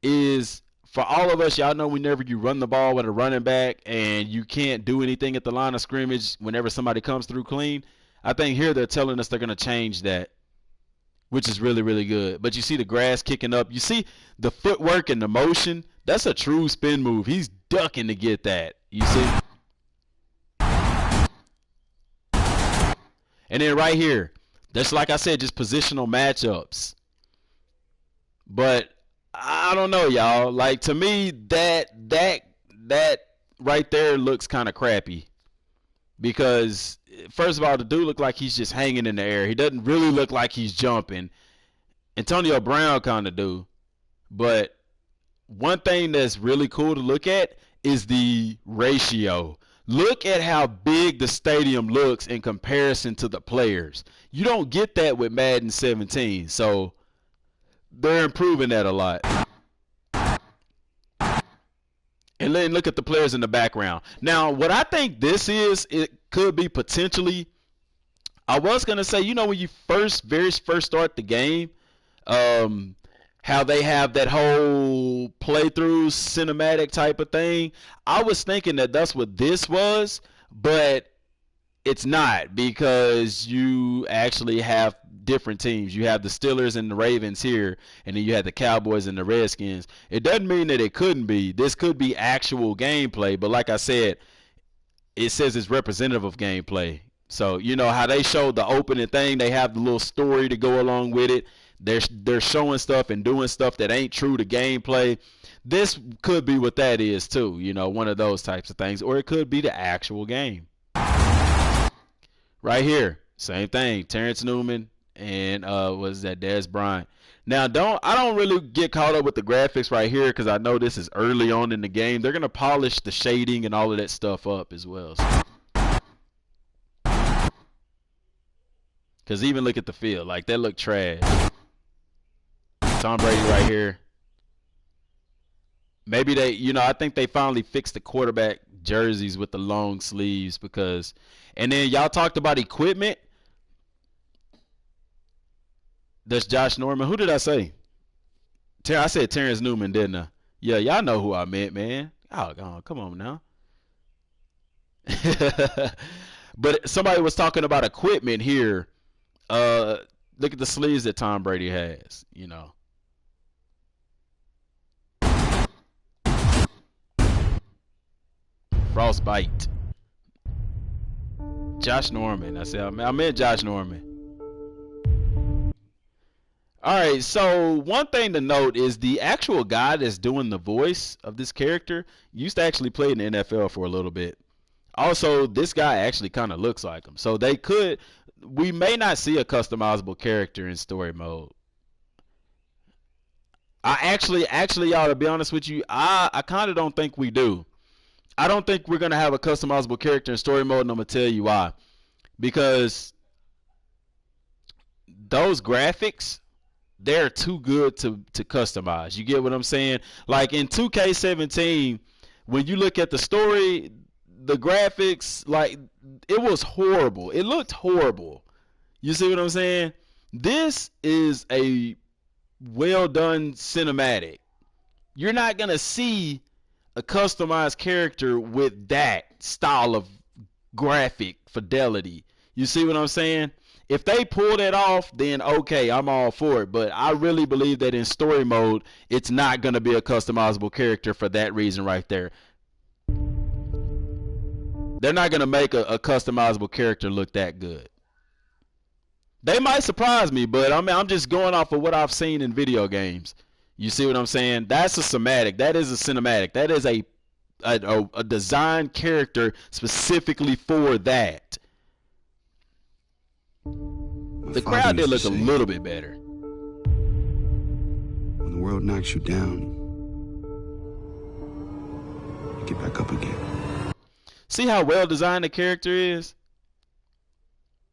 is, for all of us, y'all know whenever you run the ball with a running back and you can't do anything at the line of scrimmage whenever somebody comes through clean, I think here they're telling us they're going to change that, which is really, really good. But you see the grass kicking up. You see the footwork and the motion. That's a true spin move. He's ducking to get that. You see? And then right here, that's, like I said, just positional matchups. But I don't know, y'all. Like, to me, that right there looks kind of crappy. Because, first of all, the dude look like he's just hanging in the air. He doesn't really look like he's jumping. Antonio Brown kind of do. But one thing that's really cool to look at is the ratio. Look at how big the stadium looks in comparison to the players. You don't get that with Madden 17. So they're improving that a lot. And then look at the players in the background. Now, what I think this is, it could be potentially, I was going to say, you know, when you very first start the game, how they have that whole playthrough cinematic type of thing. I was thinking that that's what this was, but it's not, because you actually have different teams. You have the Steelers and the Ravens here, and then you have the Cowboys and the Redskins. It doesn't mean that it couldn't be. This could be actual gameplay, but like I said, it says it's representative of gameplay. So, you know how they showed the opening thing, they have the little story to go along with it. They're showing stuff and doing stuff that ain't true to gameplay. This could be what that is too, you know, one of those types of things. Or it could be the actual game. Right here, same thing. Terrence Newman and was that Dez Bryant. Now, I don't really get caught up with the graphics right here because I know this is early on in the game. They're gonna polish the shading and all of that stuff up as well. Because even look at the field, like that look trash. Tom Brady right here. Maybe they, you know, I think they finally fixed the quarterback jerseys with the long sleeves because, and then y'all talked about equipment. That's Josh Norman. Who did I say? I said Terrence Newman, didn't I? Yeah, y'all know who I meant, man. Oh, come on now. But somebody was talking about equipment here. Uh, Look at the sleeves that Tom Brady has. Frostbite. Josh Norman. I meant Josh Norman. All right, so one thing to note is the actual guy that's doing the voice of this character used to actually play in the NFL for a little bit. Also, this guy actually kind of looks like him. So we may not see a customizable character in story mode. I actually, y'all, to be honest with you, I kind of don't think we do. I don't think we're gonna have a customizable character in story mode, and I'm gonna tell you why. Because those graphics, they're too good to customize. You get what I'm saying? Like in 2K17, when you look at the story, the graphics, like, it was horrible. It looked horrible. You see what I'm saying? This is a well done cinematic. You're not gonna see a customized character with that style of graphic fidelity. You see what I'm saying? If they pull that off, then okay, I'm all for it. But I really believe that in story mode, it's not going to be a customizable character for that reason right there. They're not going to make a customizable character look that good. They might surprise me, but I'm just going off of what I've seen in video games. You see what I'm saying? That's a cinematic. That is a cinematic. That is a designed character specifically for that. The crowd did look a little bit better. When the world knocks you down, you get back up again. See how well designed the character is?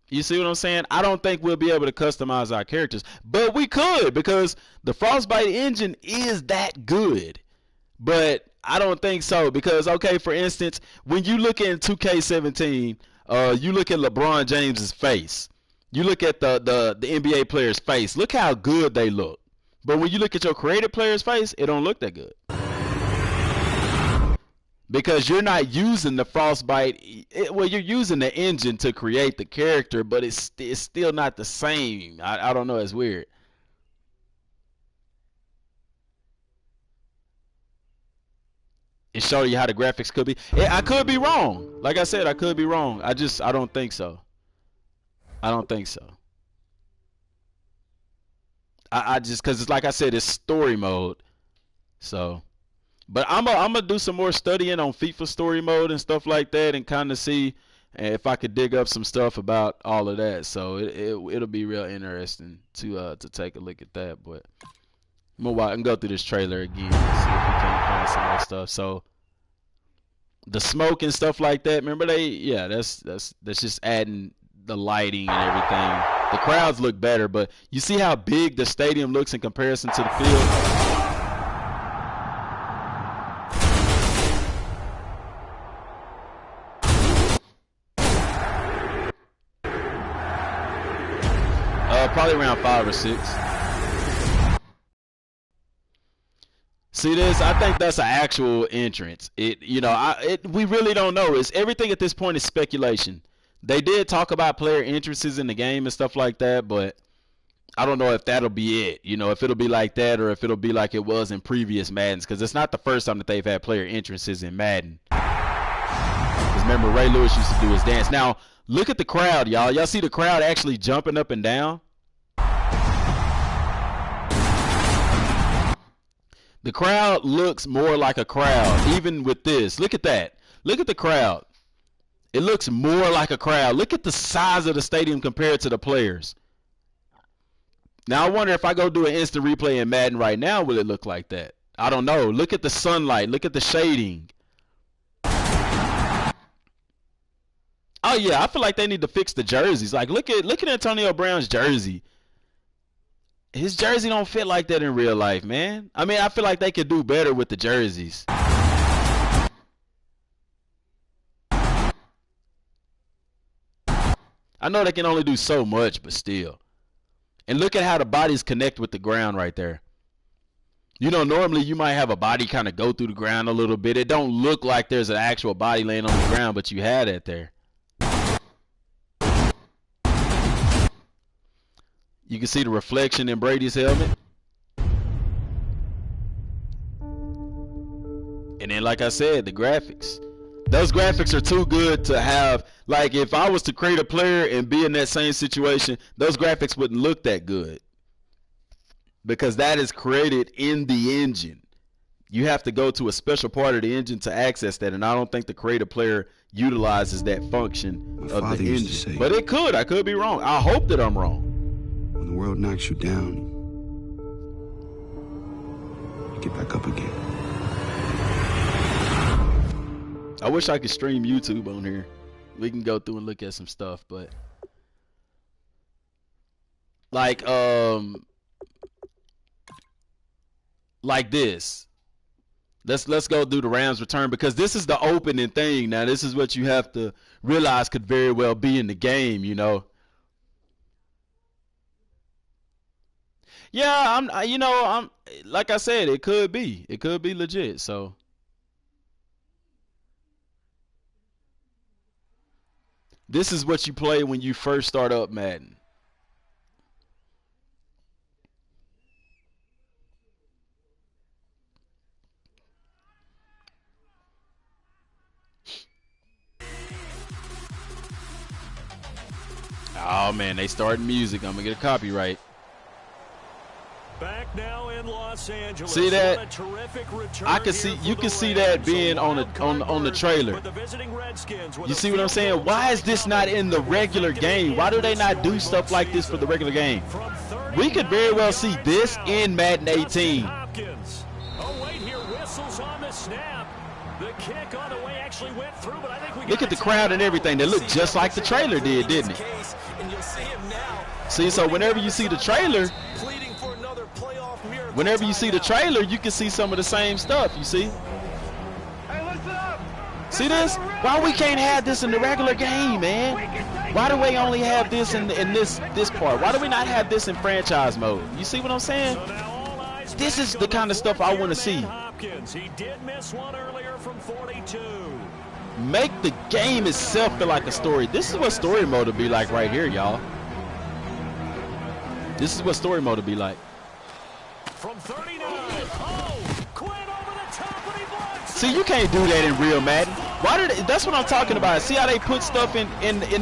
You see what I'm saying? I don't think we'll be able to customize our characters, but we could, because the Frostbite engine is that good. But I don't think so, because, okay, for instance, when you look in 2K17, you look at LeBron James's face. You look at the NBA player's face. Look how good they look. But when you look at your creative player's face, it don't look that good. Because you're not using the Frostbite. Well, you're using the engine to create the character, but it's still not the same. I don't know. It's weird. It showed you how the graphics could be. I could be wrong. Like I said, I could be wrong. I don't think so. I don't think so. I just, because it's like I said, it's story mode. So, but I'm gonna do some more studying on FIFA story mode and stuff like that, and kind of see if I could dig up some stuff about all of that. So it'll be real interesting to take a look at that. But I'm gonna watch and go through this trailer again and see if we can find some more stuff. So the smoke and stuff like that. Remember that's just adding the lighting and everything. The crowds look better, but you see how big the stadium looks in comparison to the field. Probably around 5 or 6. See this? I think that's an actual entrance. We really don't know. Everything at this point is speculation. They did talk about player entrances in the game and stuff like that, but I don't know if that'll be it. If it'll be like that or if it'll be like it was in previous Maddens, because it's not the first time that they've had player entrances in Madden. Because remember, Ray Lewis used to do his dance. Now, look at the crowd, y'all. Y'all see the crowd actually jumping up and down? The crowd looks more like a crowd, even with this. Look at that. Look at the crowd. It looks more like a crowd. Look at the size of the stadium compared to the players. Now, I wonder if I go do an instant replay in Madden right now, will it look like that? I don't know. Look at the sunlight. Look at the shading. Oh, yeah, I feel like they need to fix the jerseys. Like, look at Antonio Brown's jersey. His jersey don't fit like that in real life, man. I mean, I feel like they could do better with the jerseys. I know they can only do so much, but still. And look at how the bodies connect with the ground right there. You know, normally you might have a body kind of go through the ground a little bit. It don't look like there's an actual body laying on the ground, but you had it there. You can see the reflection in Brady's helmet. And then, like I said, the graphics. Those graphics are too good to have. Like, if I was to create a player and be in that same situation, those graphics wouldn't look that good. Because that is created in the engine. You have to go to a special part of the engine to access that, and I don't think the creative player utilizes that function of the engine. But it could. I could be wrong. I hope that I'm wrong. When the world knocks you down, you get back up again. I wish I could stream YouTube on here. We can go through and look at some stuff, but like this. Let's go do the Rams return, because this is the opening thing. Now this is what you have to realize could very well be in the game, you know. Yeah, I'm like I said, it could be legit. So this is what you play when you first start up Madden. Oh man, they starting music. I'm gonna get a copyright. Back now in Los Angeles. See that? I can see. You can see that being on the trailer. You see what I'm saying? Why is this not in the regular game? Why do they not do stuff like this for the regular game? We could very well see this in Madden 18. Oh wait, here whistles on the snap. The kick on the way actually went through, but I think we look at the crowd and everything. They look just like the trailer did, didn't it? See, so whenever you see the trailer. Whenever you see the trailer, you can see some of the same stuff, you see? Hey, listen up! See this? Why we can't have this in the regular game, man? Why do we only have this in this part? Why do we not have this in franchise mode? You see what I'm saying? This is the kind of stuff I want to see. He did miss one earlier from 42. Make the game itself feel like a story. This is what story mode will be like right here, y'all. This is what story mode will be like. From 39. Oh, Quinn over the top when he blocks. See, you can't do that in real Madden. Why did they, that's what I'm talking about. See how they put stuff in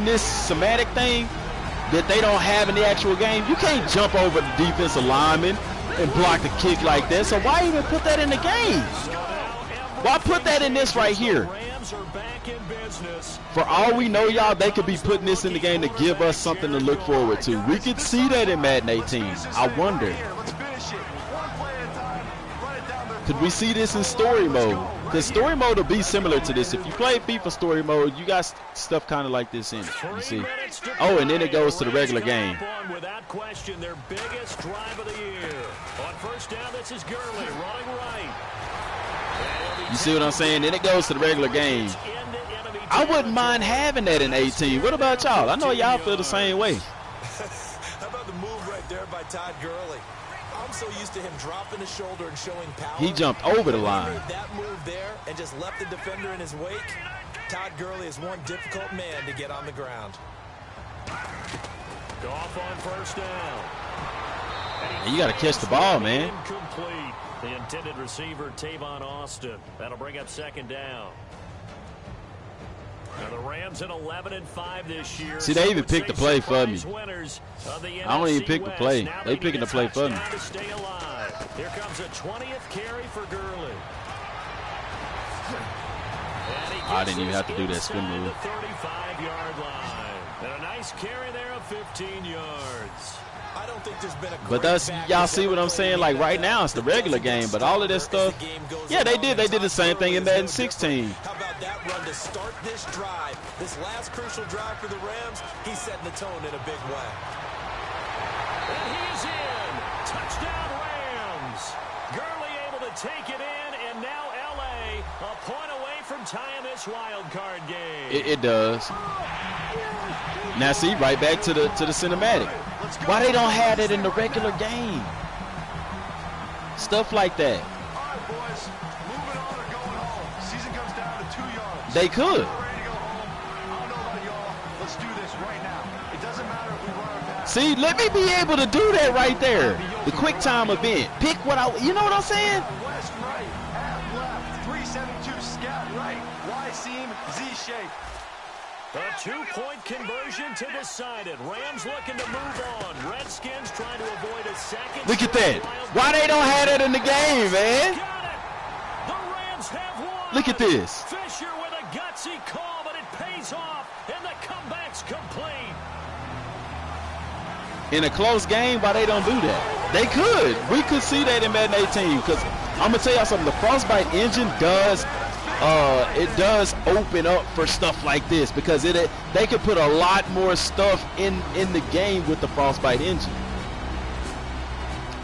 this somatic thing that they don't have in the actual game? You can't jump over the defensive lineman and block the kick like that. So why even put that in the game? Why put that in this right here? For all we know, y'all, they could be putting this in the game to give us something to look forward to. We could see that in Madden 18. I wonder. Could we see this in story mode? Because story mode will be similar to this. If you play FIFA story mode, you got stuff kind of like this in it. You see? Oh, and then it goes to the regular game. Without question, their biggest drive of the year. On first down, this is Gurley running right. You see what I'm saying? Then it goes to the regular game. I wouldn't mind having that in 18. What about y'all? I know y'all feel the same way. How about the move right there by Todd Gurley? I'm so used to him dropping his shoulder and showing power. He jumped over the line. He made that move there and just left the defender in his wake. Todd Gurley is one difficult man to get on the ground. Goff on first down. And you got to catch the ball, man. Incomplete. The intended receiver, Tavon Austin. That'll bring up second down. Now the Rams at 11-5 this year. See, they even picked the play for me. I don't even pick the play. They picking the play for me. Here comes a 20th carry for Gurley. I didn't even have to do that spin move. 35-yard line. And a nice carry there of 15 yards. I don't think there's been a but that's, y'all see what I'm saying? Like right now, it's the regular game, but all of this stuff, yeah, they did the same thing in Madden 16. How about that run to start this drive? This last crucial drive for the Rams, he's setting the tone in a big way. And he's in. Touchdown Rams. Gurley able to take it in, and now LA a point away from tying this wild card game. It does. Now see, right back to the cinematic. Why they don't have it in the regular game? Stuff like that. All right, boys. Moving on or going home. Season comes down to 2 yards. They could. Ready to go home? I don't know about y'all. Let's do this right now. It doesn't matter if we run or pass. See, let me be able to do that right there. The quick time event. Pick what you know what I'm saying? West right, half left, 372 scout right, Y seam, Z shape. A 2-point conversion to decide it. Rams looking to move on. Redskins trying to avoid a second. Look at that. Why they don't have that in the game, man? Got it. The Rams have won. Look at this. Fisher with a gutsy call, but it pays off, and the comeback's complete. In a close game, why they don't do that? They could. We could see that in Madden 18 because I'm gonna tell y'all something. The Frostbite engine does open up for stuff like this because they could put a lot more stuff in the game with the Frostbite engine.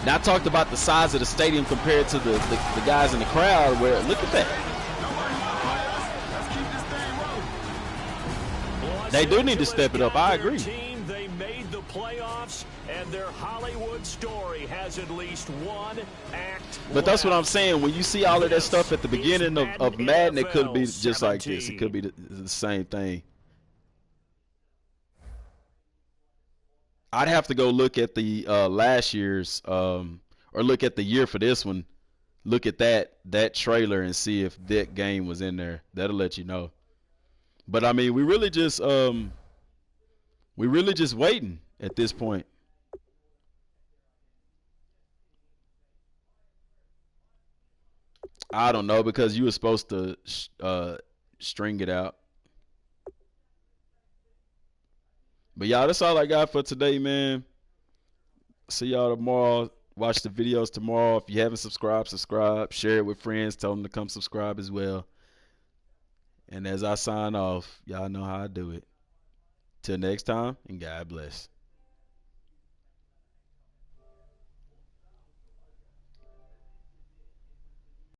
Now I talked about the size of the stadium compared to the guys in the crowd. Where look at that. They do need to step it up. I agree. They made the playoffs, and their Hollywood story has at least one act. But that's what I'm saying. When you see all of that stuff at the beginning of Madden, it could be just like this. It could be the same thing. I'd have to go look at the last year's or look at the year for this one. Look at that trailer and see if that game was in there. That'll let you know. But I mean, we really just waiting at this point. I don't know because you were supposed to string it out. But y'all, that's all I got for today, man. See y'all tomorrow. Watch the videos tomorrow. If you haven't subscribed, subscribe. Share it with friends. Tell them to come subscribe as well. And as I sign off, y'all know how I do it. Till next time, and God bless.